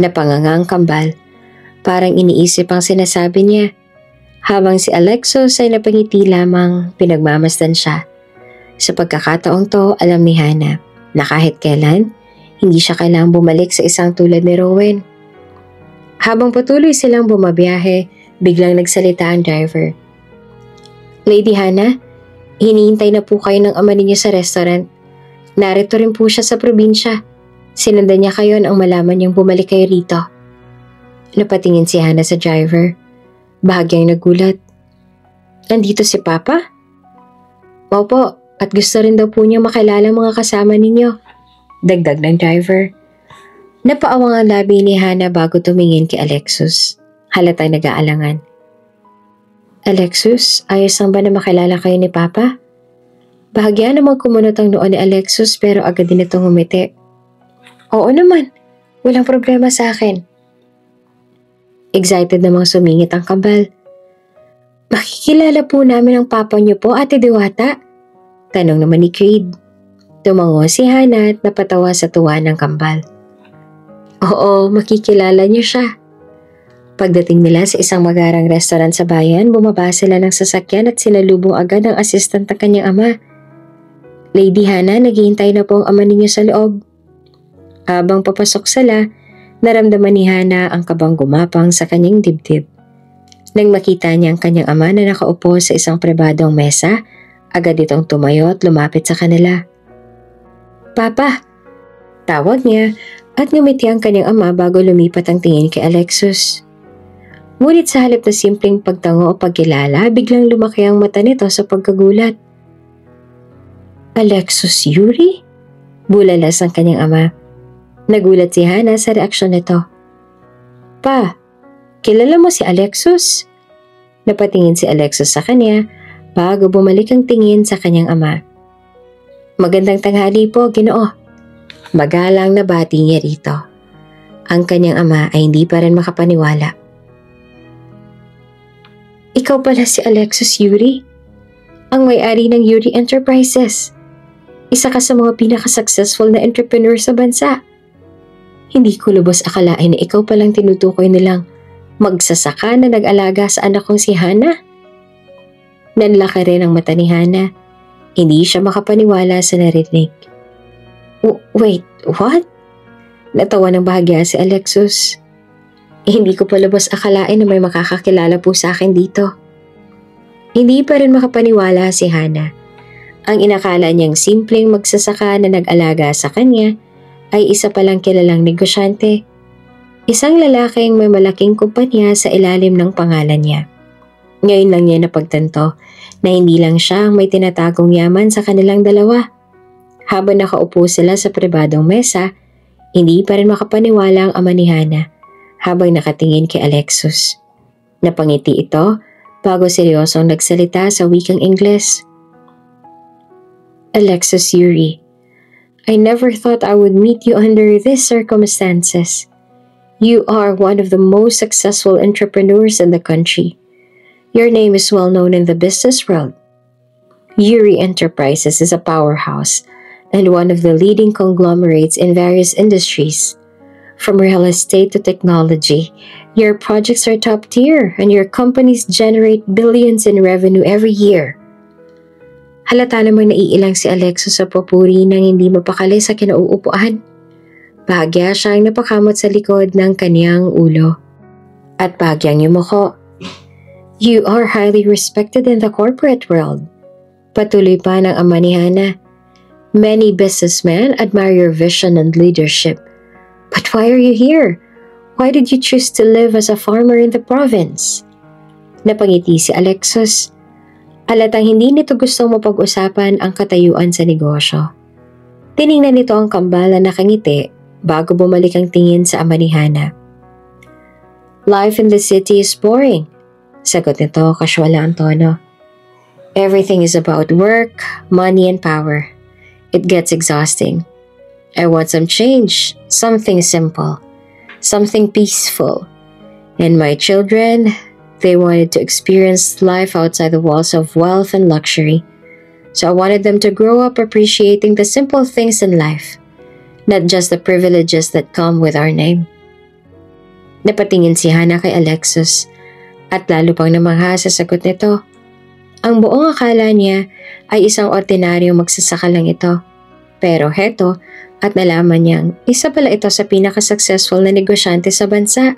Napanganga ang kambal. Parang iniisip ang sinasabi niya. Habang si Alexis ay napangiti lamang, pinagmamasdan siya. Sa pagkakataong to, alam ni Hana na kahit kailan, hindi siya kailangang bumalik sa isang tulad ni Rowan. Habang patuloy silang bumabiyahe, biglang nagsalita ang driver. Lady Hana, hinihintay na po kayo ng ama ninyo sa restaurant. Narito rin po siya sa probinsya. Sinundan niya kayo nang malaman niyang bumalik kayo rito. Napatingin si Hana sa driver. Bahagyang nagulat. Nandito si Papa? Opo, at gusto rin daw po niya makilala mga kasama ninyo. Dagdag ng driver. Napaawang ang labi ni Hana bago tumingin kay Alexus. Halatang nag-aalangan. Alexus, ayos lang ba na makilala kayo ni Papa? Bahagya namang kumunot ang noon ni Alexus pero agad din itong humiti. Oo naman, walang problema sa akin. Excited namang sumingit ang kambal. Makikilala po namin ang papa niyo po, Ate Diwata? Tanong naman ni Creed. Tumango si Hana at napatawa sa tuwa ng kambal. Oo, makikilala niyo siya. Pagdating nila sa isang magarang restaurant sa bayan, bumaba sila ng sasakyan at sinalubong agad ang assistant ng kanyang ama. Lady Hana, naghihintay na po ang ama ninyo sa loob. Habang papasok sila, naramdaman ni Hana ang kabang gumapang sa kanyang dibdib. Nang makita niya ang kanyang ama na nakaupo sa isang pribadong mesa, agad itong tumayo at lumapit sa kanila. Papa! Tawag niya at ngumiti ang kanyang ama bago lumipat ang tingin kay Alexus. Ngunit sa halip na simpleng pagtango o pagkilala, biglang lumaki ang mata nito sa pagkagulat. Alexus Yuri? Bulalas ang kanyang ama. Nagulat si Hana sa reaksyon nito. Pa, kilala mo si Alexus? Napatingin si Alexus sa kanya bago bumalik ang tingin sa kanyang ama. Magandang tanghali po, Ginoo. Magalang na bati niya rito. Ang kanyang ama ay hindi pa rin makapaniwala. Ikaw pala si Alexus Yuri, ang may-ari ng Yuri Enterprises. Isa ka sa mga pinaka-successful na entrepreneur sa bansa. Hindi ko lubos akalain na ikaw palang tinutukoy nilang magsasaka na nag-alaga sa anak kong si Hana. Nanlaki rin ang mata ni Hana. Hindi siya makapaniwala sa narinig. Wait, what? Natawa ng bahagya si Alexus. Hindi ko pa lubos akalain na may makakakilala po sa akin dito. Hindi pa rin makapaniwala si Hana. Ang inakala niyang simpleng magsasaka na nag-alaga sa kanya ay isa palang kilalang negosyante. Isang lalaking may malaking kumpanya sa ilalim ng pangalan niya. Ngayon lang niya napagtanto na hindi lang siya ang may tinatagong yaman sa kanilang dalawa. Habang nakaupo sila sa pribadong mesa, hindi pa rin makapaniwala ang ama ni Hana habang nakatingin kay Alexus. Napangiti ito bago seryosong nagsalita sa wikang Ingles. Alexus Yuri, I never thought I would meet you under these circumstances. You are one of the most successful entrepreneurs in the country. Your name is well known in the business world. Yuri Enterprises is a powerhouse and one of the leading conglomerates in various industries. From real estate to technology, your projects are top tier and your companies generate billions in revenue every year. Halata namang naiilang si Alexus sa papuri nang hindi mapakali sa kinauupuan. Bahagya siyang napakamot sa likod ng kaniyang ulo. At bahagyang yumuko. You are highly respected in the corporate world. Patuloy pa ng ama ni Hana. Many businessmen admire your vision and leadership. But why are you here? Why did you choose to live as a farmer in the province? Napangiti si Alexus. Halatang hindi nito gusto mapag-usapan ang katayuan sa negosyo. Tiningnan nito ang kambal na nakangiti bago bumalik ang tingin sa ama ni Hana. Life in the city is boring. Sagot nito, kasywal ang tono. Everything is about work, money, and power. It gets exhausting. I want some change, something simple, something peaceful. And my children, they wanted to experience life outside the walls of wealth and luxury. So I wanted them to grow up appreciating the simple things in life, not just the privileges that come with our name. Napatingin si Hana kay Alexus at lalo pang namangha sa sagot nito. Ang buong akala niya ay isang ordinaryong magsasaka lang ito. Pero heto, at nalaman niyang isa pala ito sa pinaka-successful na negosyante sa bansa.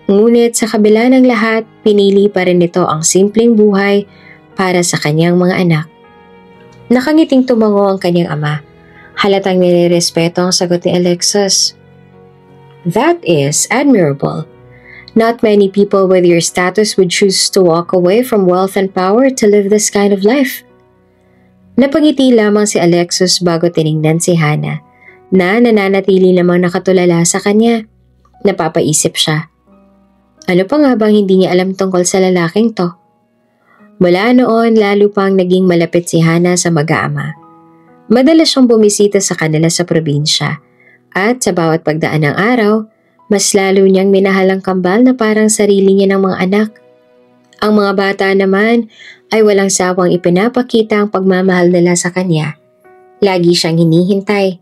Ngunit sa kabila ng lahat, pinili pa rin nito ang simpleng buhay para sa kanyang mga anak. Nakangiting tumango ang kanyang ama. Halatang nirerespeto ang sagot ni Alexus. That is admirable. Not many people with your status would choose to walk away from wealth and power to live this kind of life. Napangiti lamang si Alexis bago tiningnan si Hana na nananatili namang nakatulala sa kanya. Napapaisip siya. Ano pa nga bang hindi niya alam tungkol sa lalaking to? Mula noon, lalo pang naging malapit si Hana sa mag-aama. Madalas siyang bumisita sa kanila sa probinsya at sa bawat pagdaan ng araw, mas lalo niyang minahal ang kambal na parang sarili niya ng mga anak. Ang mga bata naman ay walang sawang ipinapakita ang pagmamahal nila sa kanya. Lagi siyang hinihintay,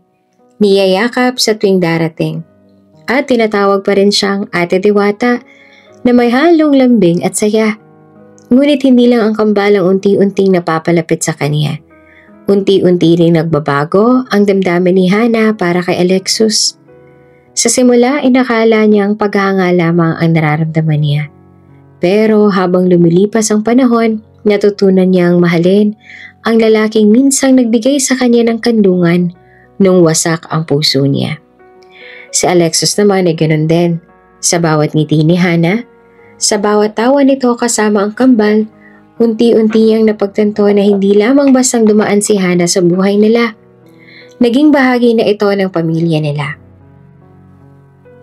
niyayakap sa tuwing darating. At tinatawag pa rin siyang Ate Diwata na may halong lambing at saya. Ngunit hindi lang ang kambal ang unti-unting napapalapit sa kanya. Unti-unti ring nagbabago ang damdamin ni Hana para kay Alexis. Sa simula, inakala niyang paghanga lamang ang nararamdaman niya. Pero habang lumilipas ang panahon, natutunan niyang mahalin ang lalaking minsang nagbigay sa kanya ng kandungan nung wasak ang puso niya. Si Alexis naman ay ganun din. Sa bawat ngiti ni Hana, sa bawat tawa nito kasama ang kambal, unti-unti niyang napagtanto na hindi lamang bastang dumaan si Hana sa buhay nila. Naging bahagi na ito ng pamilya nila.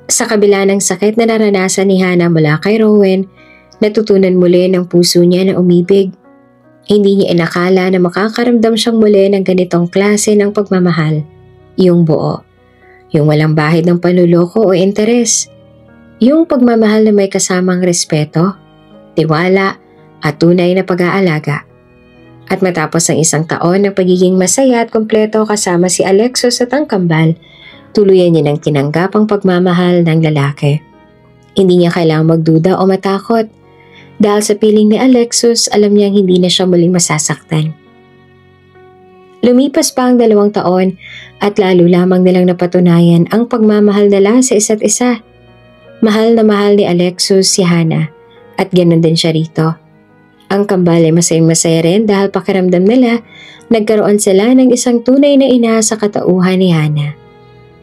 Sa kabila ng sakit na naranasan ni Hana mula kay Rowan, natutunan muli ng puso niya na umibig. Hindi niya inakala na makakaramdam siyang muli ng ganitong klase ng pagmamahal. Yung buo. Yung walang bahid ng panluloko o interes. Yung pagmamahal na may kasamang respeto, tiwala, at tunay na pag-aalaga. At matapos ang isang taon ng pagiging masaya at kompleto kasama si Alexis at ang kambal, tuluyan niya ng tinanggap ang pagmamahal ng lalaki. Hindi niya kailangang magduda o matakot. Dahil sa piling ni Alexis, alam niyang hindi na siya muling masasaktan. Lumipas pa ang 2 taon at lalo lamang nilang napatunayan ang pagmamahal nila sa isa't isa. Mahal na mahal ni Alexis si Hana at ganoon din siya rito. Ang kambal ay masayang-masaya rin dahil pakiramdam nila nagkaroon sila ng isang tunay na ina sa katauhan ni Hana.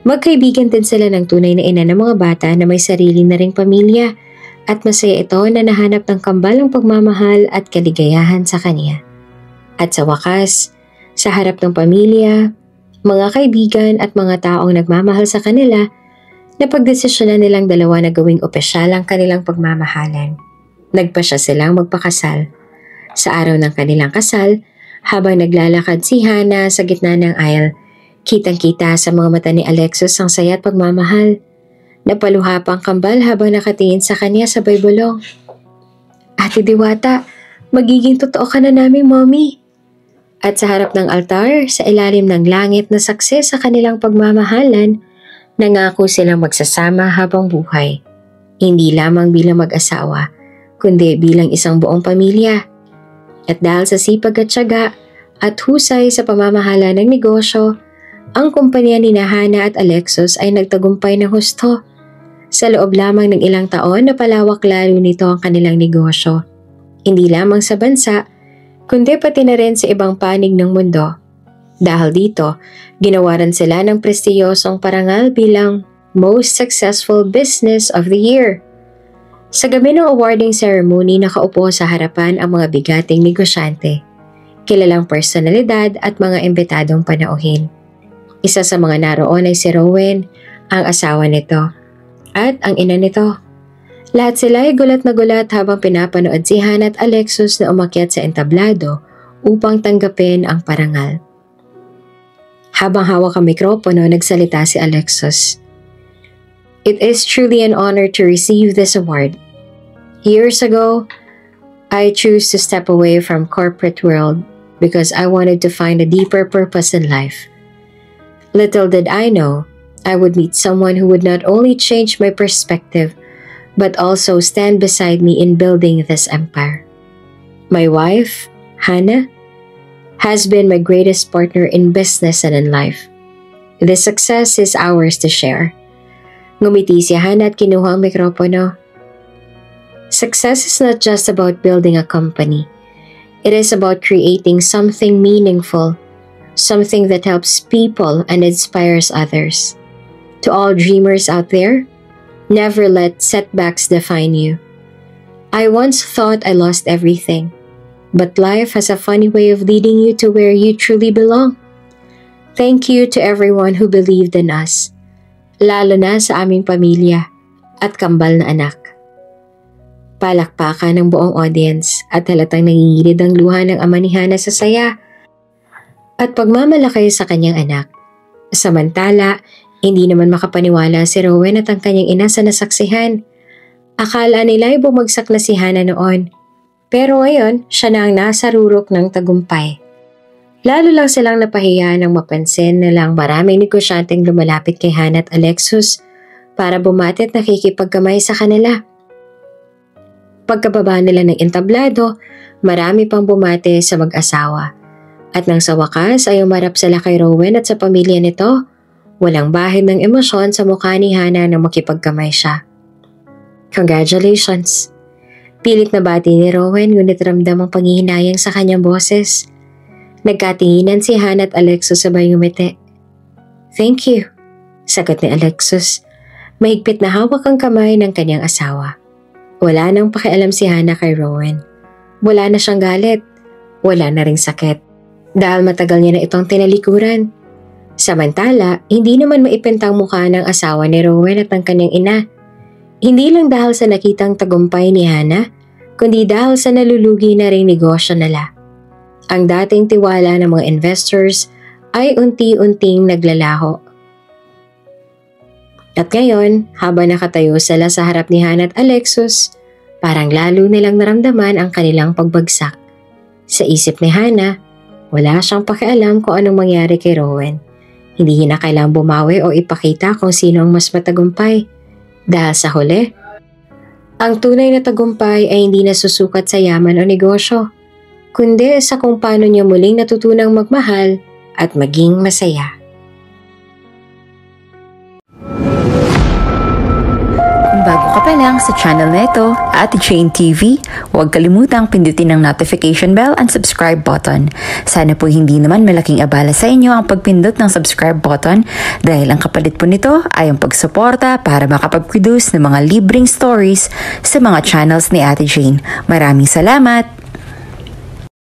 Magkaibigan din sila ng tunay na ina ng mga bata na may sarili na ring pamilya at masaya ito na nahanap ng kambal ang pagmamahal at kaligayahan sa kanya. At sa wakas, sa harap ng pamilya, mga kaibigan at mga taong nagmamahal sa kanila, napagdesisyonan nilang dalawa na gawing opisyal ang kanilang pagmamahalan. Nagpasya silang magpakasal. Sa araw ng kanilang kasal, habang naglalakad si Hana sa gitna ng aisle, kitang-kita sa mga mata ni Alexis ang saya at pagmamahal. Napaluha pa ang kambal habang nakatingin sa kanya sabay bulong. Ate Diwata, magiging totoo ka na namin, Mommy. At sa harap ng altar, sa ilalim ng langit na saksi sa kanilang pagmamahalan, nangako silang magsasama habang buhay. Hindi lamang bilang mag-asawa, kundi bilang isang buong pamilya. At dahil sa sipag at tiyaga at husay sa pamamahala ng negosyo, ang kumpanya ni Hana at Alexis ay nagtagumpay ng husto. Sa loob lamang ng ilang taon, napalawak lalo nito ang kanilang negosyo. Hindi lamang sa bansa, kundi pati na rin sa ibang panig ng mundo. Dahil dito, ginawaran sila ng prestiyosong parangal bilang Most Successful Business of the Year. Sa gabi ng awarding ceremony, nakaupo sa harapan ang mga bigating negosyante, kilalang personalidad at mga imbitadong panauhin. Isa sa mga naroon ay si Rowan, ang asawa nito, at ang ina nito. Lahat sila ay gulat na gulat habang pinapanood si Hana at Alexis na umakyat sa entablado upang tanggapin ang parangal. Habang hawak ang mikropono, nagsalita si Alexis. It is truly an honor to receive this award. Years ago, I chose to step away from corporate world because I wanted to find a deeper purpose in life. Little did I know, I would meet someone who would not only change my perspective, but also stand beside me in building this empire. My wife, Hana, has been my greatest partner in business and in life. This success is ours to share. Ngumiti si Hana at kinuha ang mikropono. Success is not just about building a company. It is about creating something meaningful, something that helps people and inspires others. To all dreamers out there, never let setbacks define you. I once thought I lost everything, But life has a funny way of leading you to where you truly belong. Thank you to everyone who believed in us, lalo na sa aming pamilya at kambal na anak. Palakpakan ng buong audience at halatang nangingilid ang luha ng ama ni Hana sa saya at pagmamalaki sa kanyang anak. Samantala, hindi naman makapaniwala si Rowan at ang kanyang ina sa nasaksihan. Akala nila ay bumagsak na si Hana noon. Pero ngayon, siya na ang nasa rurok ng tagumpay. Lalo lang silang napahiya nang mapansin na lang maraming negosyanteng lumalapit kay Hana at Alexus para bumati at nakikipagkamay sa kanila. Pagkababa nila ng entablado, marami pang bumati sa mag-asawa. At nang sa wakas ay umarap sila kay Rowan at sa pamilya nito, walang bahid ng emosyon sa mukha ni Hana nang makipagkamay siya. Congratulations! Pilit na bati ni Rowan ngunit ramdam ang panghihinayang sa kanyang boses. Nagkatinginan si Hana at Alexus sabay ngumiti. Thank you, sagot ni Alexus. Mahigpit na hawak ang kamay ng kanyang asawa. Wala nang pakialam si Hana kay Rowan. Wala na siyang galit. Wala na ring sakit. Dahil matagal niya na itong tinalikuran. Samantala, hindi naman maipintang mukha ng asawa ni Rowan at ang kanyang ina. Hindi lang dahil sa nakitang tagumpay ni Hana, kundi dahil sa nalulugi na ring negosyo nila. Ang dating tiwala ng mga investors ay unti-unting naglalaho. At ngayon, habang nakatayo sila sa harap ni Hana at Alexus, parang lalo nilang naramdaman ang kanilang pagbagsak. Sa isip ni Hana, wala siyang pakialam kung anong mangyari kay Rowan. Hindi niya na kailangang bumawi o ipakita kung sino ang mas matagumpay. Dahil sa huli, ang tunay na tagumpay ay hindi nasusukat sa yaman o negosyo, kundi sa kung paano niya muling natutunang magmahal at maging masaya. Kung bago ka pa lang sa channel na ito, Ate Jane TV, huwag kalimutang pindutin ang notification bell and subscribe button. Sana po hindi naman malaking abala sa inyo ang pagpindot ng subscribe button dahil ang kapalit po nito ay ang pagsuporta para makapag-produce ng mga libreng stories sa mga channels ni Ate Jane. Maraming salamat!